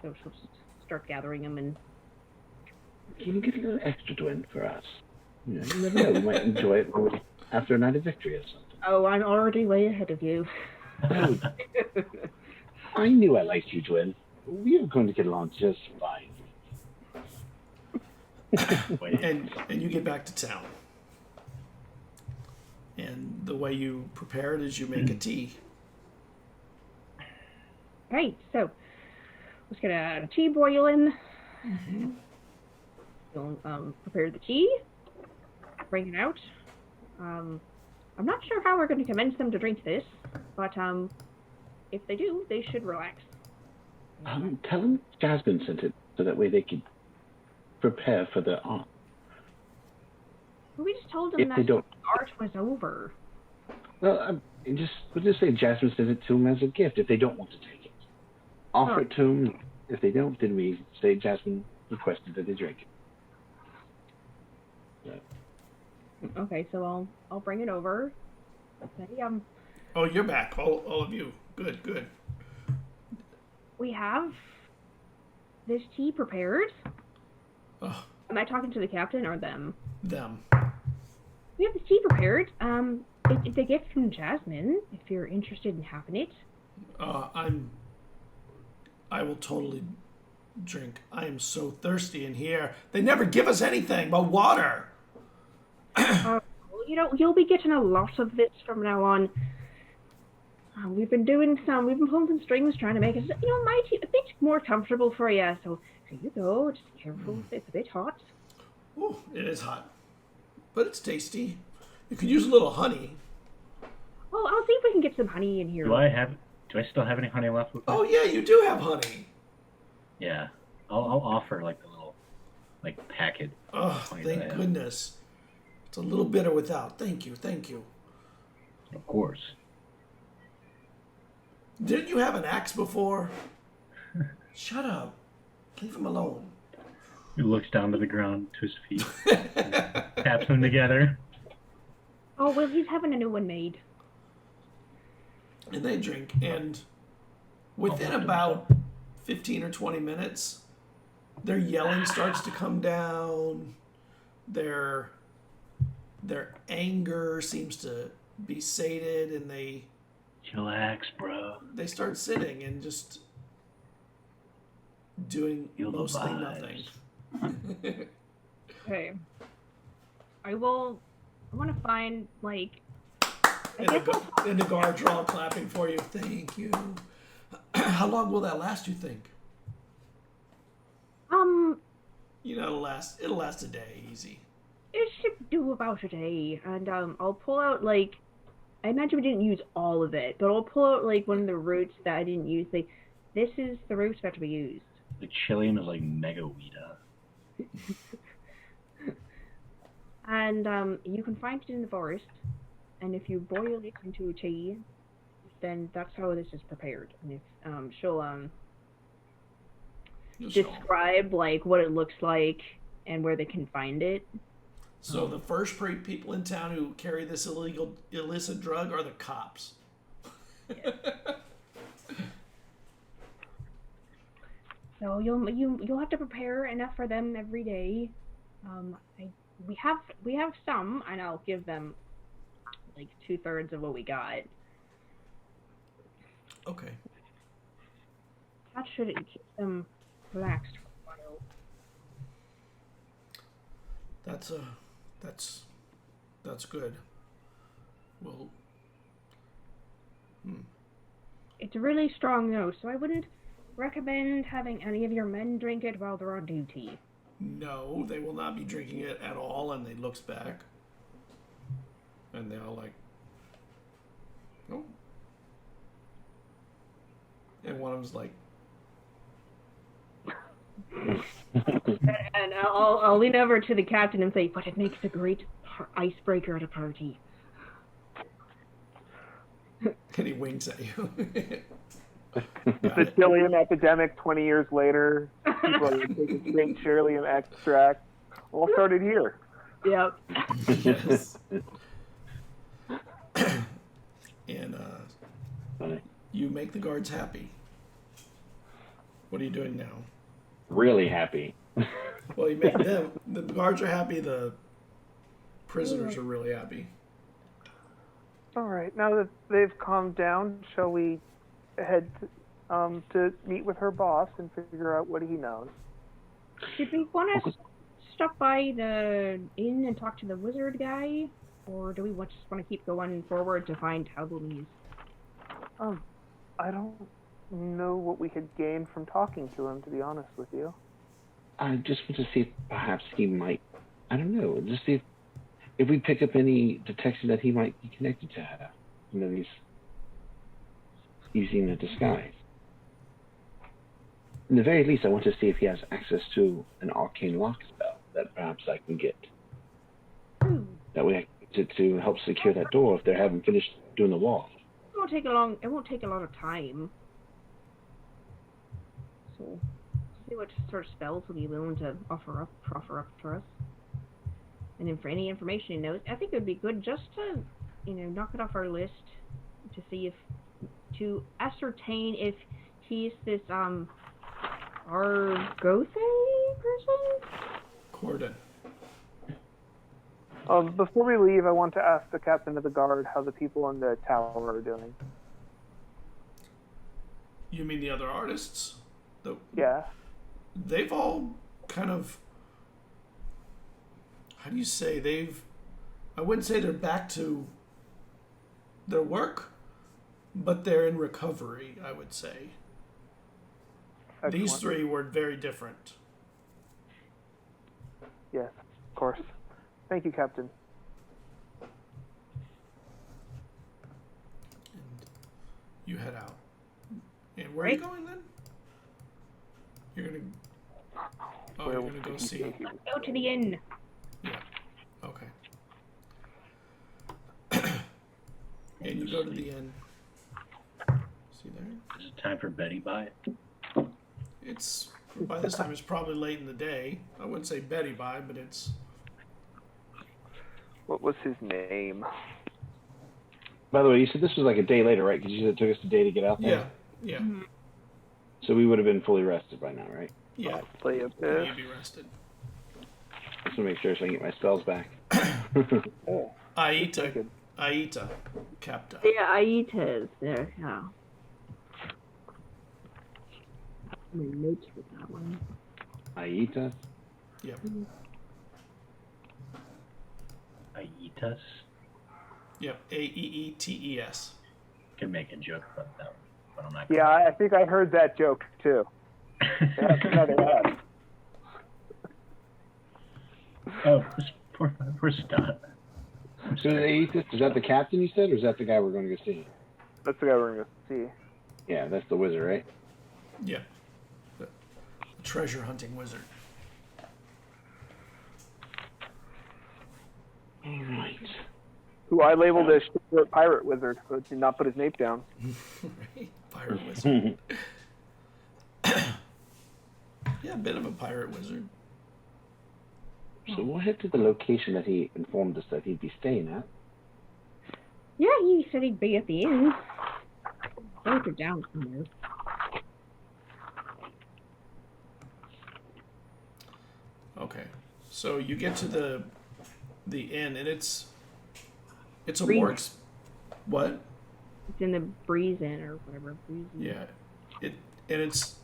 so she'll just start gathering them. And can you get a little extra Dwin for us? You never know. We might enjoy it after a night of victory or something. oh, I'm already way ahead of you. Oh, I knew I liked you, Dwin. We are going to get along just fine. And you get back to town. And the way you prepare it is you make a tea. Right, so let's get a tea boiling. You'll prepare the tea, bring it out. I'm not sure how we're going to convince them to drink this, but if they do, they should relax. Tell them Jasmine sent it so that way they could prepare for the art. We just told them If that they don't, art was over. well, we'll just say Jasmine sent it to them as a gift. If they don't want to take it, offer it to them. If they don't, then we say Jasmine requested that they drink it. Okay, so I'll bring it over. Okay, Oh, you're back, all of you. Good, good. we have this tea prepared. Oh, Am I talking to the captain or them? them. We have this tea prepared. It's a gift from Jasmine. If you're interested in having it. I will totally drink. I am so thirsty in here. They never give us anything but water. Well, you'll be getting a lot of this from now on. We've been pulling some strings trying to make it, mighty a bit more comfortable for you. So here you go. Just careful, it's a bit hot. Ooh, it is hot, but it's tasty. You could use a little honey. Well, I'll see if we can get some honey in here. Do I still have any honey left with me? Oh yeah, you do have honey. Yeah. I'll offer like a little packet. Oh, honey that I thank have. goodness. It's a little bitter without. Thank you, thank you. Of course. Didn't you have an axe before? Shut up. Leave him alone. He looks down to the ground to his feet, taps them together. Oh, well, he's having a new one made. And they drink, and within about 15 or 20 minutes, their yelling starts to come down. Their anger seems to be sated, and they Chillax, bro. start sitting and just doing Feel the mostly vibes. nothing. Okay. I want to find, like... And the guards are all clapping for you. Thank you. How long will that last, you think? It'll last a day, easy. It should do about a day, and I'll pull out, like, I imagine we didn't use all of it, but I'll pull out, like, one of the roots that I didn't use. Like, this is the root that we used. The Chilean is like mega weeda. And you can find it in the forest, and if you boil it into a tea, then that's how this is prepared. And if she'll describe like what it looks like and where they can find it. So the first people in town who carry this illicit drug are the cops. Yes. So you'll have to prepare enough for them every day. We have some, and I'll give them like 2/3 of what we got. Okay. That should keep them relaxed for a while. That's good. Well, It's a really strong nose, so I wouldn't recommend having any of your men drink it while they're on duty. no, they will not be drinking it at all. And they looks back, and they're all like, "No." And one of them's like, And I'll lean over to the captain and say, "But it makes a great icebreaker at a party." and he winks at you. The Chilean epidemic 20 years later. People are taking straight Chilean extract. All started here. Yep. Yes. And Funny. you make the guards happy. What are you doing now? Really happy. Well, you make them. The guards are happy. The prisoners are really happy. All right. Now that they've calmed down, shall we head to meet with her boss and figure out what he knows? Did we want to stop by the inn and talk to the wizard guy? Or do we just want to keep going forward to find Halbelmies? I don't know what we could gain from talking to him, to be honest with you. I just want to see if perhaps he might, I don't know, just see if we pick up any detection that he might be connected to her. He's using a disguise. In the very least, I want to see if he has access to an arcane lock spell that perhaps I can get. That way to help secure that door if they haven't finished doing the wall. It won't take a lot of time. So, see what sort of spells will be willing to offer up for us. And then for any information he knows, I think it would be good just to, knock it off our list to see if, to ascertain if he's this, Argothe person? Corden. Before we leave, I want to ask the captain of the guard how the people in the tower are doing. You mean the other artists? Yeah. They've all kind of, how do you say, I wouldn't say they're back to their work, but they're in recovery, I would say. Excellent. These three were very different. Yes, of course. Thank you, Captain. And you head out. And where are you going then? You're gonna. Oh, you're gonna go see. Let's go to the inn. Yeah. Okay. And you go to the inn. See there? Is it time for Betty Bye? It's by this time it's probably late in the day. I wouldn't say Betty Bye, but it's. What was his name? By the way, you said this was like a day later, right? Because you said it took us a day to get out there. Yeah. Mm-hmm. So we would have been fully rested by now, right? Yeah. Play a You'd bit. be rested. Just to make sure so I can get my spells back. Oh, Aita. good. Aita. Capta. Yeah, Aitas. There, yeah. My notes for that one. Aita. Yep. Aitas. Yep. Aeetes. Can make a joke about that, but I'm not. Yeah, I think I heard that joke too. That's another one. Oh, poor Scott. So Aita, is that the captain you said, or is that the guy we're going to go see? That's the guy we're going to see. Yeah, that's the wizard, right? Yeah. The treasure hunting wizard. All right. Who I labeled as short pirate wizard, but did not put his name down. Pirate wizard. Yeah, a bit of a pirate wizard. So we'll head to the location that he informed us that he'd be staying at. Yeah, he said he'd be at the inn. Both are down somewhere. Okay. So you get to the inn, and it's a Breeze. more what? It's in the Breeze Inn or whatever. Breeze Inn. Yeah.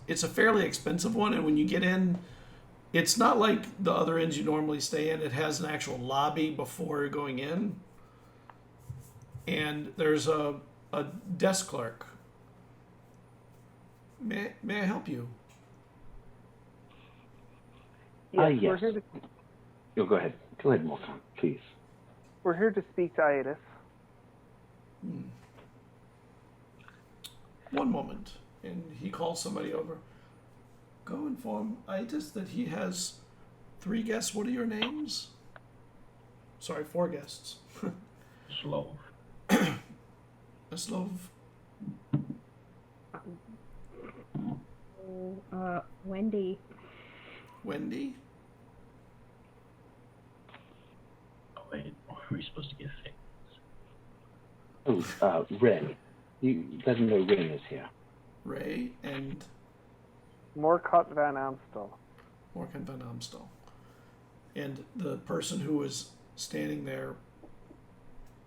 It's a fairly expensive one, and when you get in, it's not like the other inns you normally stay in. It has an actual lobby before going in, and there's a desk clerk. May I help you? Yes, Yes. Go ahead. Go ahead, Morkan, please. We're here to speak to Aitis. One moment. And he calls somebody over. Go inform Itis that he has 3 guests. What are your names? Sorry, 4 guests. Slow. Aslov. Wendy. Wendy. Oh wait, were we supposed to get things? Oh, Ren. You doesn't know Ren is here. Ray and Morcott Van Amstel. Morkan van Amstel. And the person who is standing there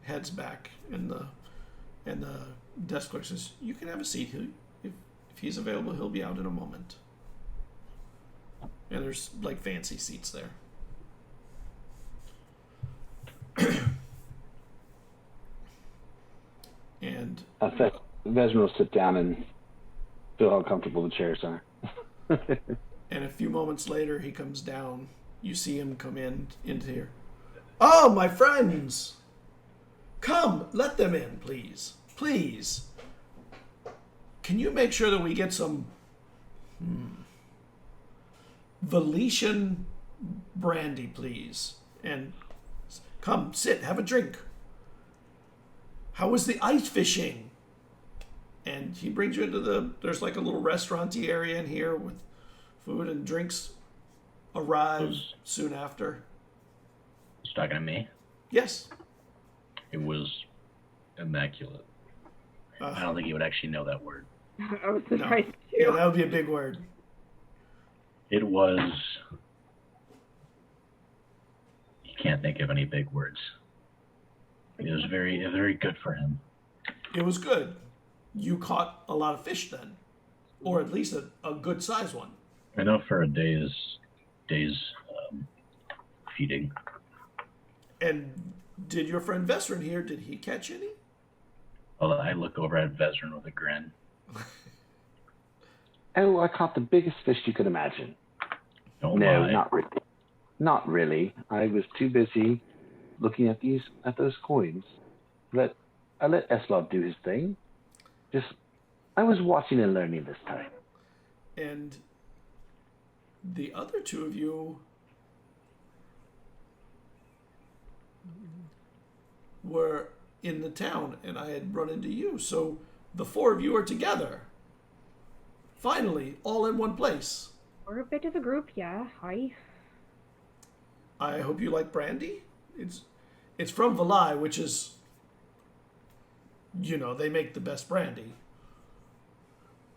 heads back, and the desk clerk says, "You can have a seat. If he's available, he'll be out in a moment." And there's like fancy seats there. And Vesna will sit down and feel how comfortable the chairs are. And a few moments later, he comes down. You see him come into here. Oh, my friends! Come, let them in, please. Please. Can you make sure that we get some Valetian brandy, please? And come, sit, have a drink. How was the ice fishing? And he brings you into there's like a little restaurant-y area in here with food and drinks arrive soon after. He's talking to me. Yes. It was immaculate. I don't think he would actually know that word. I was surprised too. Yeah, that would be a big word. It was. You can't think of any big words. It was very good for him. It was good. You caught a lot of fish then, or at least a good sized one. Enough for a day's feeding. And did your friend Vesrin here? Did he catch any? Well, I look over at Vezrin with a grin. Oh, I caught the biggest fish you could imagine. Don't No, lie. not really. Not really. I was too busy looking at those coins. I let Eslov do his thing. I was watching and learning this time. And the other two of you were in the town, and I had run into you. So the four of you are together. Finally, all in one place. We're a bit of a group, yeah. Hi. I hope you like brandy. It's from Valai, which is, they make the best brandy.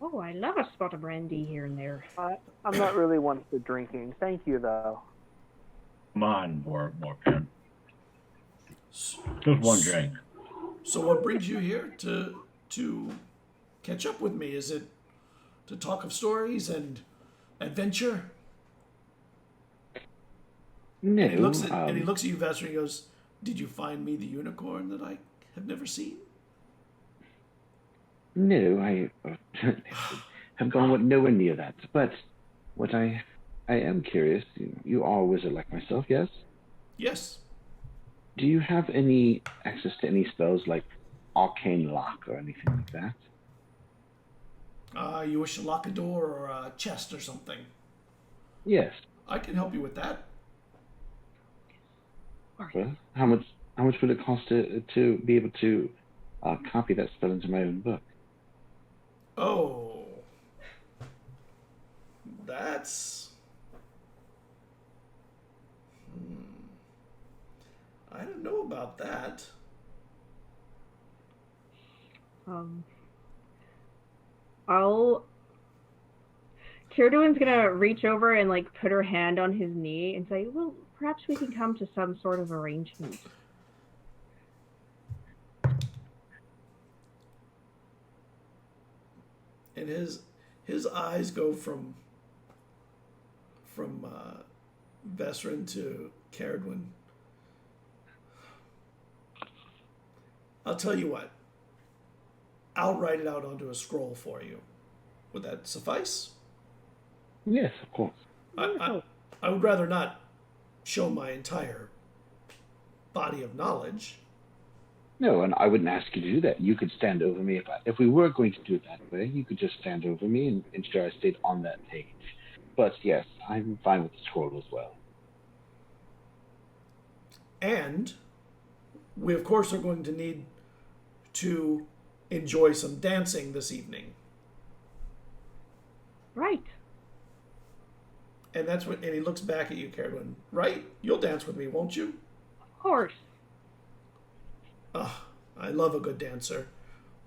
Oh, I love a spot of brandy here and there. I'm not really one for drinking. Thank you, though. Come on, Morgan. Just one drink. So what brings you here to catch up with me? Is it to talk of stories and adventure? No. And he looks at you, Vesper, and he goes, "Did you find me the unicorn that I have never seen?" No, I have gone with nowhere near that. But what I am curious, you are a wizard like myself, yes? Yes. Do you have any access to any spells like Arcane Lock or anything like that? You wish to lock a door or a chest or something? Yes. I can help you with that. Well, how much would it cost to be able to copy that spell into my own book? Oh. That's... I don't know about that. Kierduin's gonna reach over and put her hand on his knee and say, "Well, perhaps we can come to some sort of arrangement." And his eyes go from Vesrin to Caradwin. I'll tell you what. I'll write it out onto a scroll for you. Would that suffice? Yes, of course. I would rather not show my entire body of knowledge. No, and I wouldn't ask you to do that. You could stand over me if we were going to do it that way. You could just stand over me and ensure I stayed on that page. But yes, I'm fine with the scroll as well. And we, of course, are going to need to enjoy some dancing this evening. Right. And and he looks back at you, Caradwin. Right? You'll dance with me, won't you? Of course. I love a good dancer.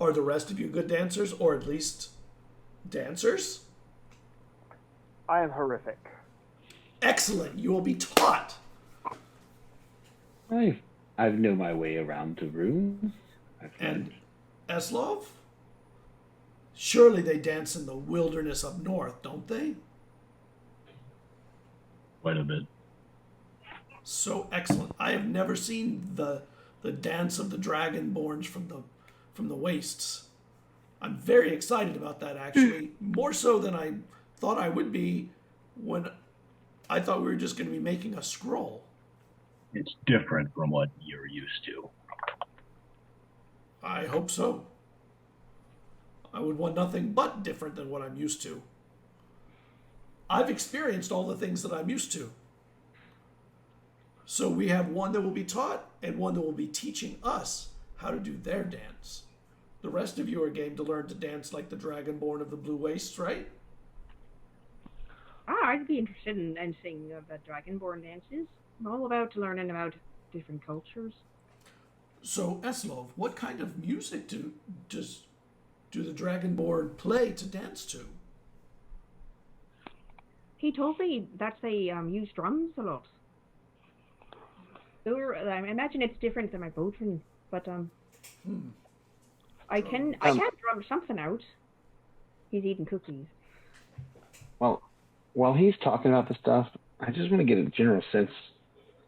Are the rest of you good dancers, or at least dancers? I am horrific. Excellent. You will be taught. I know my way around the room. And Eslov? Surely they dance in the wilderness up north, don't they? Quite a bit. So excellent. I have never seen the dance of the dragonborns from the wastes. I'm very excited about that, actually. More so than I thought I would be when I thought we were just going to be making a scroll. It's different from what you're used to. I hope so. I would want nothing but different than what I'm used to. I've experienced all the things that I'm used to. So we have one that will be taught and one that will be teaching us how to do their dance. The rest of you are game to learn to dance like the Dragonborn of the Blue Wastes, right? I'd be interested in seeing the Dragonborn dances. I'm all about learning about different cultures. So, Eslov, what kind of music do the Dragonborn play to dance to? He told me that they use drums a lot. I imagine it's different than my Bodhran, but I can drum something out. He's eating cookies. Well, while he's talking about the stuff, I just want to get a general sense.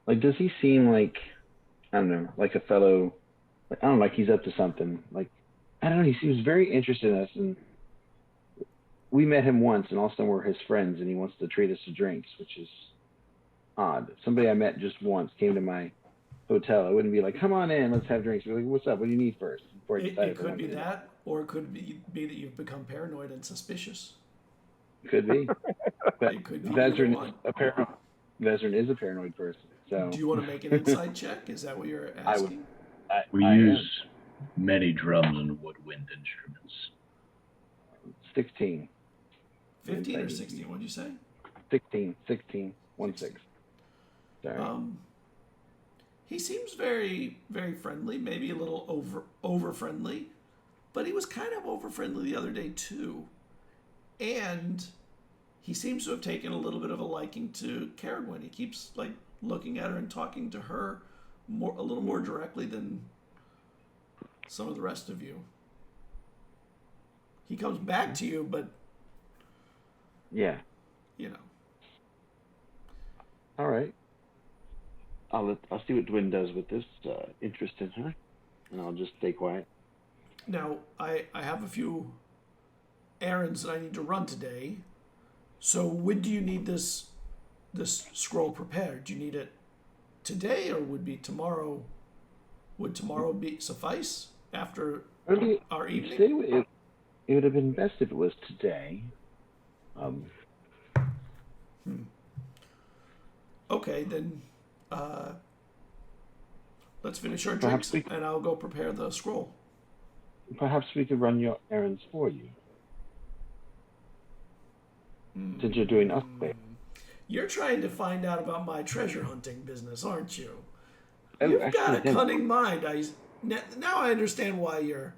Like, does he seem like, I don't know, like a fellow, like, I don't know, like he's up to something. Like, I don't know, he seems very interested in us, and we met him once, and all of a sudden we're his friends, and he wants to treat us to drinks, which is odd. Somebody I met just once came to my hotel. I wouldn't be like, come on in, let's have drinks. We're like, what's up? What do you need first? Before It could be that, or it could be that you've become paranoid and suspicious. Could be. But It could be Vezran either is a paranoid person. So do you want to make an insight check? Is that what you're asking? We use many drums and woodwind instruments. 16. 15 or 16? What did you say? 16. 1 6. Sorry. He seems very, very friendly, maybe a little over friendly, but he was kind of over friendly the other day too. And he seems to have taken a little bit of a liking to Carradwin. He keeps like looking at her and talking to her a little more directly than some of the rest of you. He comes back to you, but yeah. you know. All right. I'll see what Dwin does with this interest in her, and I'll just stay quiet. Now, I have a few errands that I need to run today. So when do you need this scroll prepared? Do you need it today, or would be tomorrow? Would tomorrow suffice after our evening? It would have been best if it was today. Okay, then let's finish our drinks, and I'll go prepare the scroll. Perhaps we could run your errands for you. Since you're doing us there. You're trying to find out about my treasure hunting business, aren't you? Oh, You've got a cunning mind. Now I understand why you're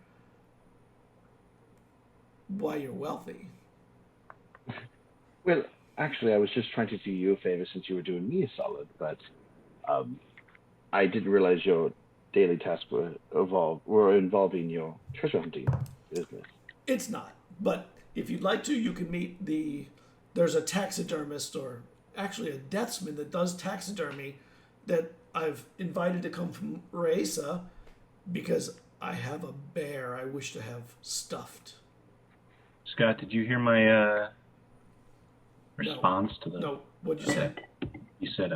wealthy. Well, actually, I was just trying to do you a favor since you were doing me a solid, but I didn't realize your daily tasks were involving your treasure hunting business. It's not, but if you'd like to, you can meet there's a taxidermist, or actually a deathsman that does taxidermy, that I've invited to come from Raisa because I have a bear I wish to have stuffed. Scott, did you hear my response to the... No, what'd you say? You said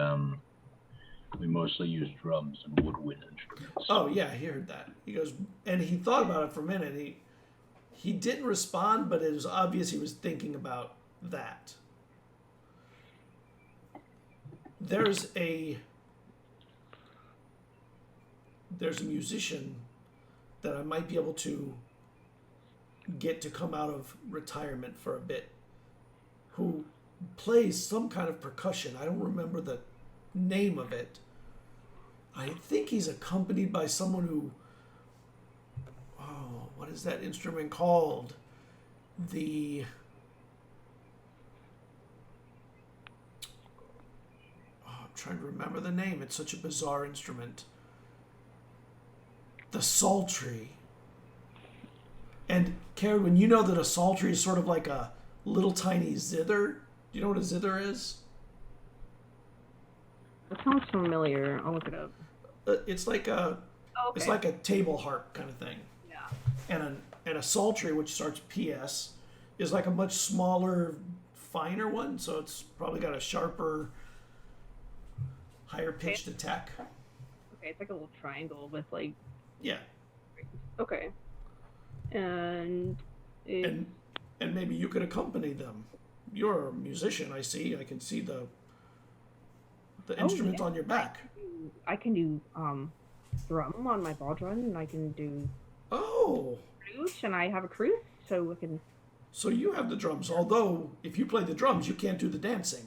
we mostly use drums and woodwind instruments. Oh, yeah, he heard that. He goes, and he thought about it for a minute. He didn't respond, but it was obvious he was thinking about that. There's a musician that I might be able to get to come out of retirement for a bit, who plays some kind of percussion. I don't remember the name of it. I think he's accompanied by someone who, what is that instrument called? I'm trying to remember the name. It's such a bizarre instrument. The psaltery. And Karen, you know that a psaltery is sort of like a little tiny zither. Do you know what a zither is? That sounds familiar. I'll look it up. It's like a it's like a table harp kind of thing. Yeah. And a psaltery, which starts PS, is like a much smaller, finer one. So it's probably got a sharper, higher pitched attack. Okay, it's like a little triangle with like. Yeah. Okay. And maybe you could accompany them. You're a musician, I see. I can see the instrument on your back. I can do drum on my Bodhran, and I can do flute, and I have a cruse, so I can. So you have the drums. Although if you play the drums, you can't do the dancing.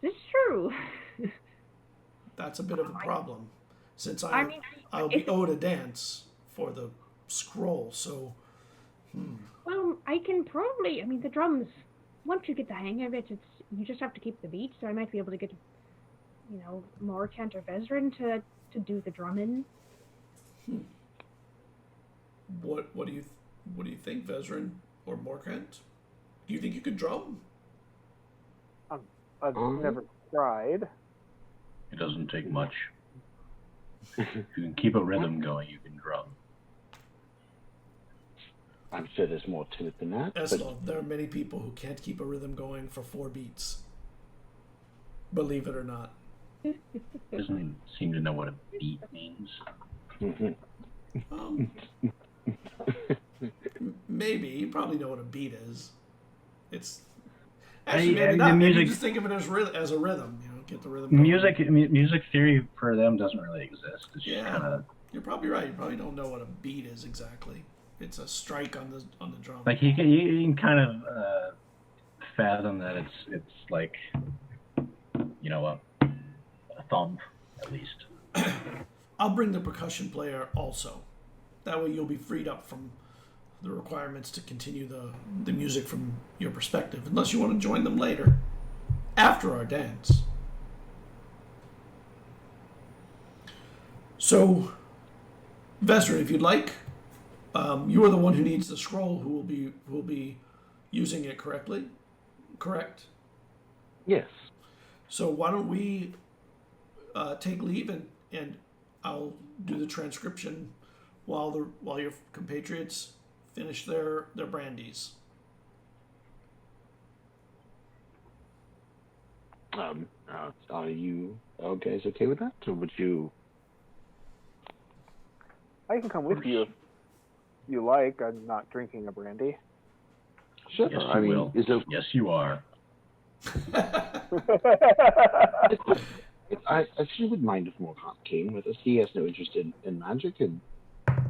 It's true. That's a bit of a problem, since I mean, I'll be owed a dance for the scroll. So well, I can probably. I mean, the drums. Once you get the hang of it, you just have to keep the beat. So I might be able to get, Morkant or Vezrin to do the drumming. what do you think, Vezrin or Morkant? Do you think you could drum? I've never tried. It doesn't take much. If you can keep a rhythm going, you can drum. I'm sure there's more to it than that. Eslo, there are many people who can't keep a rhythm going for 4 beats. Believe it or not. Doesn't seem to know what a beat means. Maybe you probably know what a beat is. It's I- actually maybe the not. Maybe music- just think of it as as a rhythm. Get the rhythm. Going. Music theory for them doesn't really exist. It's just kind of You're probably right. You probably don't know what a beat is exactly. It's a strike on the drum. like you can kind of fathom that it's like a thump at least. I'll bring the percussion player also. That way you'll be freed up from the requirements to continue the music from your perspective, unless you want to join them later, after our dance. So, Vesser, if you'd like, you are the one who needs the scroll, who will be using it correctly. Correct. Yes. So why don't we take leave and I'll do the transcription while your compatriots finish their brandies. Are you guys okay with that, or would you? I can come with you if you like. I'm not drinking a brandy. Sure. Yes, you I mean, will. is it? Yes, you are. I actually wouldn't mind if Morkant came with us. He has no interest in magic, and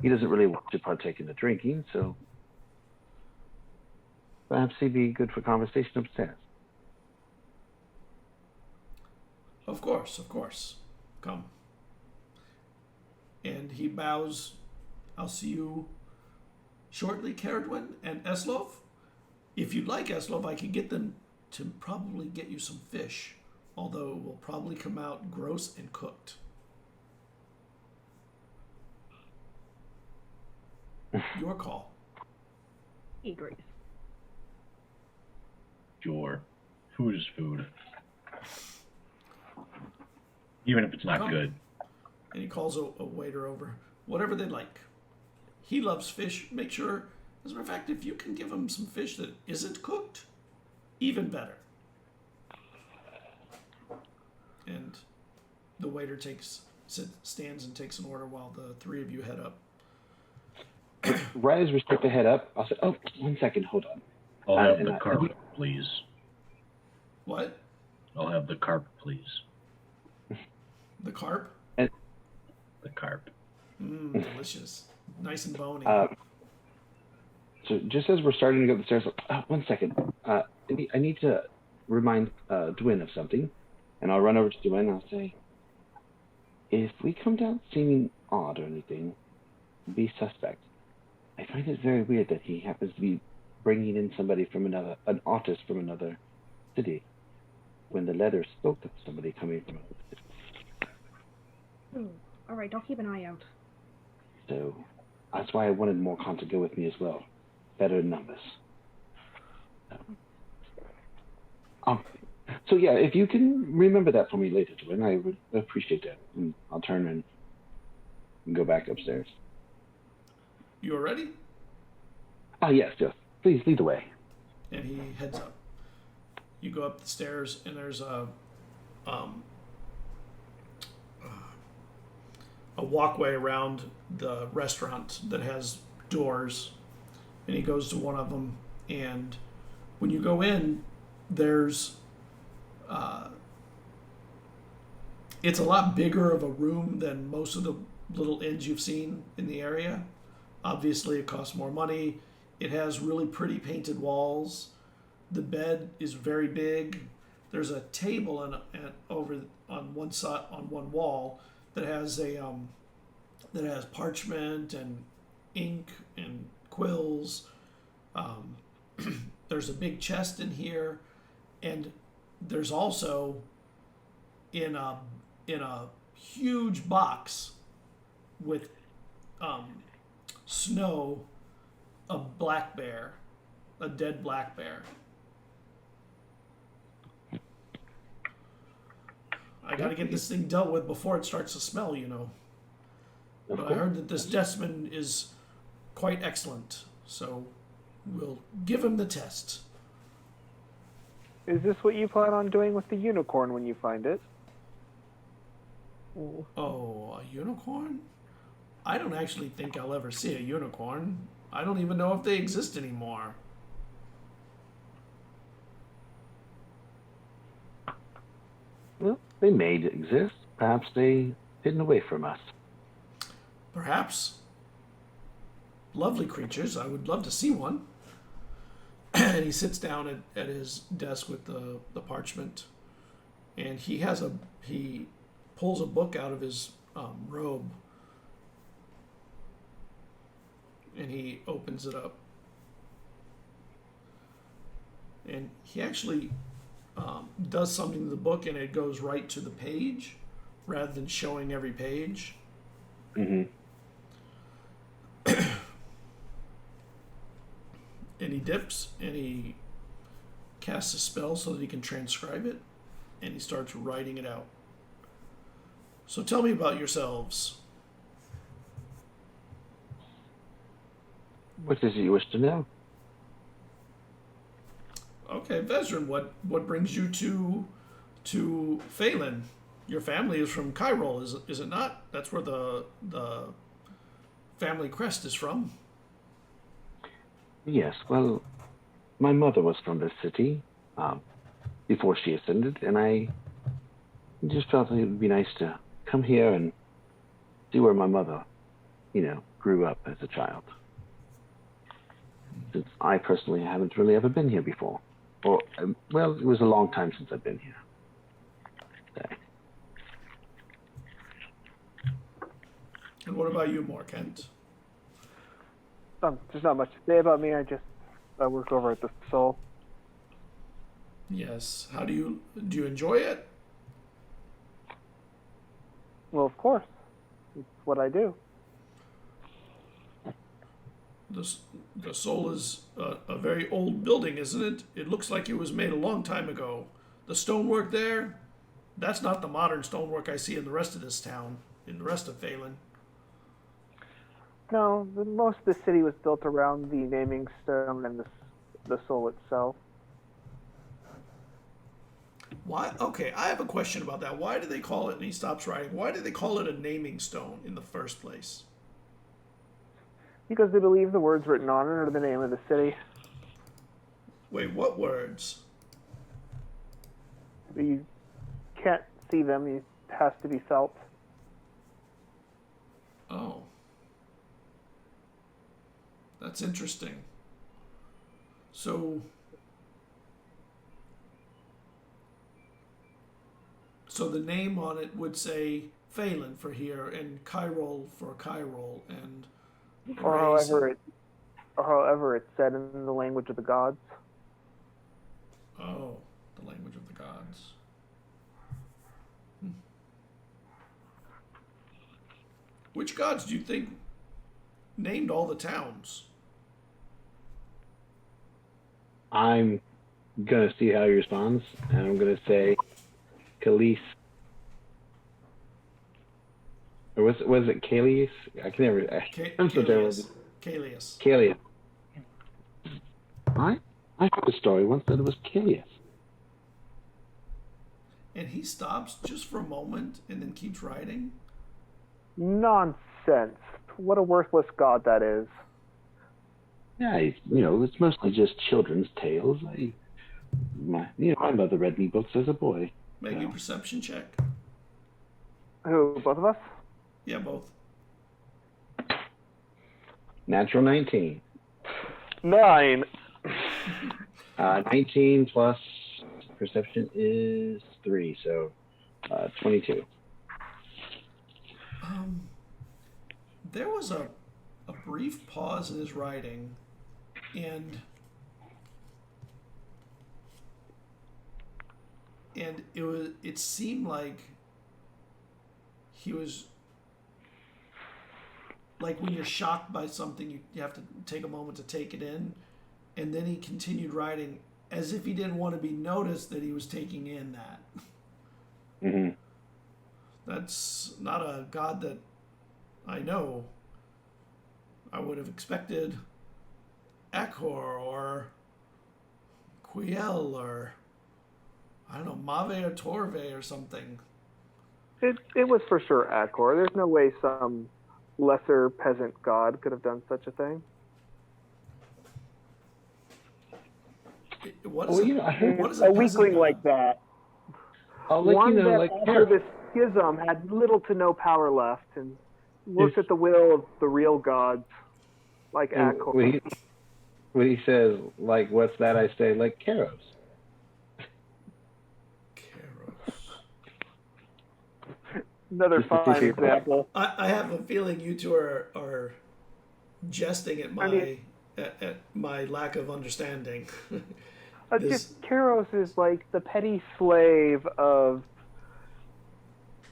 he doesn't really want to partake in the drinking, so perhaps he'd be good for conversation upstairs. Of course. Come. And he bows. I'll see you shortly, Caradwin and Eslov. If you'd like, Eslov, I could get them to probably get you some fish, although it will probably come out gross and cooked. Your call. He agrees. Sure. Food is food. Even if it's not Come. good. And he calls a waiter over. Whatever they like. He loves fish. Make sure, as a matter of fact, if you can give him some fish that isn't cooked, even better. And the waiter stands and takes an order while the 3 of you head up. Right as we start to head up, I'll say, "Oh, 1 second, hold on." I'll have and the I- carp, please. What? I'll have the carp, please. The carp? The carp. Delicious. Nice and bony. So just as we're starting to go up the stairs, 1 second. I need to remind Dwyn of something, and I'll run over to Dwyn and I'll say, if we come down seeming odd or anything, be suspect. I find it very weird that he happens to be bringing in somebody from an artist from another city, when the letter spoke of somebody coming from another city. All right, I'll keep an eye out. So that's why I wanted Morkant to go with me as well. Better in numbers. So yeah, if you can remember that for me later, Dwyn, I would appreciate that. And I'll turn and go back upstairs. You are ready? Yes. Please lead the way. And he heads up. You go up the stairs, and there's a walkway around the restaurant that has doors, and he goes to one of them, and when you go in, there's it's a lot bigger of a room than most of the little inns you've seen in the area. Obviously, it costs more money. It has really pretty painted walls. The bed is very big. there's a table and over on one side on one wall that has that has parchment and ink and quills. There's a big chest in here, and there's also in a huge box with snow, a black bear, a dead black bear. I gotta get this thing dealt with before it starts to smell, you know. But I heard that this Desmond is quite excellent, so we'll give him the test. Is this what you plan on doing with the unicorn when you find it? Oh, a unicorn? I don't actually think I'll ever see a unicorn. I don't even know if they exist anymore. Well, they may exist. Perhaps they hidden away from us. Perhaps. Lovely creatures. I would love to see one. And he sits down at his desk with the parchment, and he pulls a book out of his robe, and he opens it up, and he actually does something to the book, and it goes right to the page rather than showing every page. Mm-hmm. And he dips and he casts a spell so that he can transcribe it, and he starts writing it out. So tell me about yourselves. What is it you wish to know? Okay, Vezran, what brings you to Phelan? Your family is from Cairo, is it not? That's where the family crest is from. Yes, well, my mother was from this city before she ascended, and I just felt it would be nice to come here and see where my mother, grew up as a child. Since I personally haven't really ever been here before. Or, well, it was a long time since I've been here. So. And what about you, Morkent? There's not much to say about me. I work over at the Soul. Yes. How do you enjoy it? Well, of course. It's what I do. The Soul is a very old building, isn't it? It looks like it was made a long time ago. The stonework there, that's not the modern stonework I see in the rest of this town, in the rest of Phelan. No, most of the city was built around the naming stone and the Soul itself. Why? Okay, I have a question about that. Why do they call it, and he stops writing, why do they call it a naming stone in the first place? Because they believe the words written on it are the name of the city. Wait, what words? You can't see them. It has to be felt. Oh. That's interesting. So the name on it would say Phelan for here, and Cairo for Cairo, and Or however it's said in the language of the gods. Oh, the language of the gods. Which gods do you think named all the towns? I'm going to see how he responds, and I'm going to say Khalees. Or was it Khalees? I can never... I'm so terrible. Kalius. Khalees. I heard a story once that it was Khalees. And he stops just for a moment and then keeps writing. Nonsense. What a worthless god that is. Yeah, it's mostly just children's tales. My mother read me books as a boy. Make a perception check. Who, both of us? Yeah, both. Natural 19. 9. 19 plus perception is 3, so 22. There was a brief pause in his writing, and it seemed like he was like when you're shocked by something, you have to take a moment to take it in, and then he continued writing as if he didn't want to be noticed that he was taking in that. Mm-hmm. That's not a god that I know. I would have expected Akor or Quiel or, I don't know, Mave or Torve or something. It was for sure Akor. There's no way some lesser peasant god could have done such a thing. What is what is a peasant weakling god? like that. Oh, like, One you know, that like after this schism had little to no power left and worked at the will of the real gods, like Akor. when he says, like, what's that? I say, like, Karos. Another fine example. I have a feeling you two are jesting at my at my lack of understanding. Just Karos is like the petty slave of,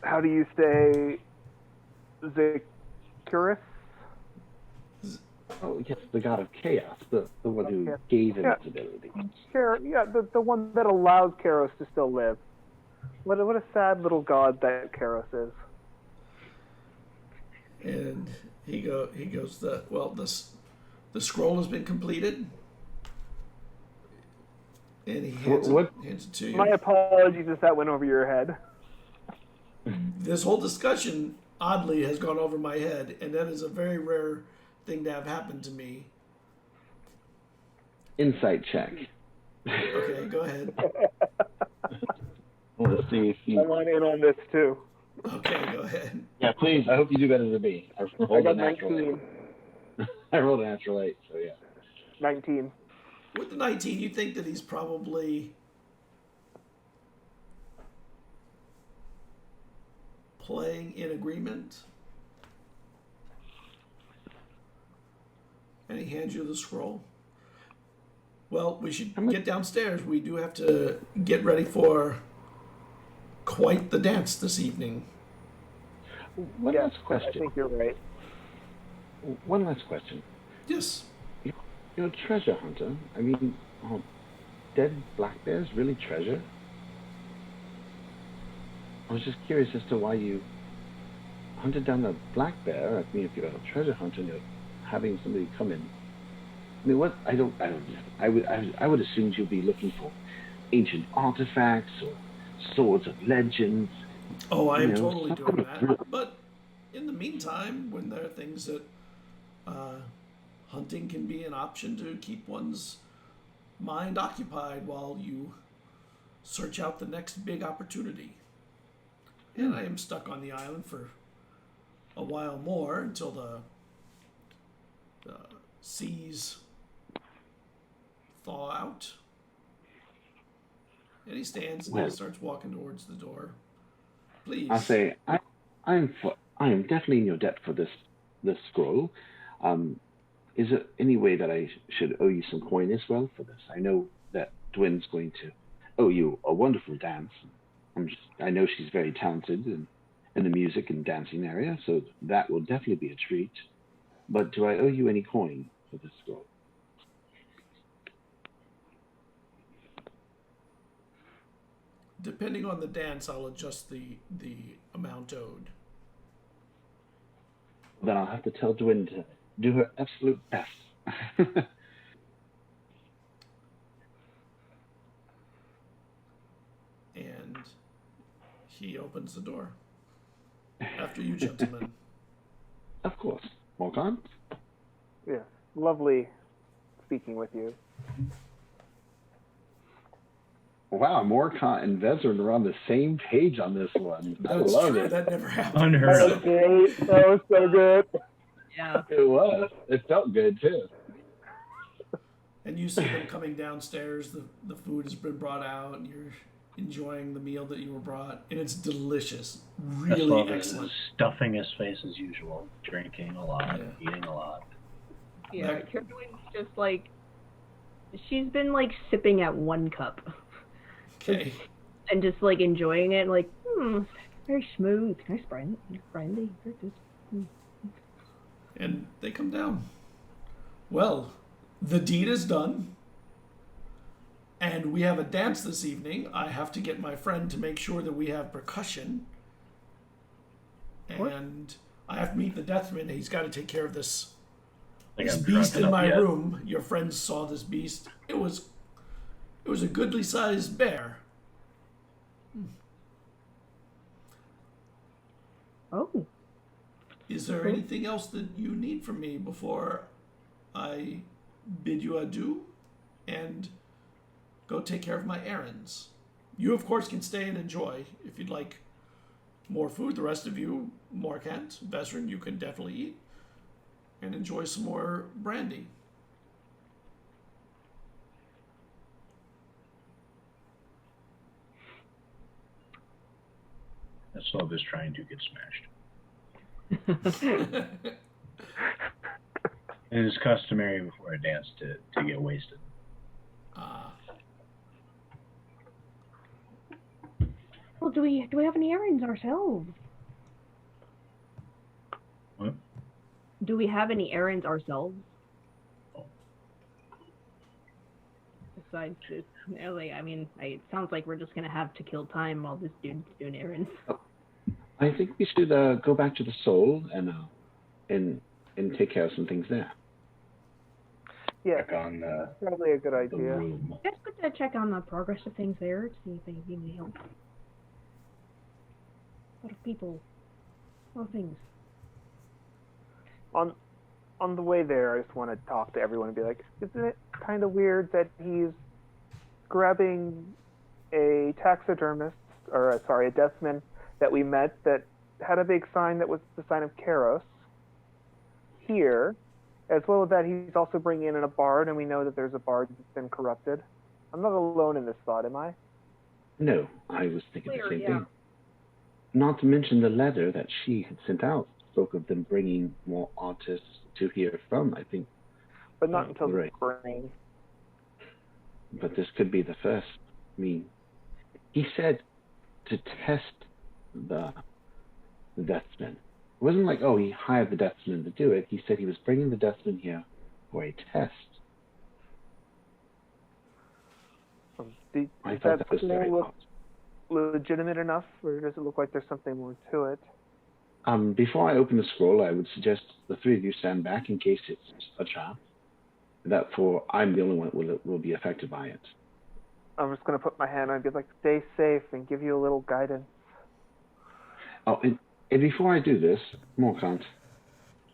how do you say, Zecurus? Oh, yes, the god of chaos, the one who gave him its ability. The one that allows Karos to still live. What a sad little god that Karos is. And he goes the scroll has been completed, and he hands it to you. My apologies if that went over your head. This whole discussion oddly has gone over my head, and that is a very rare thing to have happen to me. Insight check. Okay, go ahead. I want to see if you... I want in on this too. Okay, go ahead. Yeah, please. I hope you do better than me. I I got 19. I rolled a natural 8, so yeah. 19. With the 19, you think that he's probably playing in agreement? And he hands you the scroll. Well, we should get downstairs. We do have to get ready for quite the dance this evening. One last question. I think you're right. One last question. Yes. You're a treasure hunter. I mean, are dead black bears really treasure? I was just curious as to why you hunted down a black bear. I mean, if you're a treasure hunter and you're having somebody come in. I mean, what? I would assume you'd be looking for ancient artifacts or swords of legends. Oh, I am totally doing that. But in the meantime, when there are things that hunting can be an option to keep one's mind occupied while you search out the next big opportunity. And I am stuck on the island for a while more until the seas thaw out. And he stands and he starts walking towards the door. Please. I say, I am definitely in your debt for this scroll. Is there any way that I should owe you some coin as well for this? I know that Dwin's going to owe you a wonderful dance. I know she's very talented in the music and dancing area, so that will definitely be a treat. But do I owe you any coin for this scroll? Depending on the dance, I'll adjust the amount owed. Then I'll have to tell Dwin to do her absolute best. And he opens the door. After you, gentlemen. Of course. Morgan? Yeah, lovely speaking with you. Wow, Morkan and Vezran are on the same page on this one. That's I love true. it. That never happened. Unheard That of. was great. That was so good. Yeah. It was. It felt good, too. And you see them coming downstairs. The food has been brought out, and you're enjoying the meal that you were brought, and it's delicious, really Eslov excellent. is stuffing his face as usual, drinking a lot, eating a lot. Yeah, Carolyn's just like, she's been like sipping at one cup. Okay. And just like enjoying it, like, very smooth, nice brandy, very good. And they come down. Well, the deed is done. And we have a dance this evening. I have to get my friend to make sure that we have percussion. And I have to meet the Deathman. He's got to take care of this beast in my room. Your friends saw this beast. It was a goodly sized bear. Oh. Is there anything else that you need from me before I bid you adieu and go take care of my errands? You, of course, can stay and enjoy if you'd like more food. The rest of you, Morkant, Vesrin, you can definitely eat and enjoy some more brandy. Eslov is trying to get smashed. It is customary before a dance to get wasted. Well, do we have any errands ourselves? What? Do we have any errands ourselves? Besides this, I mean, it sounds like we're just gonna have to kill time while this dude's doing errands. I think we should go back to the Soul and take care of some things there. Yeah, Back on probably a good the idea. room. It's good to check on the progress of things there to see if they need any help. A lot of people, a lot of things. On the way there, I just want to talk to everyone and be like, isn't it kind of weird that he's grabbing a taxidermist, or a deathman that we met that had a big sign that was the sign of Karos here, as well as that he's also bringing in a bard, and we know that there's a bard that's been corrupted. I'm not alone in this thought, am I? No, I was thinking the same yeah. thing. Not to mention the letter that she had sent out spoke of them bringing more artists to hear from, I think. But not until the right. spring. But this could be the first. I mean, he said to test the Deathman. It wasn't like, oh, he hired the Deathman to do it. He said he was bringing the Deathman here for a test. I Does thought that that was very look odd. legitimate enough, or does it look like there's something more to it? Before I open the scroll, I would suggest the three of you stand back in case it's a trap. I'm the only one that will be affected by it. I'm just going to put my hand on and be like, stay safe and give you a little guidance. Oh, and before I do this, Morkant,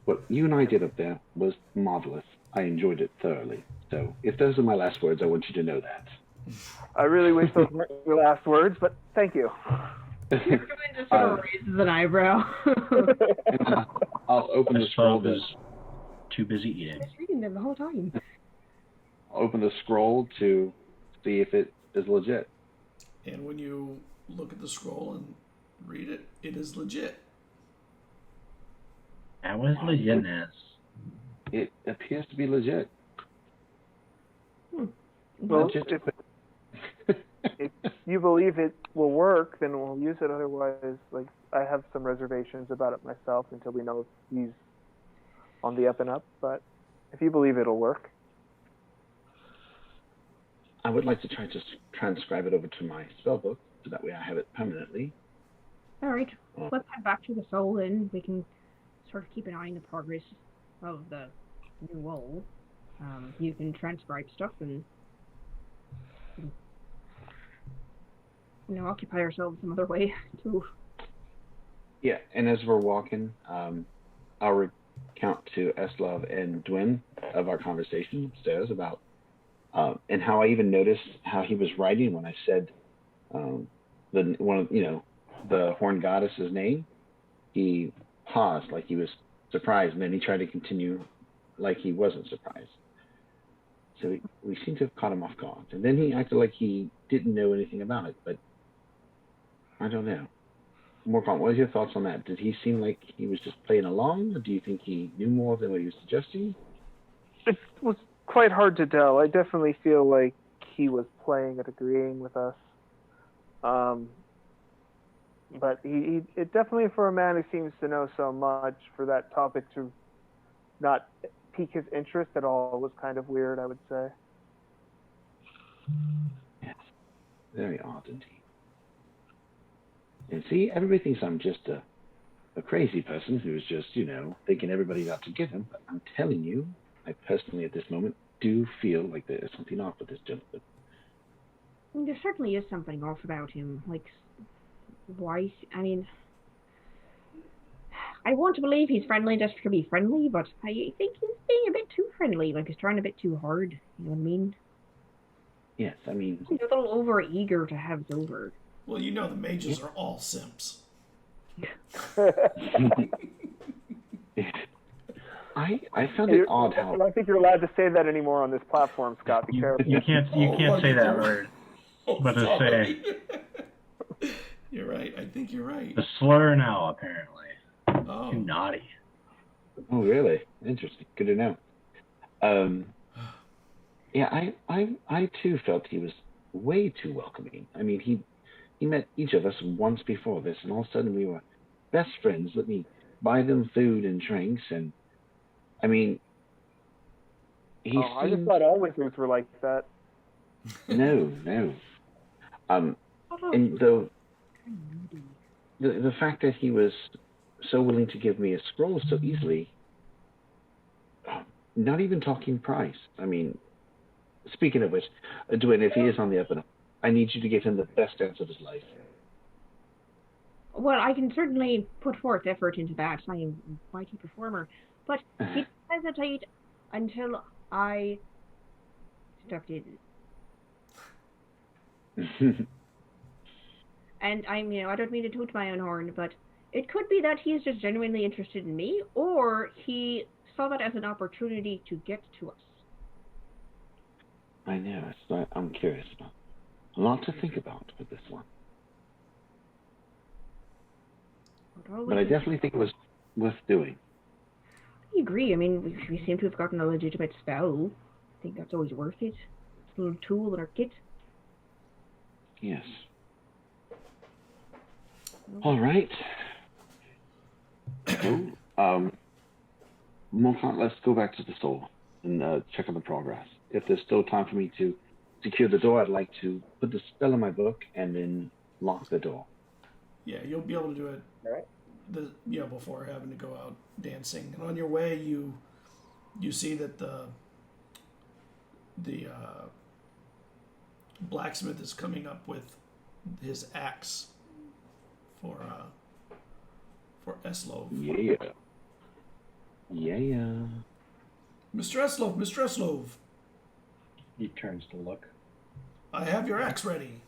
what you and I did up there was marvelous. I enjoyed it thoroughly. So if those are my last words, I want you to know that. I really wish those weren't your last words, but thank you. Carolyn just sort of raises an eyebrow. I'll open the scroll. Eslov is too busy eating. I was reading them the whole time. I'll open the scroll to see if it is legit. And when you look at the scroll and read it, it is legit. That was legitness. It appears to be legit. Well, Legit. if you believe it will work, then we'll use it. Otherwise, like, I have some reservations about it myself until we know if he's on the up and up. But if you believe it'll work. I would like to try to transcribe it over to my spellbook so that way I have it permanently. All right, let's head back to the Soul, and we can sort of keep an eye on the progress of the new role. You can transcribe stuff and occupy ourselves some other way too. Yeah, and as we're walking, I'll recount to Eslov and Dwin of our conversation upstairs about and how I even noticed how he was writing when I said the horned goddess's name. He paused like he was surprised, and then he tried to continue like he wasn't surprised. So we seem to have caught him off guard. And then he acted like he didn't know anything about it, but I don't know. Morcom, what are your thoughts on that? Did he seem like he was just playing along, or do you think he knew more than what he was suggesting? It was quite hard to tell. I definitely feel like he was playing and agreeing with us. But it definitely, for a man who seems to know so much, for that topic to not pique his interest at all was kind of weird, I would say. Yes, very odd indeed. And see, everybody thinks I'm just a crazy person who's just, thinking everybody's out to get him. But I'm telling you, I personally, at this moment, do feel like there is something off with this gentleman. There certainly is something off about him. Like, why? I mean, I want to believe he's friendly just to be friendly, but I think he's being a bit too friendly. Like, he's trying a bit too hard. You know what I mean? Yes, I mean... He's a little over-eager to have us over. Well, the mages are all simps. I found it odd how... I don't think you're allowed to say that anymore on this platform, Scott. Be careful. You can't say that word. But to say... You're right. I think you're right. The slur now, apparently. Oh. Too naughty. Oh, really? Interesting. Good to know. Yeah, I too felt he was way too welcoming. I mean, he met each of us once before this, and all of a sudden we were best friends. Let me buy them food and drinks, and I mean, I just thought all wizards were like that. No. And the fact that he was so willing to give me a scroll so easily, not even talking price. I mean, speaking of which, Dwayne, if he is on the up and up, I need you to give him the best dance of his life. Well, I can certainly put forth effort into that. I am a mighty performer. But he hesitate until I stepped in. And I don't mean to toot my own horn, but it could be that he's just genuinely interested in me, or he saw that as an opportunity to get to us. I know. That's what I'm curious about. A lot to think about with this one. But I definitely think it was worth doing. I agree. I mean, we seem to have gotten a legitimate spell. I think that's always worth it. It's a little tool in our kit. Yes. All right. So, Monfont, let's go back to the store and check on the progress. If there's still time for me to secure the door, I'd like to put the spell in my book and then lock the door. Yeah, you'll be able to do it. All right. Before having to go out dancing. And on your way, you see that the blacksmith is coming up with his axe for Eslov. Yeah. Mr. Eslov. He turns to look. I have your axe ready.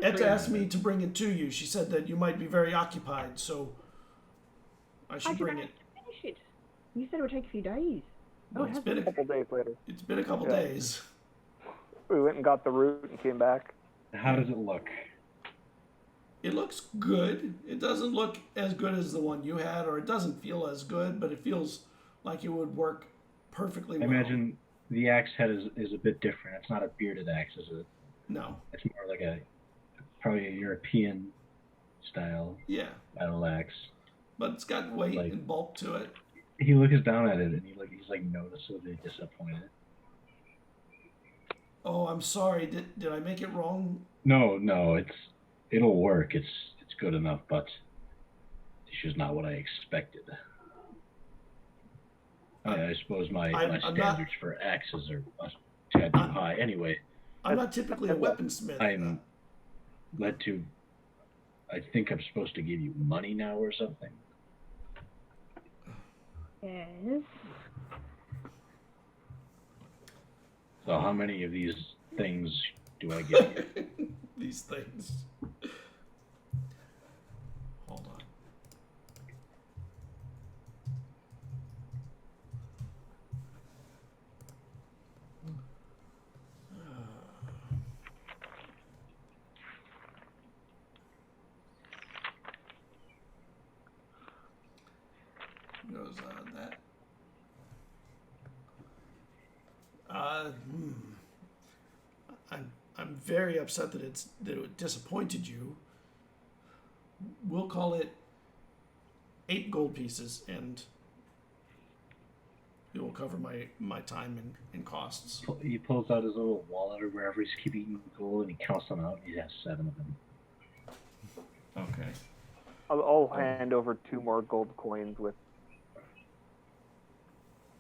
Etta asked me to bring it to you. She said that you might be very occupied, so I should bring it. Finish it. You said it would take a few days. Well, it's been A couple days later. It's been a couple days. We went and got the root and came back. How does it look? It looks good. It doesn't look as good as the one you had, or it doesn't feel as good, but it feels like it would work perfectly well. I imagine the axe head is a bit different. It's not a bearded axe, is it? No. It's more like probably a European style battle axe. But it's got weight and bulk to it. He looks down at it and he's noticeably disappointed. Oh, I'm sorry. Did I make it wrong? No, it'll work. It's good enough, but it's just not what I expected. I suppose my standards for axes are a tad too high. Anyway, I'm not typically a weaponsmith. I'm led to. I think I'm supposed to give you money now or something. Yes. So how many of these things do I give you? These things. Hold on. goes that. Uh, hmm. I'm very upset that it disappointed you. We'll call it 8 gold pieces, and it will cover my time and costs. He pulls out his little wallet or wherever he's keeping gold, and he counts them out. He has 7 of them. Okay. I'll hand over 2 more gold coins with.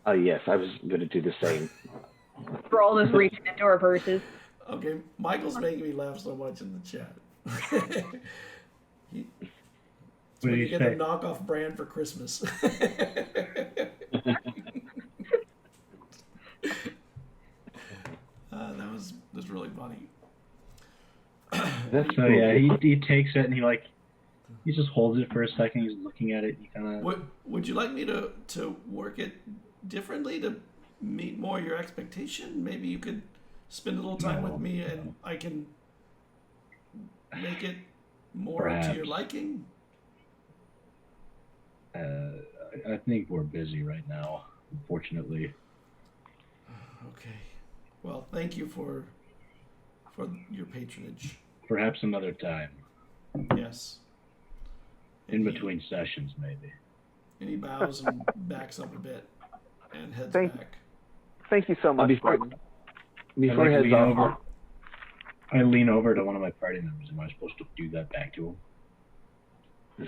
Yes, I was going to do the same. For all this reaching into our purses. Okay, Michael's making me laugh so much in the chat. It's when you get the knockoff brand for Christmas. That was really funny. So yeah, he takes it and he just holds it for a second. He's looking at it. He kind of. Would you like me to work it differently to meet more your expectation? Maybe you could spend a little time with me, and I can make it more Perhaps. to your liking. I think we're busy right now, unfortunately. Okay. Well, thank you for your patronage. Perhaps another time. Yes. In between sessions, maybe. And he bows and backs up a bit and heads back. Thank you so much. Before he heads lean off, over. I lean over to one of my party members. Am I supposed to do that back to him? Am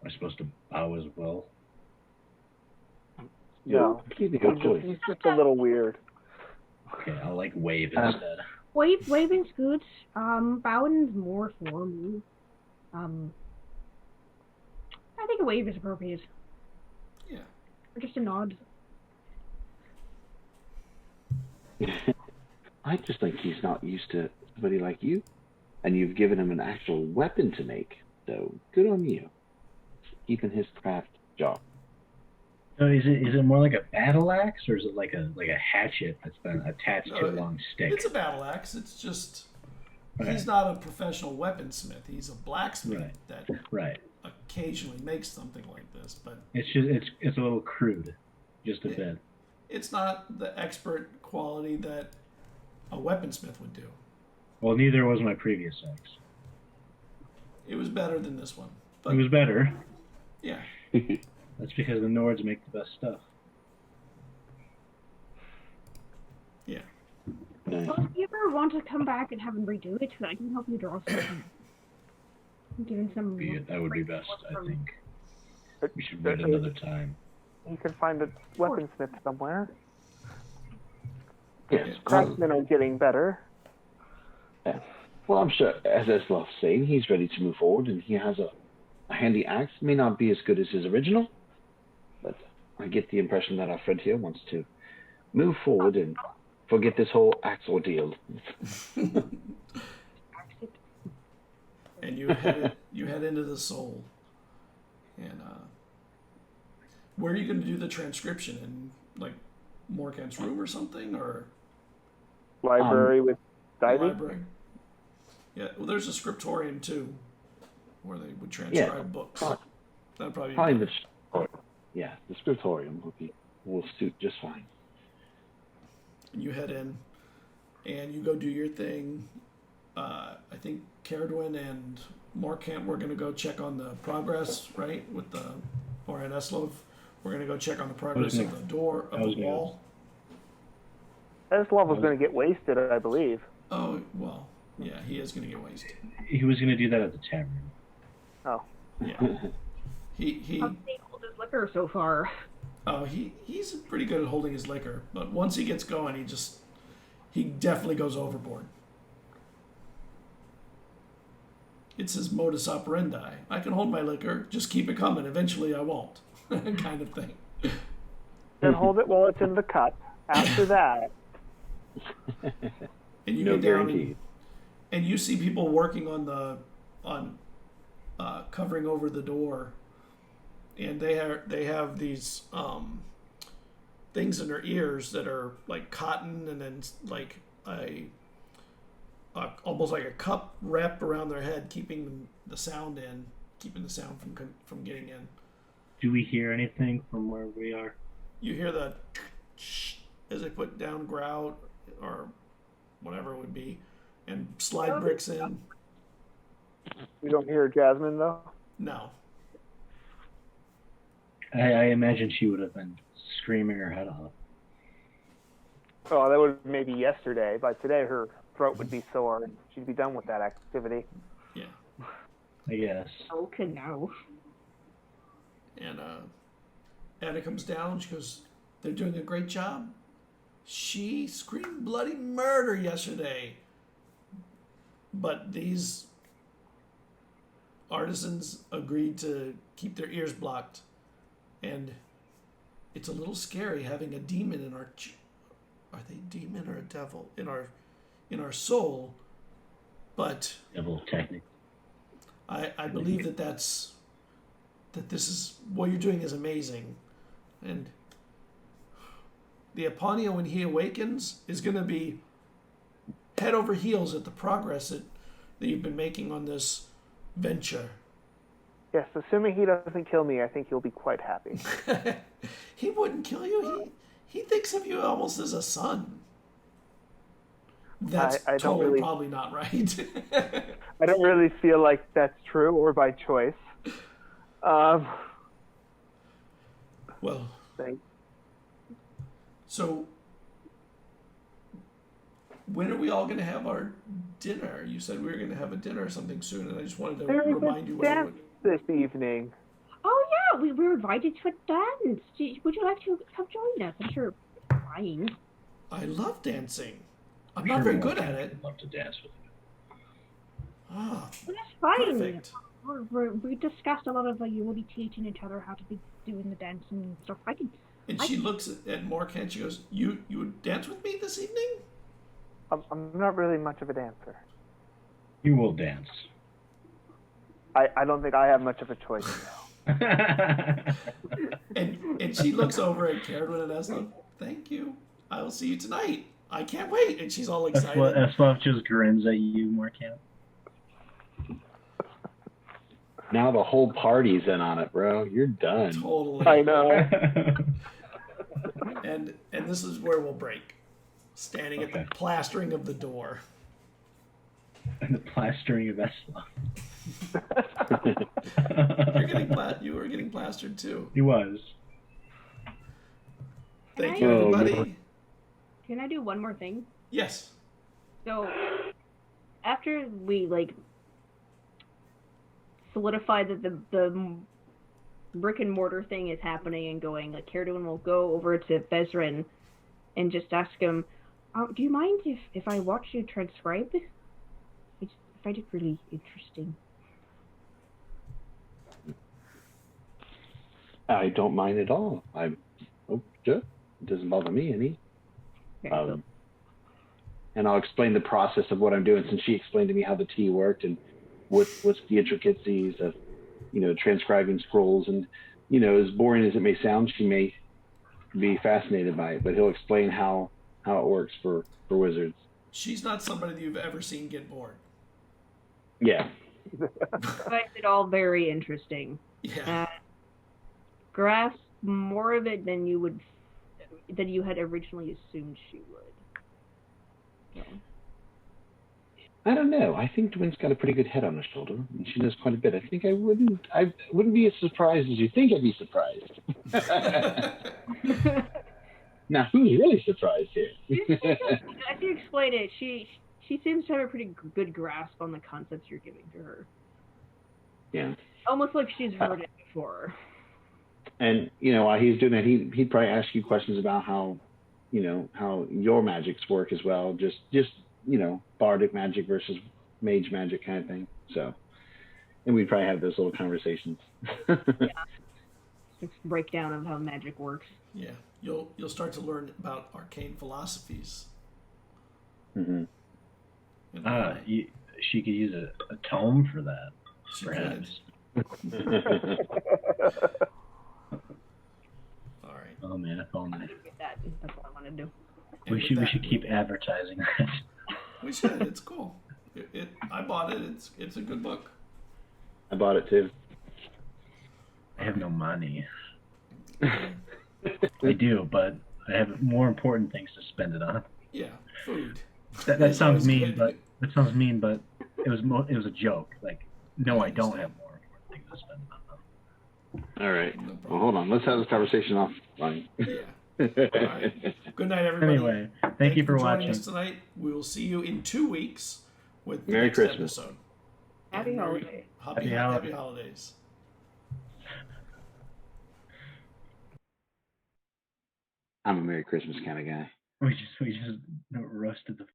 I supposed to bow as well? No, keep it good choice. he's just a little weird. Okay, I'll wave instead. Waving's good. Bowing's more formal. I think a wave is appropriate. Yeah. Or just a nod. I just think he's not used to somebody like you, and you've given him an actual weapon to make. So good on you, keeping his craft job. So is it more like a battle axe, or is it like a hatchet that's been attached to a long stick? It's a battle axe. It's just Okay. he's not a professional weaponsmith. He's a blacksmith that Right. occasionally makes something like this, but It's a little crude, just a bit. it's not the expert quality that a weaponsmith would do. Well, neither was my previous axe. It was better than this one. But It was better. yeah. That's because the Nords make the best stuff. Yeah. Nice. Well, if you ever want to come back and have him redo it, I can help you draw something. Given some. That would be best, I from- think. We should wait another time. You can find a weaponsmith somewhere. Yes. Craftsmen are getting better. Yeah. Well, I'm sure, as Eslov's saying, he's ready to move forward, and he has a handy axe. May not be as good as his original, but I get the impression that our friend here wants to move forward and forget this whole axe ordeal. And you head into the soul. And where are you going to do the transcription? In Morkant's room or something, or Library with Divey. library? Yeah. Well, there's a scriptorium too, where they would transcribe books. That'd probably be Probably better. the scriptorium will suit just fine. And you head in, and you go do your thing. I think Caradwin and Morkant were going to go check on the progress, right? And Eslov, we're going to go check on the progress of the door of the wall. Eslov was going to get wasted, I believe. Oh, well, yeah, he is going to get wasted. He was going to do that at the tavern. Oh. Yeah. He How's he hold his liquor so far? he's pretty good at holding his liquor, but once he gets going, he definitely goes overboard. It's his modus operandi. I can hold my liquor, just keep it coming. Eventually, I won't, kind of thing. Then hold it while it's in the cup. After that, And you No get down guarantees. and you see people working on covering over the door, and they have these things in their ears that are like cotton, and then like almost like a cup wrapped around their head, keeping the sound from getting in. Do we hear anything from where we are? You hear the as they put down grout or whatever it would be, and slide bricks in. We don't hear Jasmine though. No. I imagine she would have been screaming her head off. Oh, that would maybe yesterday, but today her throat would be sore and she'd be done with that activity. Yeah. I guess. Okay, no. And Anna comes down. She goes, "They're doing a great job. She screamed bloody murder yesterday. But these artisans agreed to keep their ears blocked. And it's a little scary having a demon in our... Are they demon or a devil? In our soul. But... Devil technique. I believe that this is... What you're doing is amazing. And... The Aponio, when he awakens, is going to be head over heels at the progress that you've been making on this venture. Yes, assuming he doesn't kill me, I think he'll be quite happy. He wouldn't kill you. He thinks of you almost as a son. That's I don't totally really- probably not right. I don't really feel like that's true or by choice. Well, Thanks. so when are we all going to have our dinner? You said we were going to have a dinner or something soon, and I just wanted to There is remind a you what it dance would... this evening. Oh yeah, we were invited to a dance. Would you like to come join us? I'm sure it's fine. I love dancing. I'm not very good at it. I'd love to dance with you. Ah, But it's fine. perfect. We discussed a lot of you will be teaching each other how to be doing the dancing and stuff. And she looks at Morkan. She goes, "You would dance with me this evening?" I'm not really much of a dancer. You will dance. I don't think I have much of a choice now. And she looks over at Carradine and asks, "Thank you. I will see you tonight. I can't wait." And she's all excited. Esloff just grins at you, Morkan. Now the whole party's in on it, bro. You're done. Totally. I know. And this is where we'll break. Standing at the Okay. plastering of the door. And the plastering of Esloff. You were getting plastered too. He was. Thank you, Oh, everybody. Can I do one more thing? Yes. So, after we solidify that the brick and mortar thing is happening and going, Carradine will go over to Bezrin and just ask him, "Do you mind if I watch you transcribe? I find it really interesting." I don't mind at all. It doesn't bother me any. Okay, so And I'll explain the process of what I'm doing, since she explained to me how the tea worked and what's the intricacies of, transcribing scrolls. And, as boring as it may sound, she may be fascinated by it, but he'll explain how it works for wizards. She's not somebody that you've ever seen get bored. Yeah. I find it all very interesting. Yeah. Grasp more of it than you had originally assumed she would. So. I don't know. I think Dwin's got a pretty good head on her shoulder, and she knows quite a bit. I think I wouldn't be as surprised as you think I'd be surprised. Now, who's really surprised here? As you explain it, she seems to have a pretty good grasp on the concepts you're giving to her. Yeah. Almost like she's heard it before. And, while he's doing that, he'd probably ask you questions about how your magics work as well. Just bardic magic versus mage magic kind of thing. So, and we'd probably have those little conversations. Yeah. It's a breakdown of how magic works. Yeah. You'll start to learn about arcane philosophies. Mm-hmm. And, She could use a tome for that, she perhaps. All right. Oh man, if only. Get that. That's what I want to do. And We with should that, keep advertising that. We should. It's cool. I bought it. It's a good book. I bought it too. I have no money. I do, but I have more important things to spend it on. Yeah, food. That It's sounds always mean, good. but it was a joke. Like, no, I don't have more important things to spend it on. All right. No Well, problem. hold on. Let's have this conversation offline. Yeah. All right. Good night, everybody. Anyway, thank you for joining watching. us tonight. We will see you in 2 weeks with the Merry next Christmas. episode. Happy And holidays. Happy Happy holidays. I'm a Merry Christmas kind of guy. We just roasted the